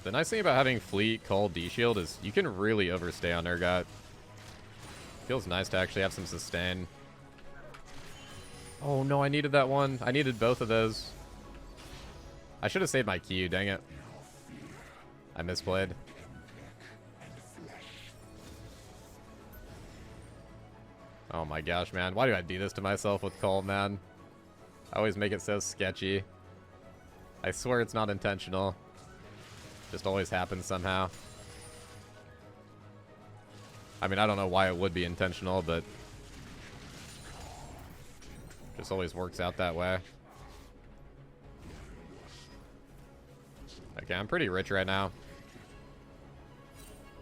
The nice thing about having Fleet, Call, D-Shield is you can really overstay on Urgot. Feels nice to actually have some sustain. Oh no, I needed that one. I needed both of those. I should have saved my Q, dang it. I misplayed. Oh my gosh, man. Why do I do this to myself with Call, man? I always make it so sketchy. I swear it's not intentional. Just always happens somehow. I mean, I don't know why it would be intentional, but just always works out that way. Okay, I'm pretty rich right now.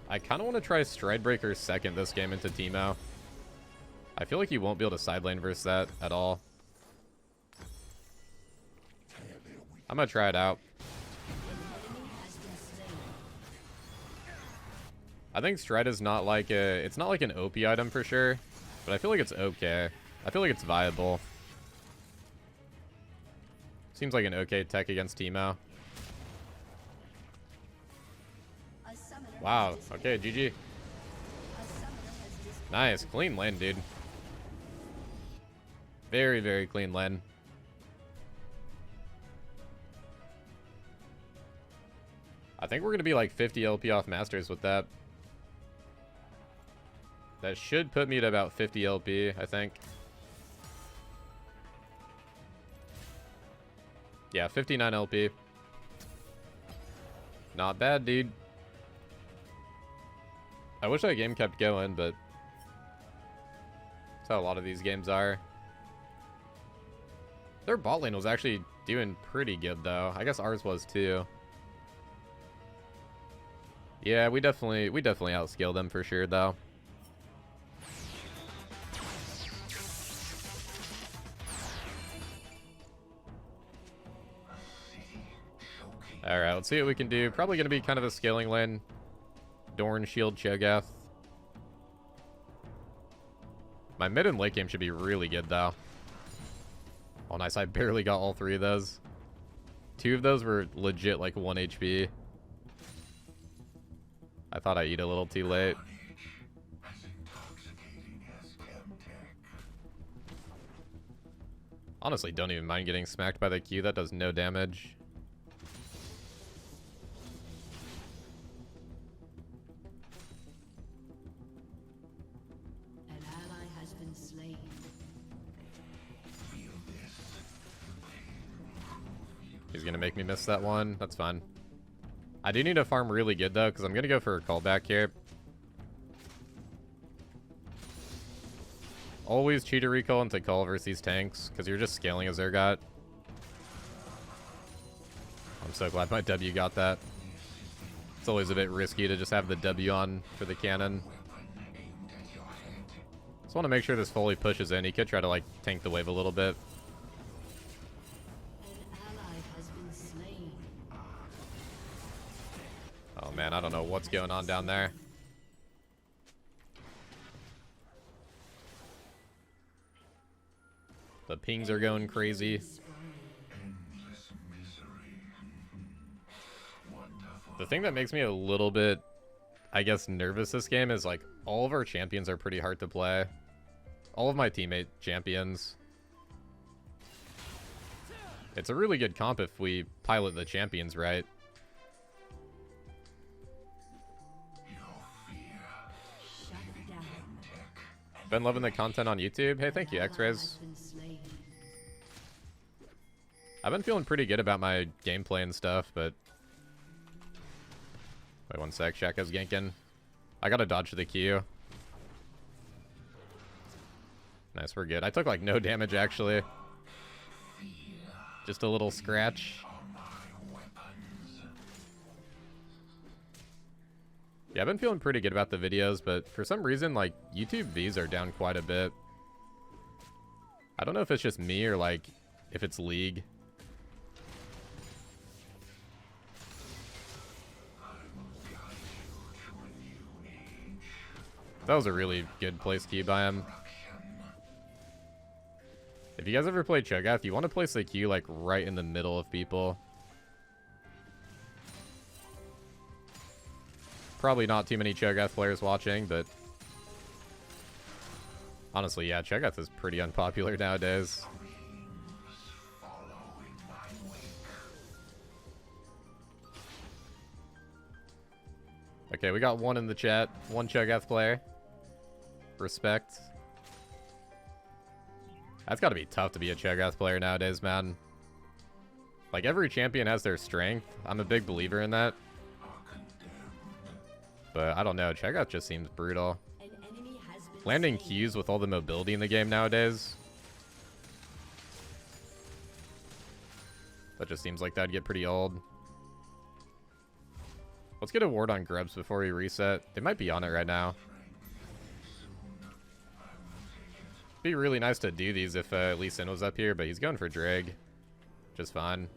I kind of want to try Stridebreaker second this game into Teemo. I feel like you won't be able to side lane versus that at all. I'm going to try it out. I think Stride is not like a... It's not like an OP item for sure, but I feel like it's okay. I feel like it's viable. Seems like an okay tech against Teemo. Wow. Okay, GG. Nice. Clean lane, dude. Very, very clean lane. I think we're going to be like 50 LP off Masters with that. That should put me at about 50 LP, I think. Yeah, 59 LP. Not bad, dude. I wish that game kept going, but that's how a lot of these games are. Their bot lane was actually doing pretty good, though. I guess ours was, too. Yeah, we definitely outscaled them for sure, though. Alright, let's see what we can do. Probably going to be kind of a scaling lane. Dorn, Shield, Cho'Gath. My mid and late game should be really good, though. Oh, nice. I barely got all 3 of those. 2 of those were legit, like, 1 HP. I thought I eat a little too late. Honestly, don't even mind getting smacked by the Q. That does no damage. An ally has been slain. He's gonna make me miss that one. That's fine. I do need to farm really good, though, because I'm gonna go for a callback here. Always cheater recall into call versus these tanks, because you're just scaling as Urgot. I'm so glad my W got that. It's always a bit risky to just have the W on for the cannon. Just want to make sure this fully pushes in. He could try to, like, tank the wave a little bit. Oh man, I don't know what's going on down there. The pings are going crazy. The thing that makes me a little bit, I guess, nervous this game is, like, all of our champions are pretty hard to play. All of my teammate champions. It's a really good comp if we pilot the champions right. Been loving the content on YouTube. Hey, thank you, X-Rays. I've been feeling pretty good about my gameplay and stuff, but... Wait one sec, Shaka's ganking. I gotta dodge the Q. Nice, we're good. I took, like, no damage, actually. Just a little scratch. Yeah, I've been feeling pretty good about the videos, but for some reason, like, YouTube views are down quite a bit. I don't know if it's just me or, like, if it's League. That was a really good place Q by him. If you guys ever play Cho'Gath, you want to place the Q, like, right in the middle of people. Probably not too many Cho'Gath players watching, but... Honestly, yeah, Cho'Gath is pretty unpopular nowadays. Okay, we got one in the chat. One Cho'Gath player. Respect. That's gotta be tough to be a Cho'Gath player nowadays, man. Like, every champion has their strength. I'm a big believer in that. But I don't know, Cho'Gath just seems brutal. Landing Qs with all the mobility in the game nowadays. That just seems like that'd get pretty old. Let's get a ward on Grubs before we reset. They might be on it right now. Be really nice to do these if Lee Sin was up here, but he's going for Drag. Just fine.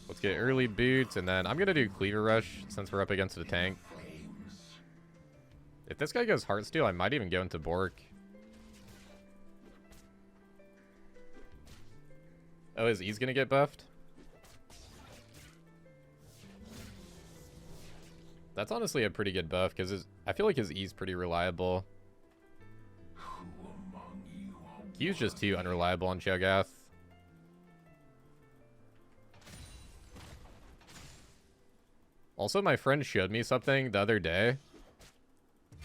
Let's get early boots, and then I'm going to do Cleaver Rush since we're up against the tank. If this guy goes Heartsteel, I might even go into Bork. Oh, his E's going to get buffed? That's honestly a pretty good buff, because I feel like his E's pretty reliable. Q's just too unreliable on Cho'Gath. Also, my friend showed me something the other day.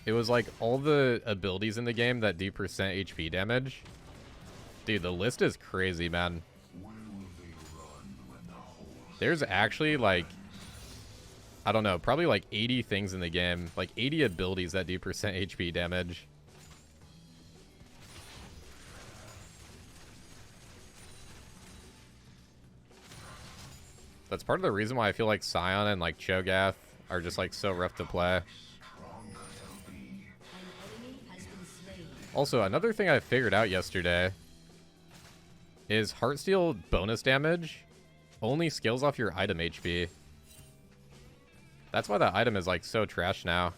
It was like all the abilities in the game that do percent HP damage. Dude, the list is crazy, man. There's actually like, I don't know, probably like 80 things in the game. Like 80 abilities that do percent HP damage. That's part of the reason why I feel like Scion and like Cho'Gath are just like so rough to play. Also, another thing I figured out yesterday is Heartsteel bonus damage only scales off your item HP. That's why that item is like so trash now.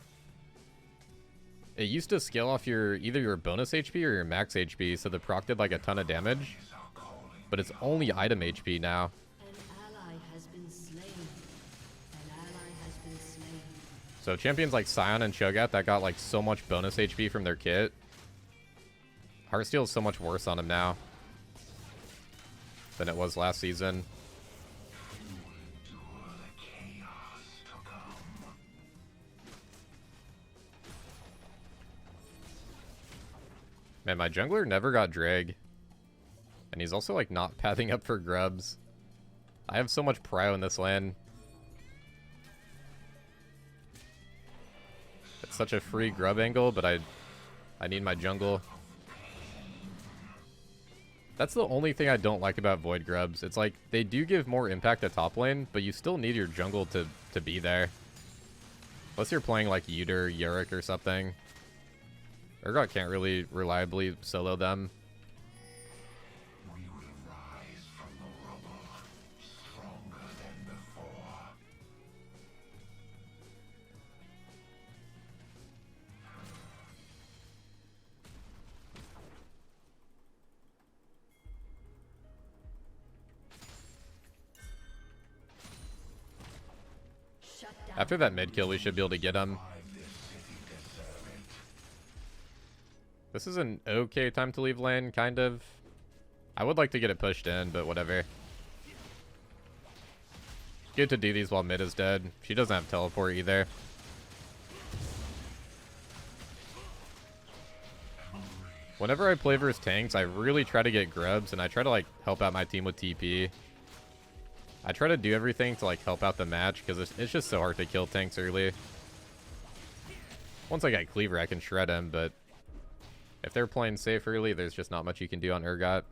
It used to scale off your either your bonus HP or your max HP, so the proc did like a ton of damage. But it's only item HP now. So champions like Scion and Cho'Gath that got like so much bonus HP from their kit, Heartsteel is so much worse on him now than it was last season. Man, my jungler never got Drag. And he's also like not pathing up for grubs. I have so much prio in this lane. It's such a free grub angle, but I need my jungle. That's the only thing I don't like about Void Grubs. It's like, they do give more impact at top lane, but you still need your jungle to be there. Unless you're playing like Yorick or something. Urgot can't really reliably solo them. We will rise from the rubble, stronger than before. Shut down. After that mid kill, we should be able to get him. This is an okay time to leave lane, kind of. I would like to get it pushed in, but whatever. Good to do these while mid is dead. She doesn't have teleport either. Whenever I play versus tanks, I really try to get grubs, and I try to like help out my team with TP. I try to do everything to like help out the match, because it's just so hard to kill tanks early. Once I get Cleaver, I can shred him, but if they're playing safe early, there's just not much you can do on Urgot.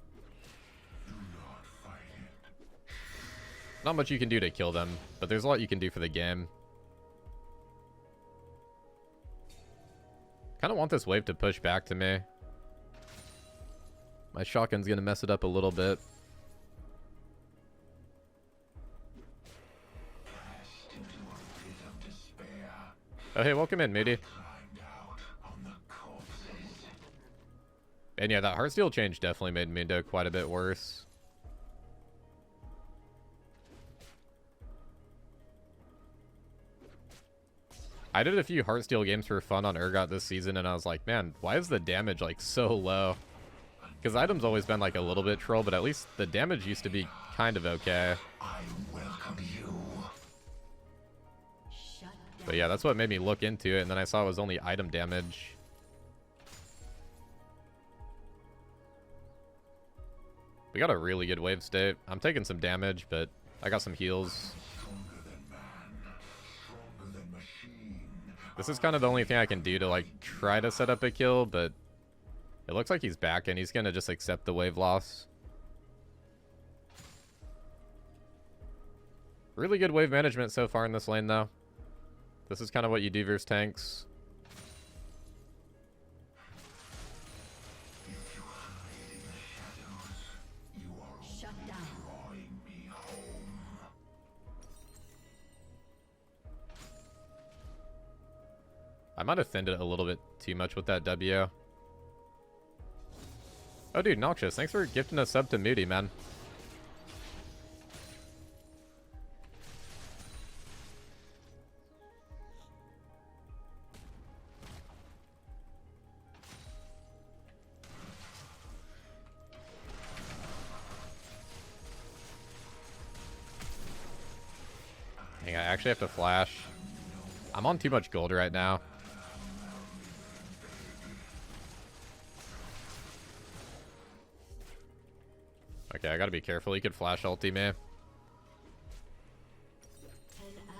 Not much you can do to kill them, but there's a lot you can do for the game. Kind of want this wave to push back to me. My shotgun's gonna mess it up a little bit. Oh hey, welcome in, matey. And yeah, that Heartsteel change definitely made Mundo quite a bit worse. I did a few Heartsteel games for fun on Urgot this season, and I was like, man, why is the damage like so low? Because item's always been like a little bit troll, but at least the damage used to be kind of okay. I welcome you. But yeah, that's what made me look into it, and then I saw it was only item damage. We got a really good wave state. I'm taking some damage, but I got some heals. Stronger than man, stronger than machine. This is kind of the only thing I can do to like try to set up a kill, but it looks like he's back and he's gonna just accept the wave loss. Really good wave management so far in this lane though. This is kind of what you do versus tanks. If you hide in the shadows, you are Shut down. drawing me home. I might have thinned it a little bit too much with that W. Oh dude, Noxious, thanks for gifting a sub to Moody, man. Dang, I actually have to flash. I'm on too much gold right now. Okay, I gotta be careful. He could flash ulti me. An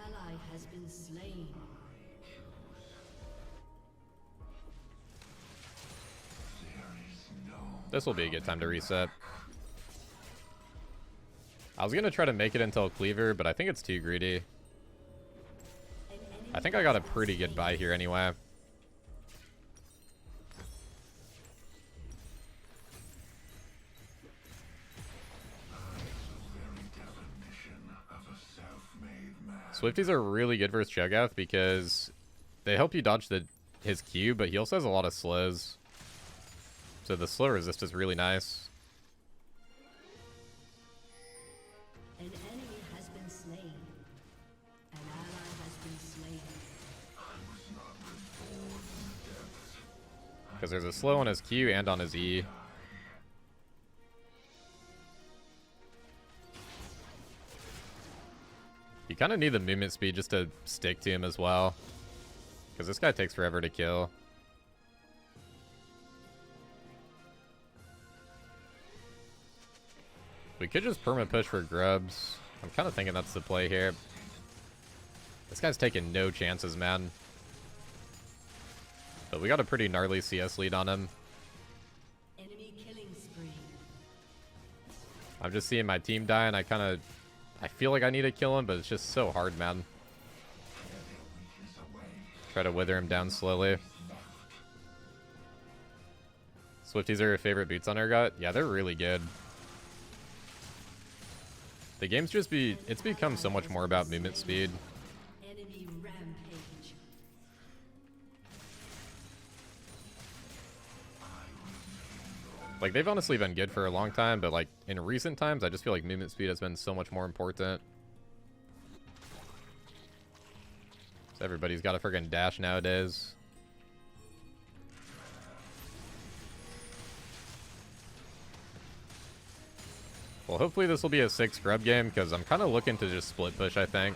ally has been slain. This will be a good time to reset. I was gonna try to make it until Cleaver, but I think it's too greedy. I think I got a pretty good buy here anyway. Swifties are really good versus Cho'Gath because they help you dodge his Q, but he also has a lot of slows. So the slow resist is really nice. An enemy has been slain. An ally has been slain. Because there's a slow on his Q and on his E. You kind of need the movement speed just to stick to him as well. Because this guy takes forever to kill. We could just perma push for grubs. I'm kind of thinking that's the play here. This guy's taking no chances, man. But we got a pretty gnarly CS lead on him. Enemy killing spree. I'm just seeing my team die, and I feel like I need to kill him, but it's just so hard, man. Try to wither him down slowly. Swifties are your favorite boots on Urgot? Yeah, they're really good. The game's it's become so much more about movement speed. Enemy rampage. Like, they've honestly been good for a long time, but like in recent times, I just feel like movement speed has been so much more important. So everybody's got a friggin' dash nowadays. Well, hopefully this will be a 6 scrub game, because I'm kind of looking to just split push, I think.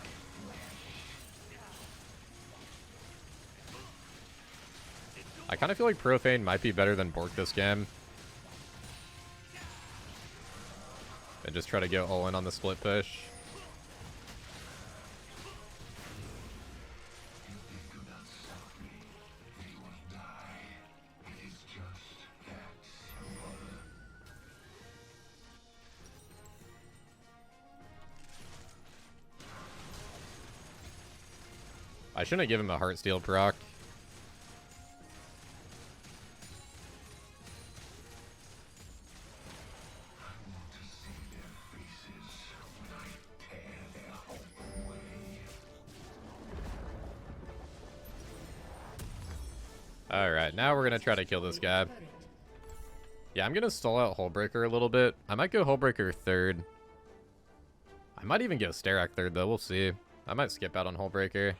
I kind of feel like Profane might be better than Bork this game. And just try to go all in on the split push. I shouldn't give him a Heartsteel proc. Alright, now we're gonna try to kill this guy. Yeah, I'm gonna stall out Hullbreaker a little bit. I might go Hullbreaker third. I might even go Sterak third, though. We'll see. I might skip out on Hullbreaker.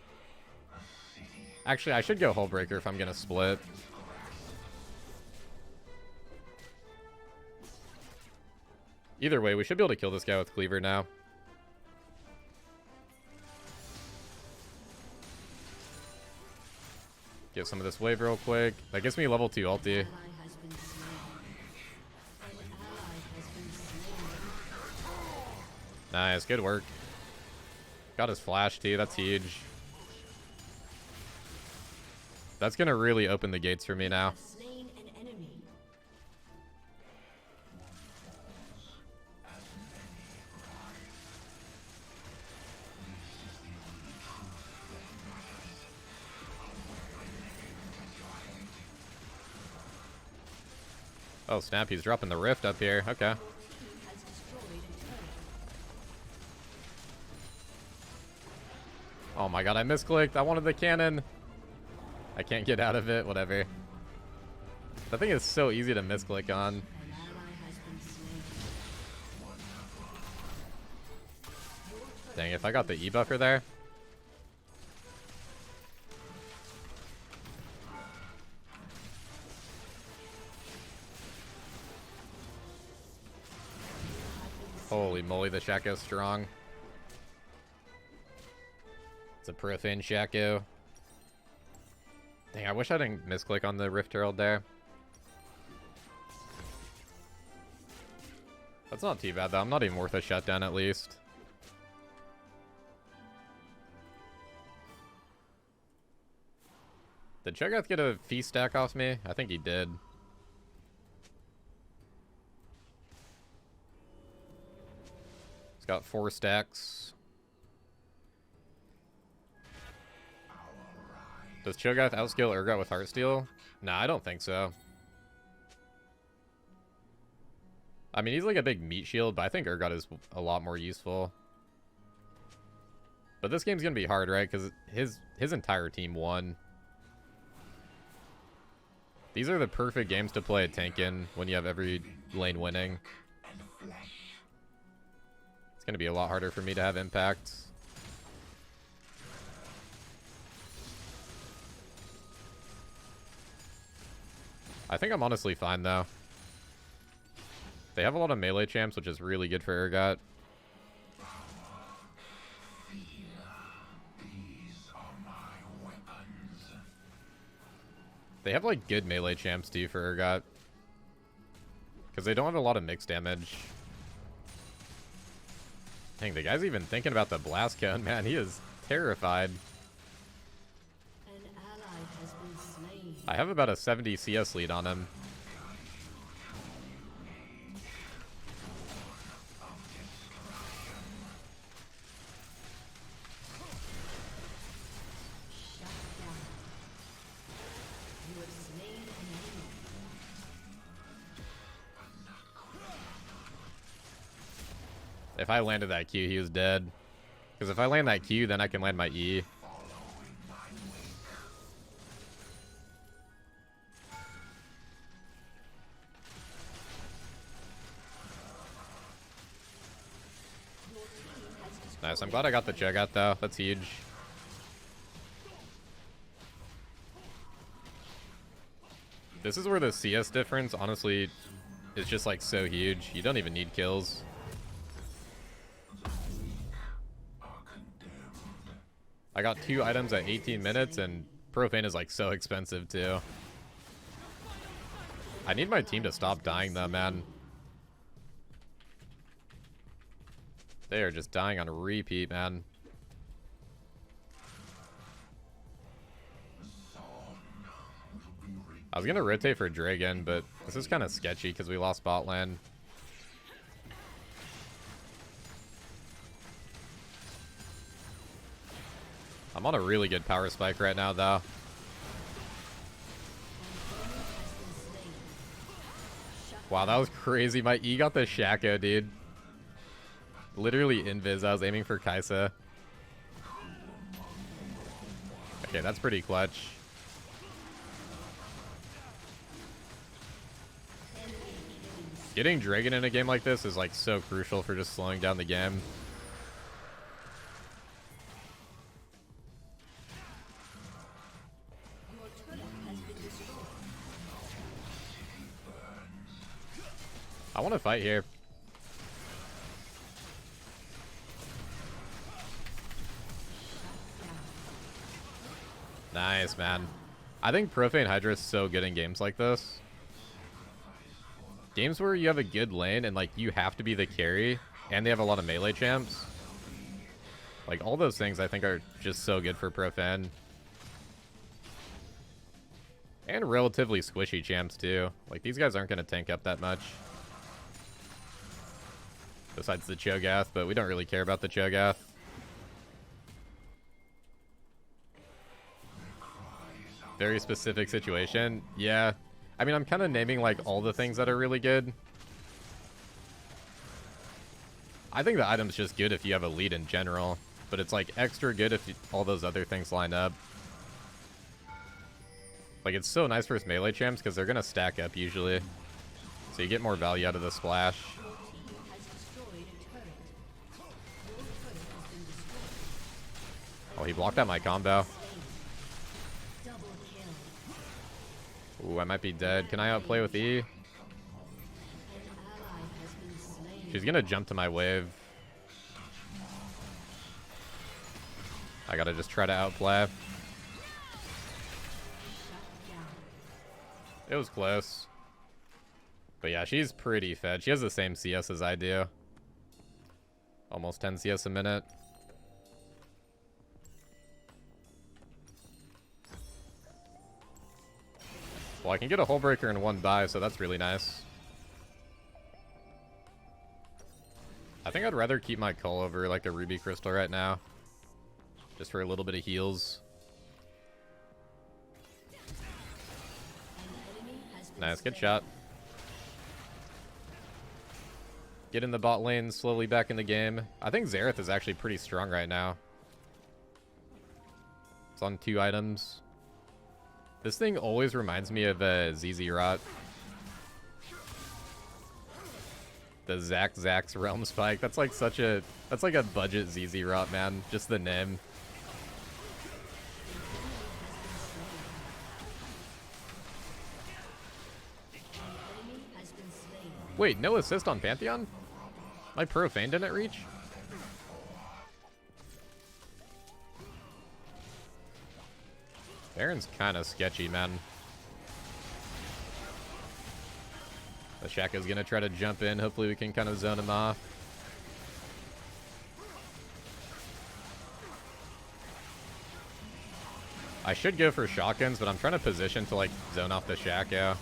Actually, I should go Hullbreaker if I'm gonna split. Either way, we should be able to kill this guy with Cleaver now. Get some of this wave real quick. That gets me level 2 ulti. Nice, good work. Got his flash too, that's huge. That's gonna really open the gates for me now. Oh snap, he's dropping the rift up here. Okay. Oh my god, I misclicked. I wanted the cannon. I can't get out of it. Whatever. That thing is so easy to misclick on. Dang, if I got the E buffer there. Holy moly, the Shaco's strong. It's a Profane Shaco. Dang, I wish I didn't misclick on the Rift Herald there. That's not too bad, though. I'm not even worth a shutdown, at least. Did Cho'Gath get a feast stack off me? I think he did. Got 4 stacks. Does Cho'Gath outscale Urgot with Heartsteel? Nah, I don't think so. I mean, he's like a big meat shield, but I think Urgot is a lot more useful. But this game's gonna be hard, right? Because his entire team won. These are the perfect games to play a tank in when you have every lane winning. It's gonna be a lot harder for me to have impact. I think I'm honestly fine though. They have a lot of melee champs, which is really good for Urgot. They have like good melee champs too for Urgot. Because they don't have a lot of mixed damage. Dang, the guy's even thinking about the blast cone, man. He is terrified. An ally has been slain. I have about a 70 CS lead on him. If I landed that Q, he was dead. Because if I land that Q, then I can land my E. Nice, I'm glad I got the Cho'Gath though. That's huge. This is where the CS difference, honestly, is just like so huge. You don't even need kills. I got 2 items at 18 minutes, and Profane is like so expensive too. I need my team to stop dying though, man. They are just dying on repeat, man. I was gonna rotate for Dragon, but this is kind of sketchy because we lost bot lane. I'm on a really good power spike right now, though. Wow, that was crazy. My E got the Shaco, dude. Literally invis. I was aiming for Kaisa. Okay, that's pretty clutch. Getting Dragon in a game like this is like so crucial for just slowing down the game. I want to fight here. Nice, man. I think Profane Hydra is so good in games like this. Games where you have a good lane and like you have to be the carry and they have a lot of melee champs. Like all those things I think are just so good for Profane. And relatively squishy champs too. Like these guys aren't going to tank up that much. Besides the Cho'Gath, but we don't really care about the Cho'Gath. Very specific situation. Yeah. I mean, I'm kind of naming like all the things that are really good. I think the item's just good if you have a lead in general, but it's like extra good if all those other things line up. Like it's so nice for his melee champs because they're going to stack up usually. So you get more value out of the splash. Oh, he blocked out my combo. Ooh, I might be dead. Can I outplay with E? She's gonna jump to my wave. I gotta just try to outplay. It was close. But yeah, she's pretty fed. She has the same CS as I do. Almost 10 CS a minute. Well, I can get a hull breaker in one buy, so that's really nice. I think I'd rather keep my Cull over like a Ruby Crystal right now. Just for a little bit of heals. Nice, good shot. Get in the bot lane, slowly back in the game. I think Xerath is actually pretty strong right now. It's on 2 items. This thing always reminds me of ZZ Rot. The Zax's Realm Spike. That's like that's like a budget ZZ Rot, man. Just the name. Wait, no assist on Pantheon? My Profane didn't reach? Baron's kind of sketchy, man. The Shaka's gonna try to jump in. Hopefully we can kind of zone him off. I should go for shotguns, but I'm trying to position to like zone off the Shaka.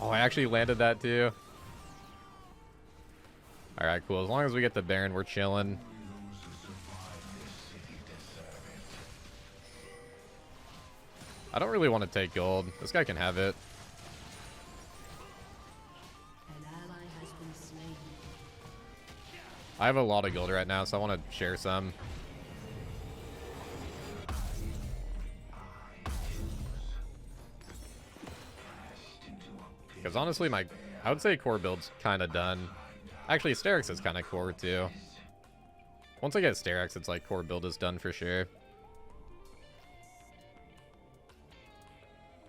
Oh, I actually landed that too. Alright, cool. As long as we get the Baron, we're chilling. I don't really want to take gold. This guy can have it. I have a lot of gold right now, so I want to share some. Because honestly, I would say core build's kind of done. Actually, Sterix is kind of core too. Once I get Sterix, it's like core build is done for sure.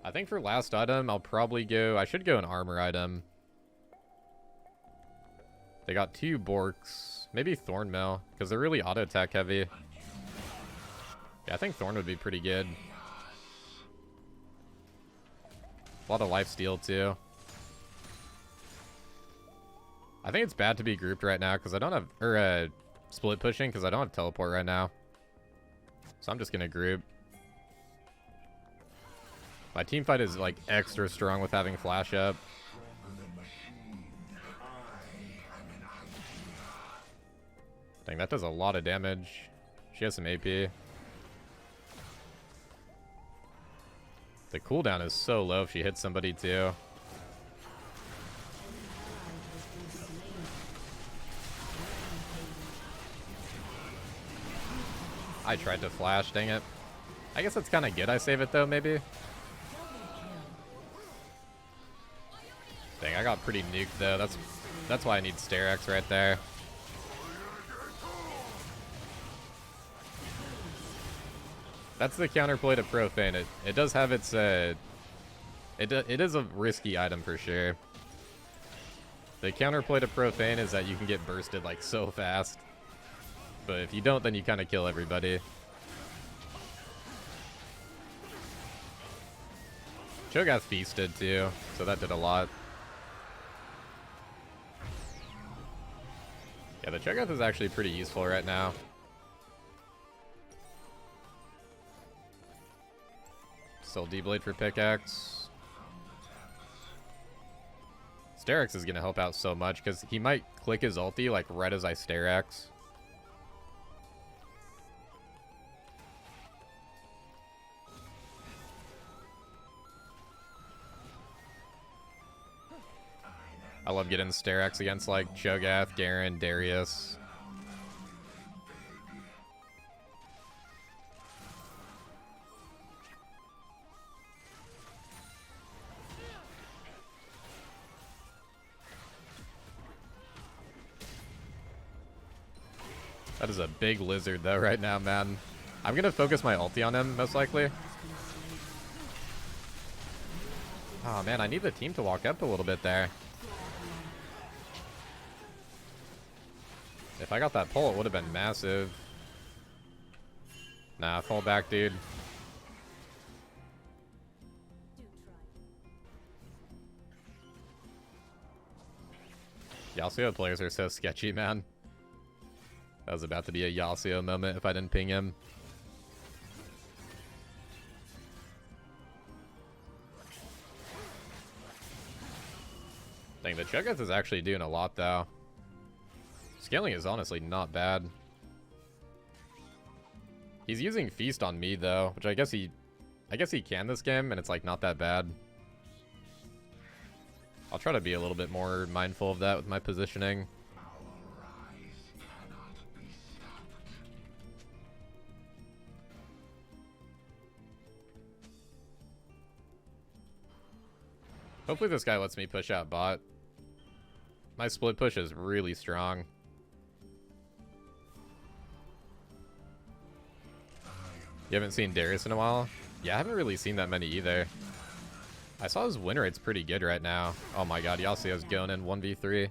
I think for last item, I'll probably go... I should go an armor item. They got 2 Borks. Maybe Thornmail, because they're really auto attack heavy. Yeah, I think Thorn would be pretty good. A lot of life steal too. I think it's bad to be grouped right now because I don't have, or split pushing because I don't have teleport right now. So I'm just gonna group. My team fight is like extra strong with having flash up. Dang, that does a lot of damage. She has some AP. The cooldown is so low if she hits somebody too. I tried to flash, dang it. I guess that's kind of good I save it though, maybe. Dang, I got pretty nuked though. That's why I need Sterix right there. That's the counterplay to Profane. It does have its it is a risky item for sure. The counterplay to Profane is that you can get bursted like so fast. But if you don't, then you kind of kill everybody. Cho'Gath feasted too, so that did a lot. Yeah, the Cho'Gath is actually pretty useful right now. Still D-Blade for pickaxe. Sterix is going to help out so much because he might click his ulti like right as I Sterix. I love getting Sterix against like Cho'Gath, Garen, Darius. That is a big lizard though right now, man. I'm gonna focus my ulti on him, most likely. Oh man, I need the team to walk up a little bit there. If I got that pull, it would have been massive. Nah, fall back, dude. Yasuo players are so sketchy, man. That was about to be a Yasuo moment if I didn't ping him. Cho'Gath is actually doing a lot, though. Scaling is honestly not bad. He's using Feast on me, though, which I guess he can this game, and it's, like, not that bad. I'll try to be a little bit more mindful of that with my positioning. Our rise cannot be stopped. Hopefully this guy lets me push out bot. My split push is really strong. You haven't seen Darius in a while? Yeah, I haven't really seen that many either. I saw his win rate's pretty good right now. Oh my god, Yasuo's going in 1v3.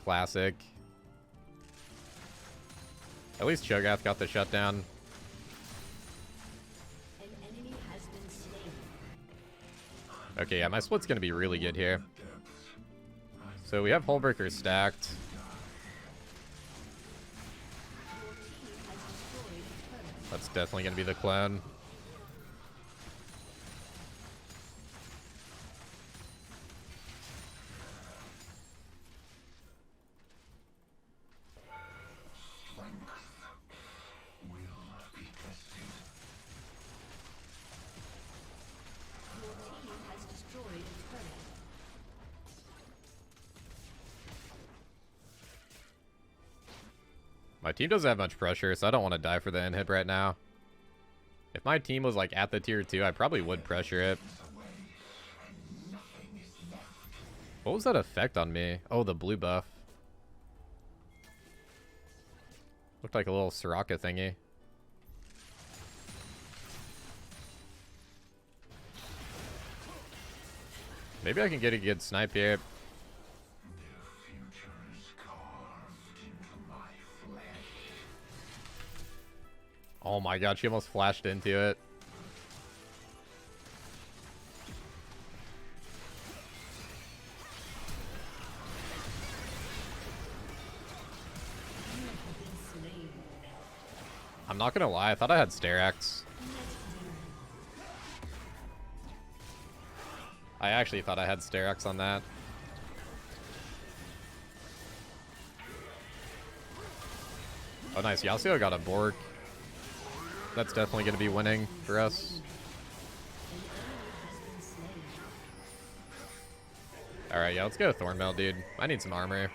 Classic. At least Cho'Gath got the shutdown. An enemy has been slain. Okay, yeah, my split's gonna be really good here. So we have Hullbreaker stacked. Your team has destroyed a turret. That's definitely gonna be the clone. Your team has destroyed a turret. My team doesn't have much pressure, so I don't want to die for the inhib right now. If my team was like at the tier 2, I probably would pressure it. What was that effect on me? Oh, the blue buff. Looked like a little Soraka thingy. Maybe I can get a good snipe here. Their future is carved into my flesh. Oh my god, she almost flashed into it. I'm not gonna lie, I thought I had Sterax. I actually thought I had Sterax on that. Oh nice, Yasuo got a Bork. That's definitely gonna be winning for us. Alright, yeah, let's go Thornmail, dude. I need some armor.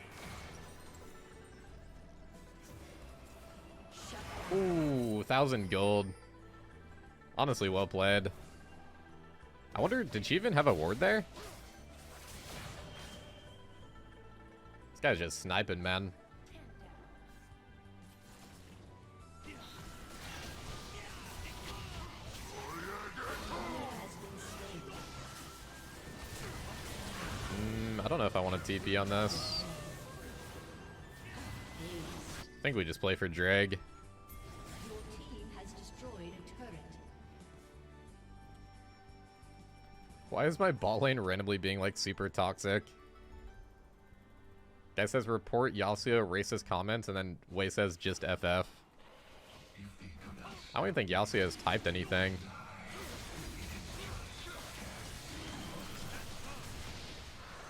Ooh, 1,000 gold. Honestly, well played. I wonder, did she even have a ward there? This guy's just sniping, man. I don't know if I want to TP on this. I think we just play for Drag. Your team has destroyed a turret. Why is my bot lane randomly being like super toxic? Guy says report Yasuo racist comments and then Wei says just FF. I don't even think Yasuo has typed anything.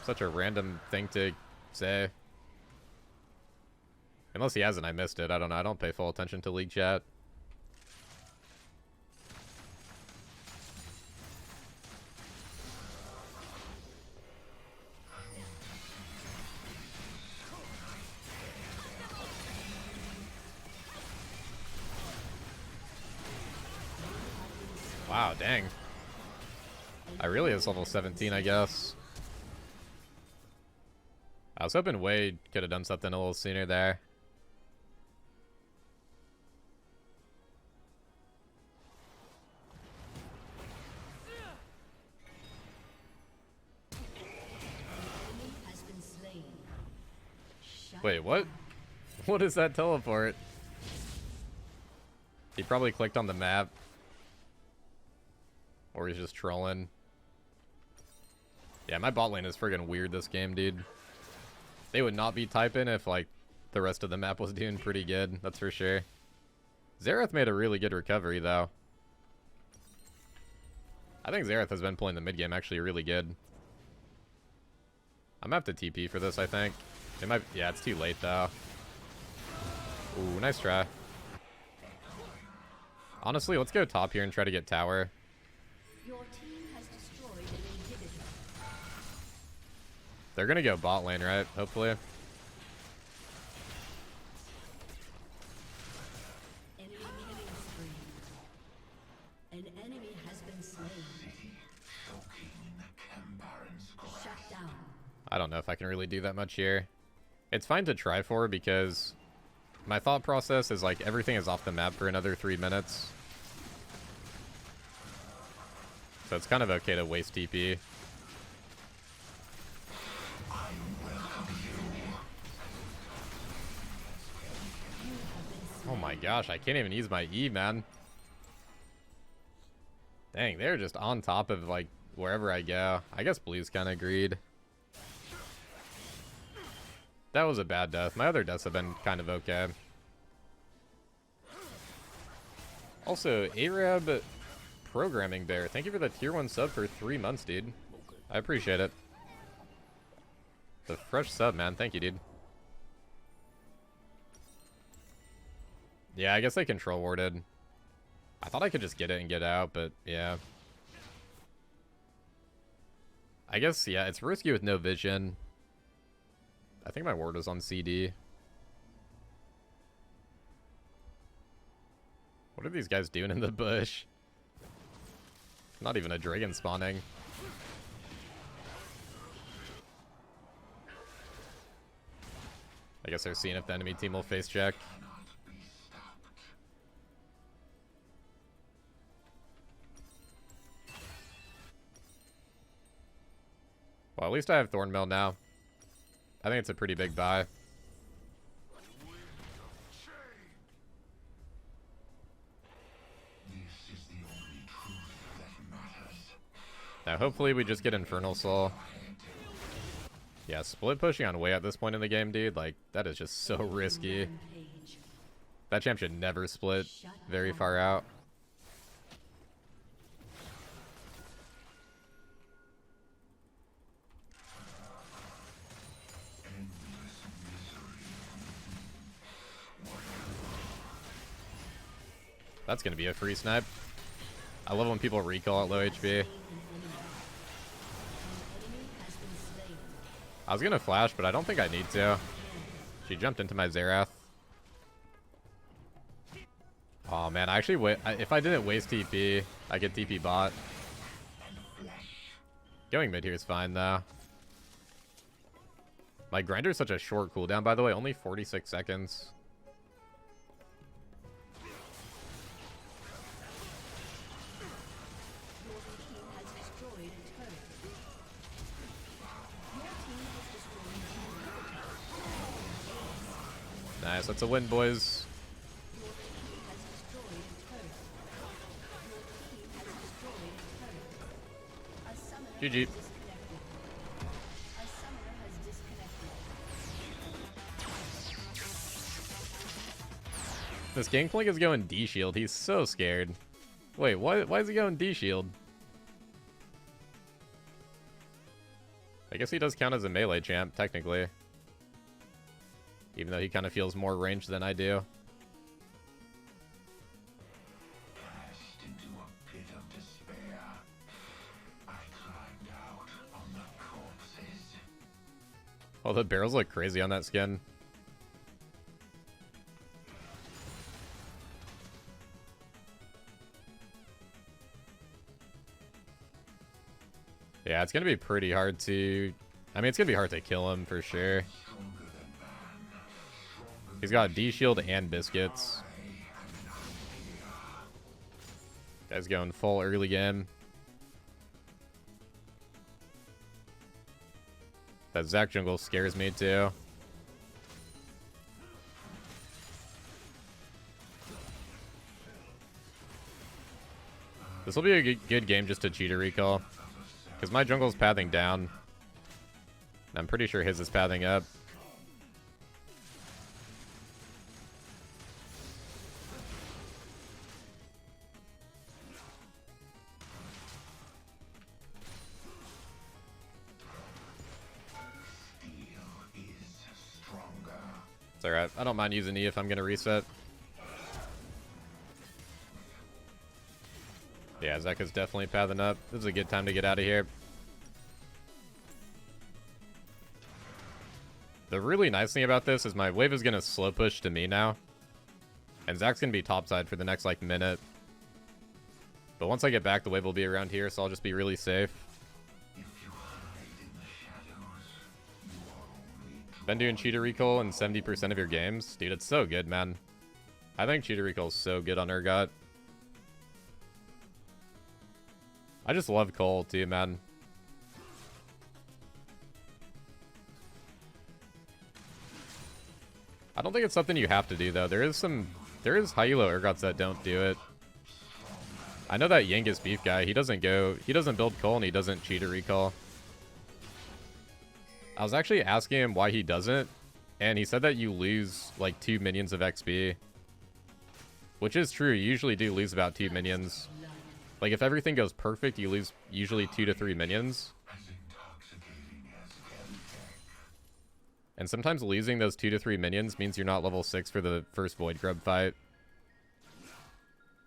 Such a random thing to say. Unless he hasn't, I missed it. I don't know. I don't pay full attention to League chat. Wow, dang. Irelia is level 17, I guess. I was hoping Wade could have done something a little sooner there. Has been slain. Wait, what? What is that teleport? He probably clicked on the map. Or he's just trolling. Yeah, my bot lane is friggin' weird this game, dude. They would not be typing if, like, the rest of the map was doing pretty good. That's for sure. Xerath made a really good recovery, though. I think Xerath has been playing the mid game actually really good. I'm gonna have to TP for this, I think. It might, yeah, it's too late though. Ooh, nice try. Honestly, let's go top here and try to get tower. Your team has destroyed an inhibitor. They're gonna go bot lane, right? Hopefully. Enemy killing spree. An enemy has been slain. Shut down. I don't know if I can really do that much here. It's fine to try for because my thought process is like everything is off the map for another 3 minutes. So it's kind of okay to waste TP. Oh my gosh, I can't even use my E, man. Dang, they're just on top of like wherever I go. I guess blue's kind of greed. That was a bad death. My other deaths have been kind of okay. Also, Arab Programming Bear, thank you for the tier 1 sub for 3 months, dude. I appreciate it. The fresh sub, man. Thank you, dude. Yeah, I guess they control warded. I thought I could just get it and get out, but yeah. I guess, yeah, it's risky with no vision. I think my ward was on CD. What are these guys doing in the bush? Not even a dragon spawning. I guess they're seeing if the enemy team will face check. Well, at least I have Thornmail now. I think it's a pretty big buy. Now, hopefully we just get Infernal Soul. Yeah, split pushing on way at this point in the game, dude. Like, that is just so risky. That champ should never split very far out. That's going to be a free snipe. I love when people recall at low HP. I was going to flash, but I don't think I need to. She jumped into my Xerath. Oh, man. I actually, if I didn't waste TP, I could TP bot. Going mid here is fine, though. My grinder is such a short cooldown, by the way. Only 46 seconds. Nice, that's a win, boys. GG. This Gangplank is going D shield. He's so scared. Wait, why is he going D shield? I guess he does count as a melee champ, technically. Even though he kind of feels more ranged than I do. Cast into a pit of despair. I climbed out on the corpses. Oh, the barrels look crazy on that skin. Yeah, it's going to be pretty hard to... I mean, it's going to be hard to kill him for sure. He's got D shield and biscuits. Guy's going full early game. That Zac jungle scares me too. This will be a good game just to cheat a recall. Because my jungle's pathing down. I'm pretty sure his is pathing up. It's alright. I don't mind using E if I'm gonna reset. Yeah, Zeka's definitely pathing up. This is a good time to get out of here. The really nice thing about this is my wave is gonna slow push to me now. And Zach's gonna be topside for the next, like, minute. But once I get back, the wave will be around here, so I'll just be really safe. Been doing cheater recall in 70% of your games. Dude, it's so good, man. I think cheater recall is so good on Urgot. I just love Cole, too, man. I don't think it's something you have to do, though. There is high elo Urgots that don't do it. I know that Yangus beef guy, he doesn't build Cole and he doesn't cheater recall. I was actually asking him why he doesn't, and he said that you lose like 2 minions of XP. Which is true, you usually do lose about 2 minions. Like if everything goes perfect, you lose usually 2 to 3 minions. And sometimes losing those 2 to 3 minions means you're not level 6 for the first Void Grub fight.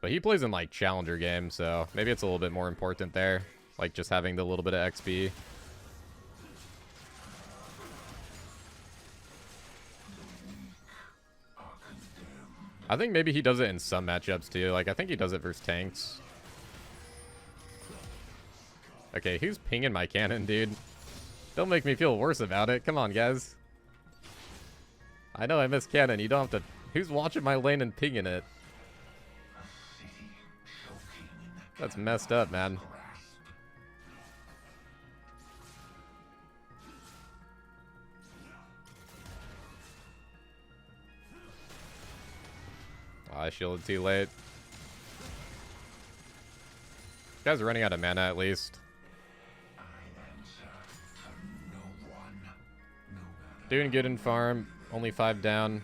But he plays in like Challenger games, so maybe it's a little bit more important there. Like just having the little bit of XP. I think maybe he does it in some matchups too. Like I think he does it versus tanks. Okay, who's pinging my cannon, dude? Don't make me feel worse about it. Come on, guys. I know I miss cannon. You don't have to... Who's watching my lane and pinging it? That's messed up, man. Oh, I shielded too late. This guy's running out of mana at least. Doing good in farm. Only 5 down.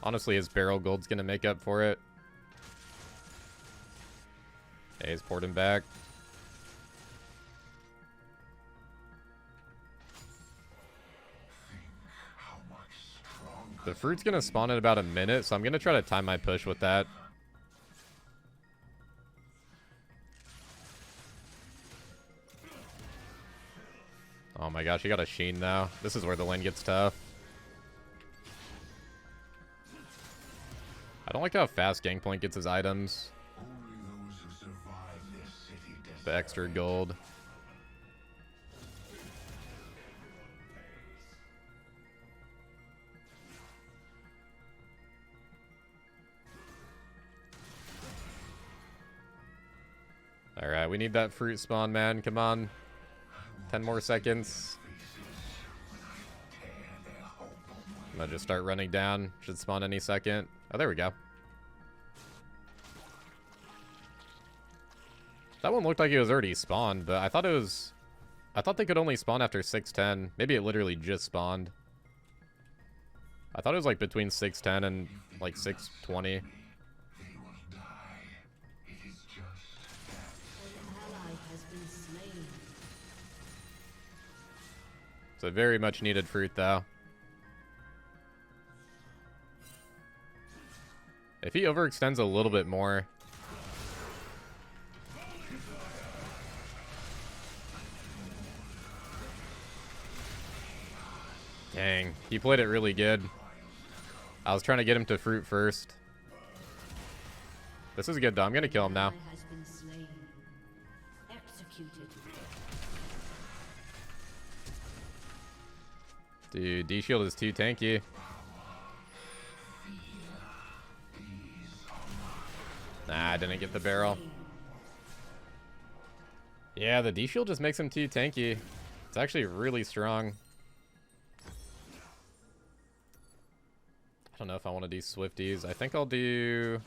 Honestly, his barrel gold's gonna make up for it. Okay, he's poured him back. The fruit's gonna spawn in about a minute, so I'm gonna try to time my push with that. Oh my gosh, he got a Sheen now. This is where the lane gets tough. I don't like how fast Gangplank gets his items. The extra gold. Alright, we need that fruit spawn, man. Come on. 10 more seconds. I'm gonna just start running down. Should spawn any second. Oh, there we go. That one looked like it was already spawned, but I thought they could only spawn after 6:10. Maybe it literally just spawned. I thought it was like between 6:10 and like 6:20. It's a very much needed fruit though. If he overextends a little bit more. Dang, he played it really good. I was trying to get him to fruit first. This is good though. I'm gonna kill him now. Dude, D-Shield is too tanky. Nah, I didn't get the barrel. Yeah, the D-Shield just makes him too tanky. It's actually really strong. I don't know if I want to do Swifties. I think I'll do...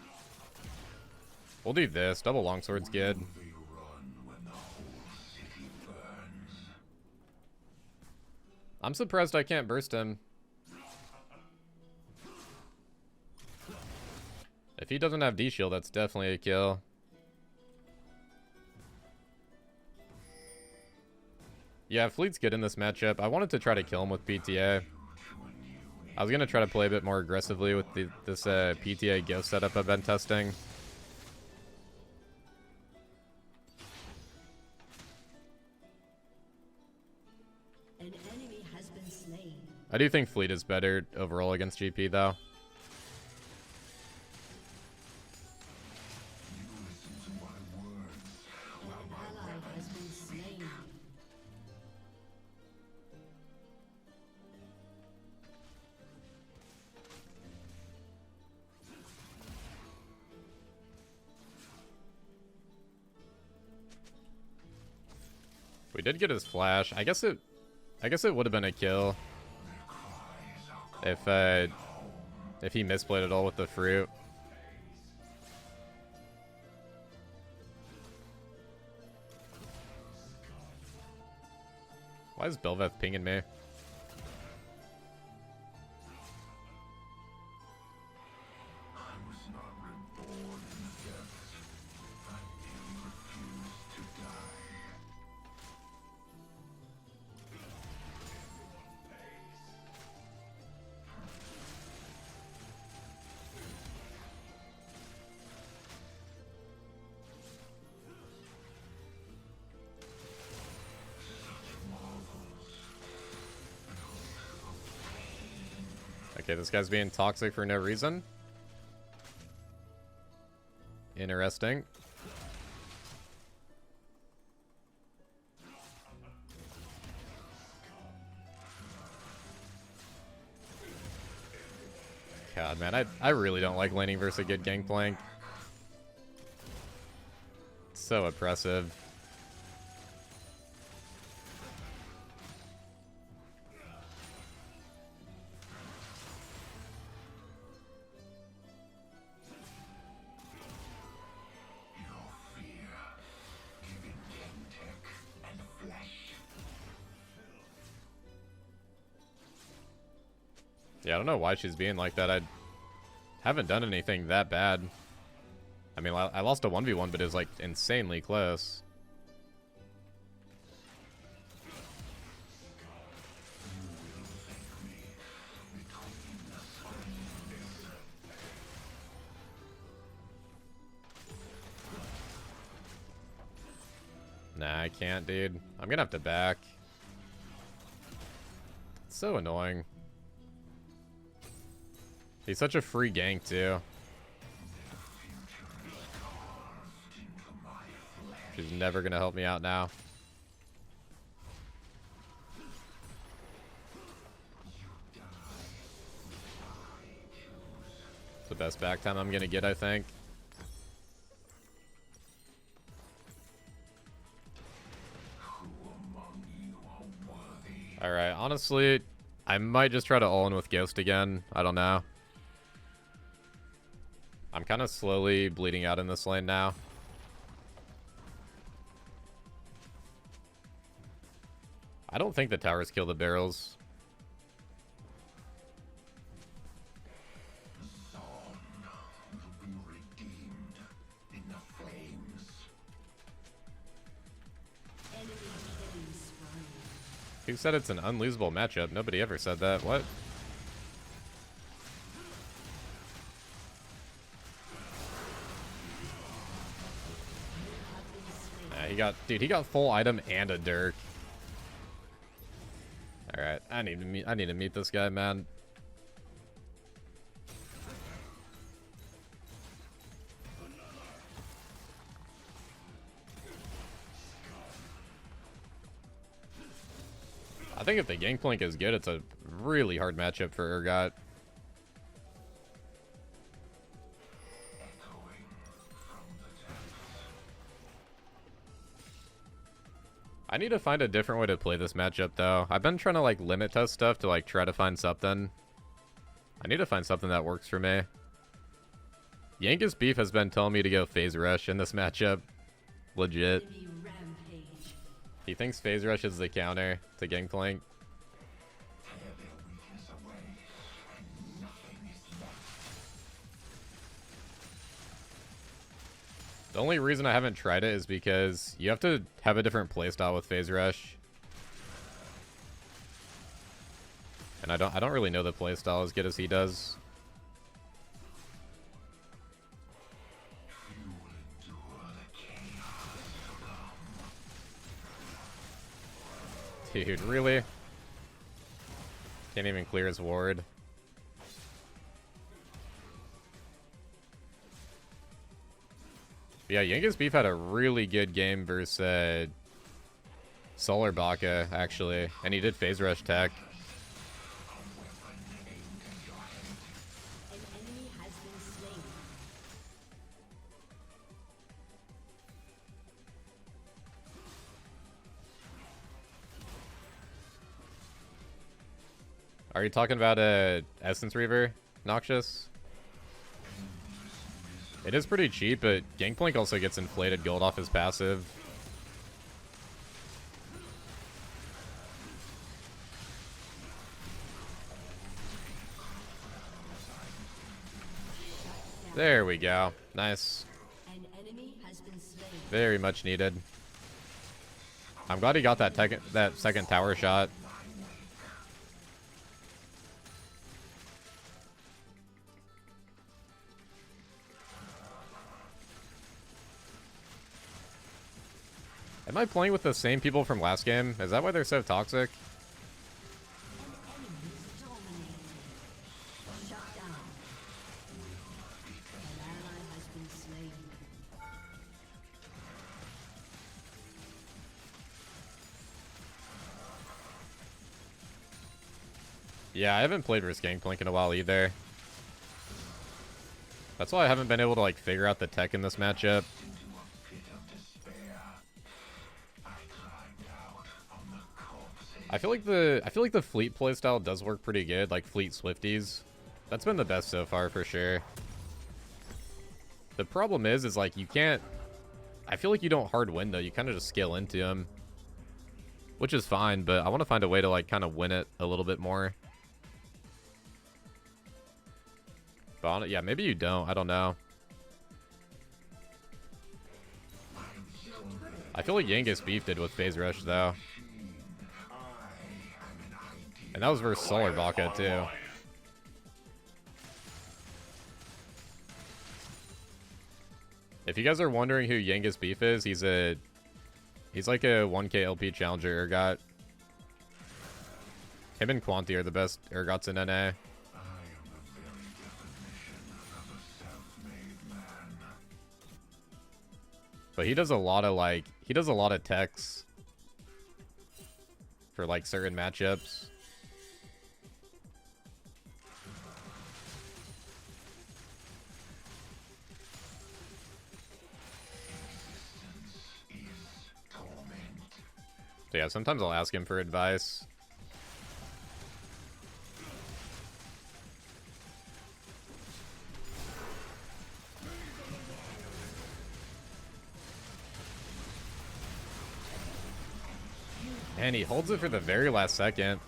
We'll do this. Double longsword's good. I'm surprised I can't burst him. If he doesn't have D-Shield, that's definitely a kill. Yeah, Fleet's good in this matchup. I wanted to try to kill him with PTA. I was going to try to play a bit more aggressively with this PTA Ghost setup I've been testing. An enemy has been slain. I do think Fleet is better overall against GP, though. We did get his flash. I guess it would have been a kill if he misplayed it all with the fruit. Why is Belveth pinging me? Okay, this guy's being toxic for no reason. Interesting. God, man, I really don't like laning versus a good Gangplank. It's so oppressive. Yeah, I don't know why she's being like that. I haven't done anything that bad. I mean, I lost a 1v1, but it was like insanely close. Nah, I can't, dude. I'm gonna have to back. It's so annoying. He's such a free gank, too. She's never gonna help me out now. It's the best back time I'm gonna get, I think. Alright, honestly, I might just try to all-in with Ghost again. I don't know. I'm kind of slowly bleeding out in this lane now. I don't think the towers kill the barrels. Who said it's an unlosable matchup? Nobody ever said that. What? He got full item and a Dirk. All right, I need to meet this guy, man. I think if the Gangplank is good, it's a really hard matchup for Urgot. I need to find a different way to play this matchup, though. I've been trying to, like, limit test stuff to, like, try to find something. I need to find something that works for me. Yankus Beef has been telling me to go Phase Rush in this matchup. Legit. He thinks Phase Rush is the counter to Gangplank. The only reason I haven't tried it is because you have to have a different playstyle with Phase Rush. And I don't really know the playstyle as good as he does. Dude, really? Can't even clear his ward. Yeah, Yengus Beef had a really good game versus Solar Baka, actually. And he did phase rush tech. An enemy has been slain. Are you talking about a Essence Reaver, Noxious? It is pretty cheap, but Gangplank also gets inflated gold off his passive. There we go. Nice. An enemy has been slain. Very much needed. I'm glad he got that second tower shot. Am I playing with the same people from last game? Is that why they're so toxic? An enemy is dominating. Shut down. An ally has been slain. Yeah, I haven't played versus Gangplank in a while either. That's why I haven't been able to like figure out the tech in this matchup. I feel like the fleet playstyle does work pretty good, like fleet Swifties. That's been the best so far for sure. The problem is like you can't. I feel like you don't hard win though. You kind of just scale into them, which is fine. But I want to find a way to like kind of win it a little bit more. But yeah, maybe you don't. I don't know. I feel like Yengus Beef did with phase rush though. And that was versus Solar Baka too. If you guys are wondering who Yengus Beef is, he's like a 1k LP challenger Urgot. Him and Quanti are the best Urgots in NA. But he does a lot of techs for like certain matchups. So yeah, sometimes I'll ask him for advice. And he holds it for the very last second.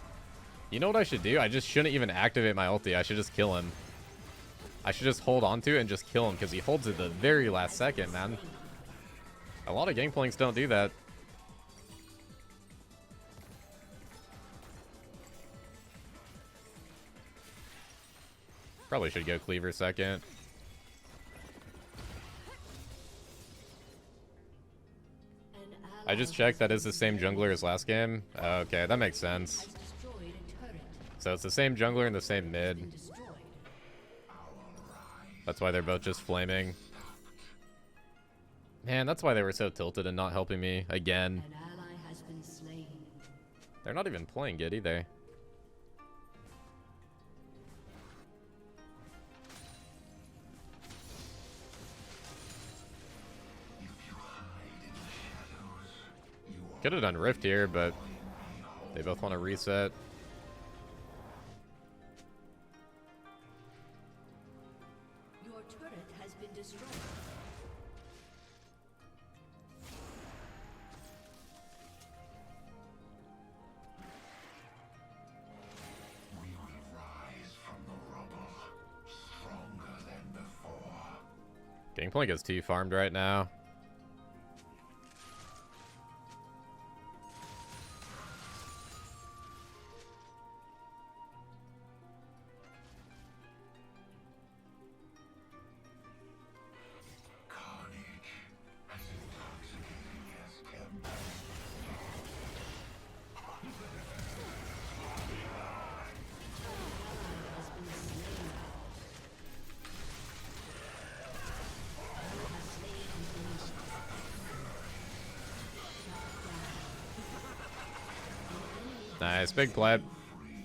You know what I should do? I just shouldn't even activate my ulti. I should just kill him. I should just hold on to it and just kill him because he holds it the very last second, man. A lot of Gangplanks don't do that. Probably should go Cleaver second. I just checked, that is the same jungler as last game. Okay, that makes sense. So it's the same jungler and the same mid. That's why they're both just flaming. Man, that's why they were so tilted and not helping me again. They're not even playing good either. Could have done Rift here, but they both want to reset. Your turret has been destroyed. We will rise from the rubble, stronger than before. Gangplank is T farmed right now. Nice, big play.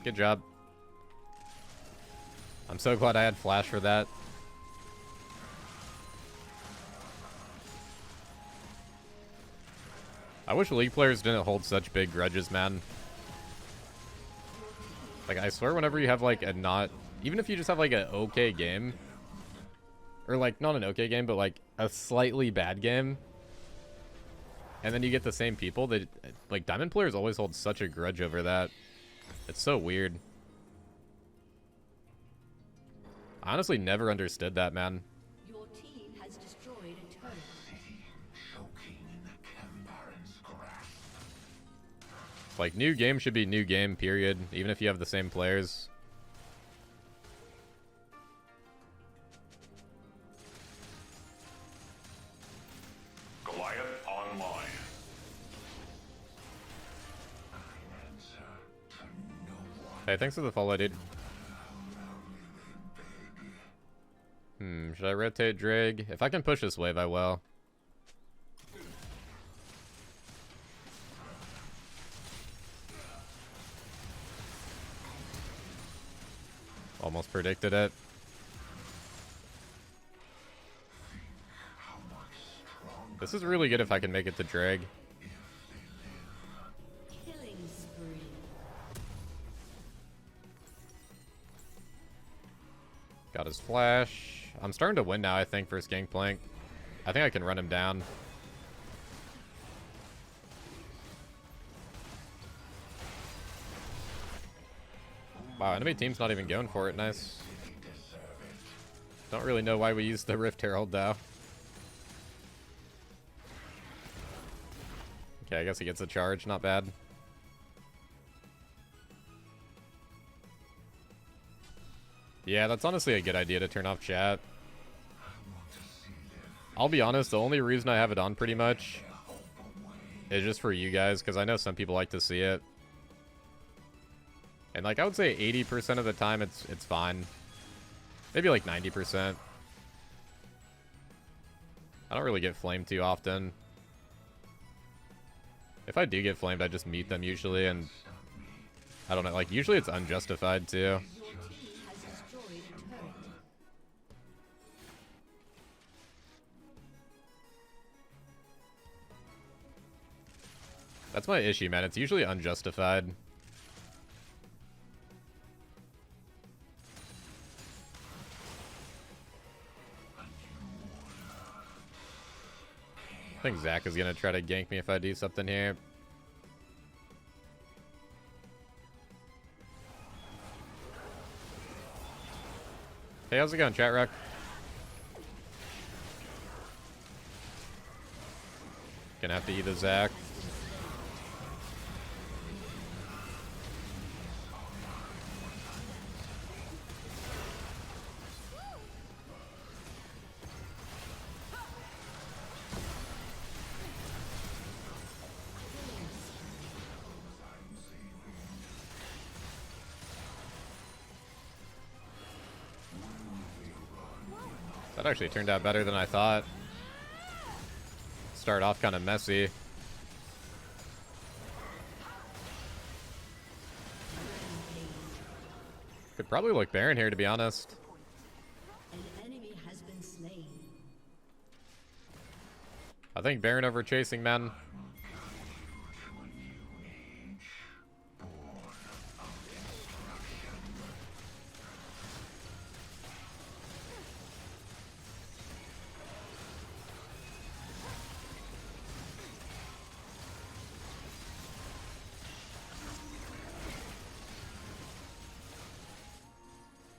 Good job. I'm so glad I had flash for that. I wish League players didn't hold such big grudges, man. Like, I swear whenever you have, like, a not... Even if you just have, like, an okay game... Or, like, not an okay game, but, like, a slightly bad game... And then you get the same people, they... Like, Diamond players always hold such a grudge over that. It's so weird. I honestly never understood that, man. Your team has destroyed a turret. Choking in the Kembaran's grasp. Like, new game should be new game, period. Even if you have the same players. Goliath online. I answer to no one. Hey, thanks for the follow, dude. Should I rotate Drag? If I can push this wave, I will. Almost predicted it. This is really good if I can make it to Drag. Killing spree. Got his flash. I'm starting to win now, I think, versus Gangplank. I think I can run him down. Wow, enemy team's not even going for it. Nice. Don't really know why we used the Rift Herald, though. Okay, I guess he gets a charge. Not bad. Yeah, that's honestly a good idea to turn off chat. I'll be honest, the only reason I have it on pretty much is just for you guys, because I know some people like to see it. And like, I would say 80% of the time it's fine. Maybe like 90%. I don't really get flamed too often. If I do get flamed, I just mute them usually, and I don't know, like usually it's unjustified too. Your team has destroyed a turret. That's my issue, man. It's usually unjustified. I think Zach is gonna try to gank me if I do something here. Hey, how's it going, chat rock? Gonna have to eat a Zach. That actually turned out better than I thought. Start off kind of messy. Could probably look Baron here, to be honest. An enemy has been slain. I think Baron over chasing, man.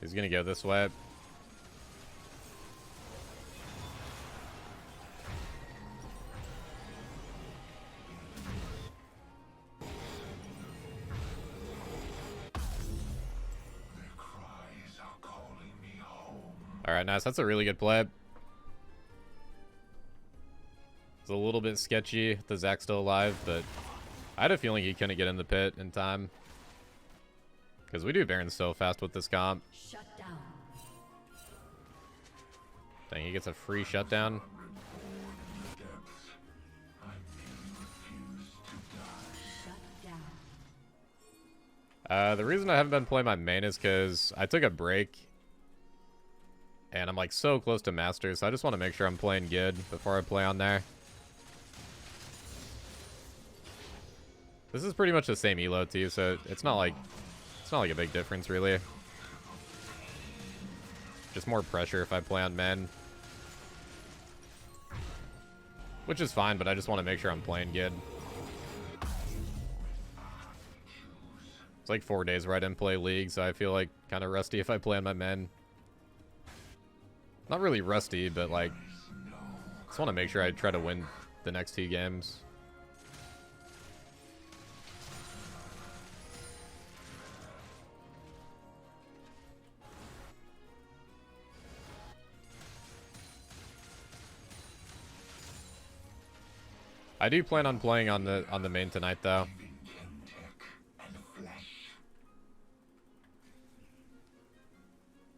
He's gonna go this way. Alright, nice. That's a really good play. It's a little bit sketchy. The Zach's still alive, but I had a feeling he couldn't get in the pit in time. Because we do Baron so fast with this comp. Shut down. Dang, he gets a free shutdown. Shut down. The reason I haven't been playing my main is because I took a break. And I'm like so close to master, so I just want to make sure I'm playing good before I play on there. This is pretty much the same elo too, so it's not like a big difference really. Just more pressure if I play on men. Which is fine, but I just want to make sure I'm playing good. It's like 4 days where I didn't play League, so I feel like kind of rusty if I play on my men. Not really rusty, but like, just want to make sure I try to win the next 2 games. I do plan on playing on the main tonight though.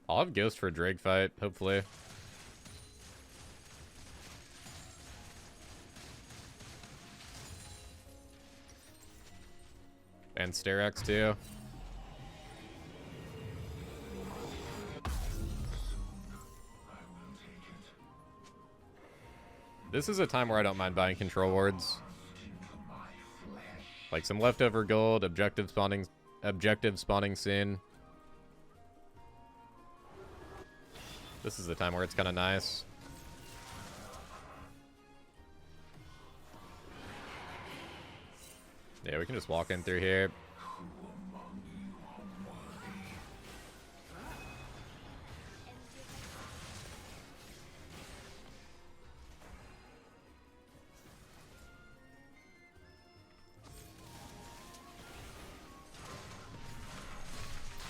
I'll have Ghost for Drake fight, hopefully. And Sterex too. This is a time where I don't mind buying control wards. Like some leftover gold, objective spawning soon. This is the time where it's kind of nice. Yeah, we can just walk in through here.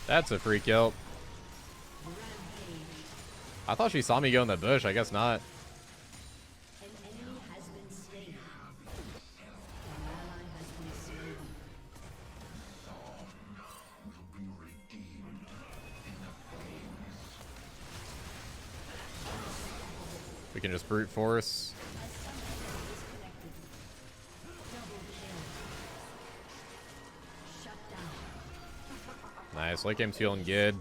That's a free kill. I thought she saw me go in the bush. I guess not. An enemy has been slain. An ally has been slain. We can just brute force. Nice. Late game's feeling good.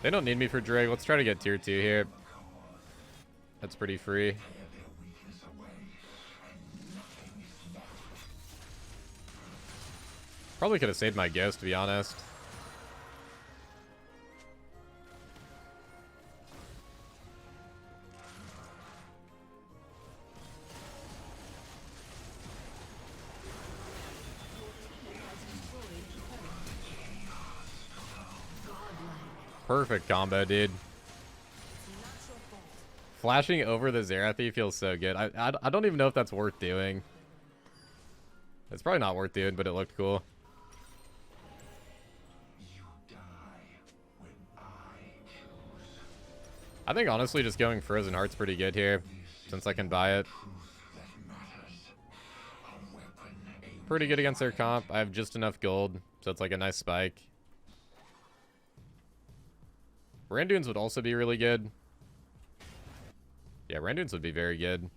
They don't need me for Drake. Let's try to get tier 2 here. That's pretty free. Probably could have saved my Ghost, to be honest. Perfect combo, dude. Flashing over the Xerathi feels so good. I don't even know if that's worth doing. It's probably not worth doing, but it looked cool. I think honestly just going Frozen Heart's pretty good here, since I can buy it. Pretty good against their comp. I have just enough gold, so it's like a nice spike. Randuins would also be really good. Yeah, Randuins would be very good.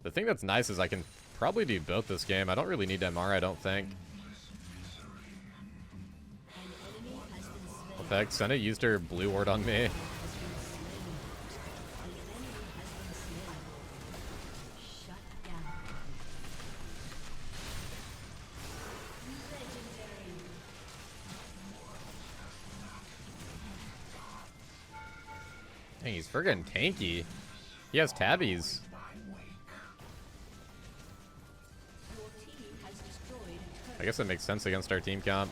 The thing that's nice is I can probably do both this game. I don't really need MR, I don't think. What the heck? Senna used her blue ward on me. Dang, he's friggin' tanky. He has tabbies. I guess it makes sense against our team comp.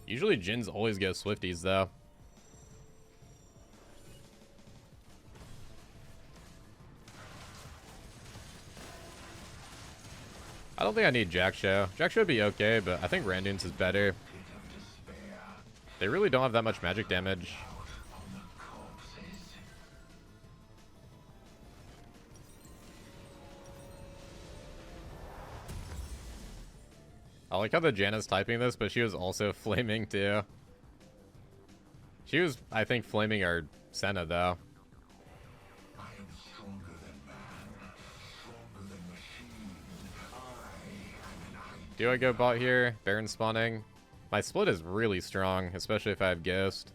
Usually Jins always go Swifties though. I don't think I need Jackshow. Jackshow would be okay, but I think Randuins is better. They really don't have that much magic damage. I like how the Janna's typing this, but she was also flaming too. She was, I think, flaming our Senna though. I am stronger than man, stronger than machine. I am an Do I go bot here? Baron spawning. My split is really strong, especially if I have Ghost.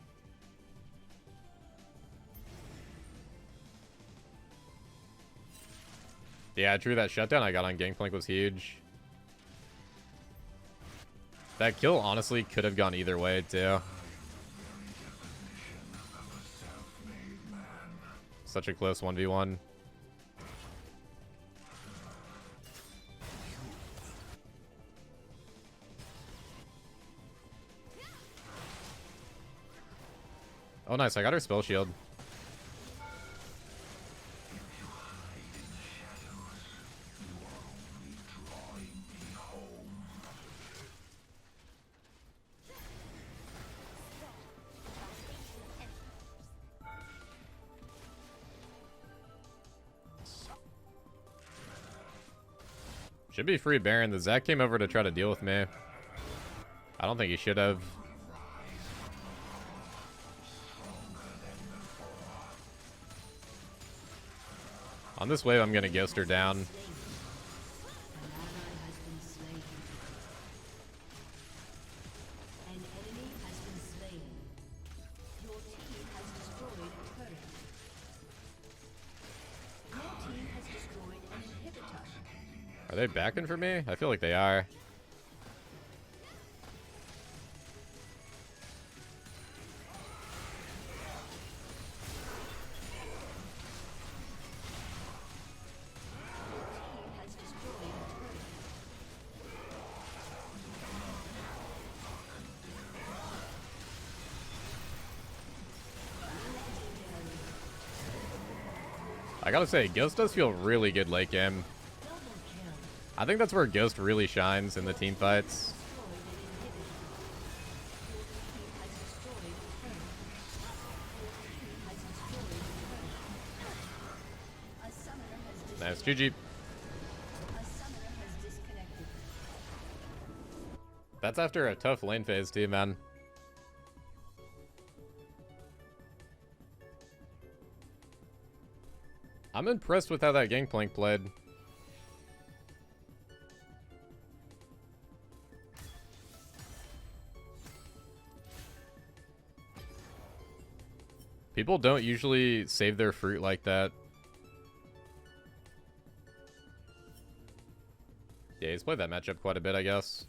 Yeah, true, that shutdown I got on Gangplank was huge. That kill honestly could have gone either way too. Such a close 1v1. Oh nice, I got her spell shield. Should be free Baron. The Zac came over to try to deal with me. I don't think he should have. On this wave, I'm going to Ghost her down. An ally has been slain. An enemy has been slain. Your team has destroyed a turret. Your team has destroyed an inhibitor. Are they backing for me? I feel like they are. Has destroyed a turret. I gotta say, Ghost does feel really good late game. Double kill. I think that's where Ghost really shines in the team fights. Nice, GG. That's after a tough lane phase too, man. I'm impressed with how that Gangplank played. People don't usually save their fruit like that. Yeah, he's played that matchup quite a bit, I guess.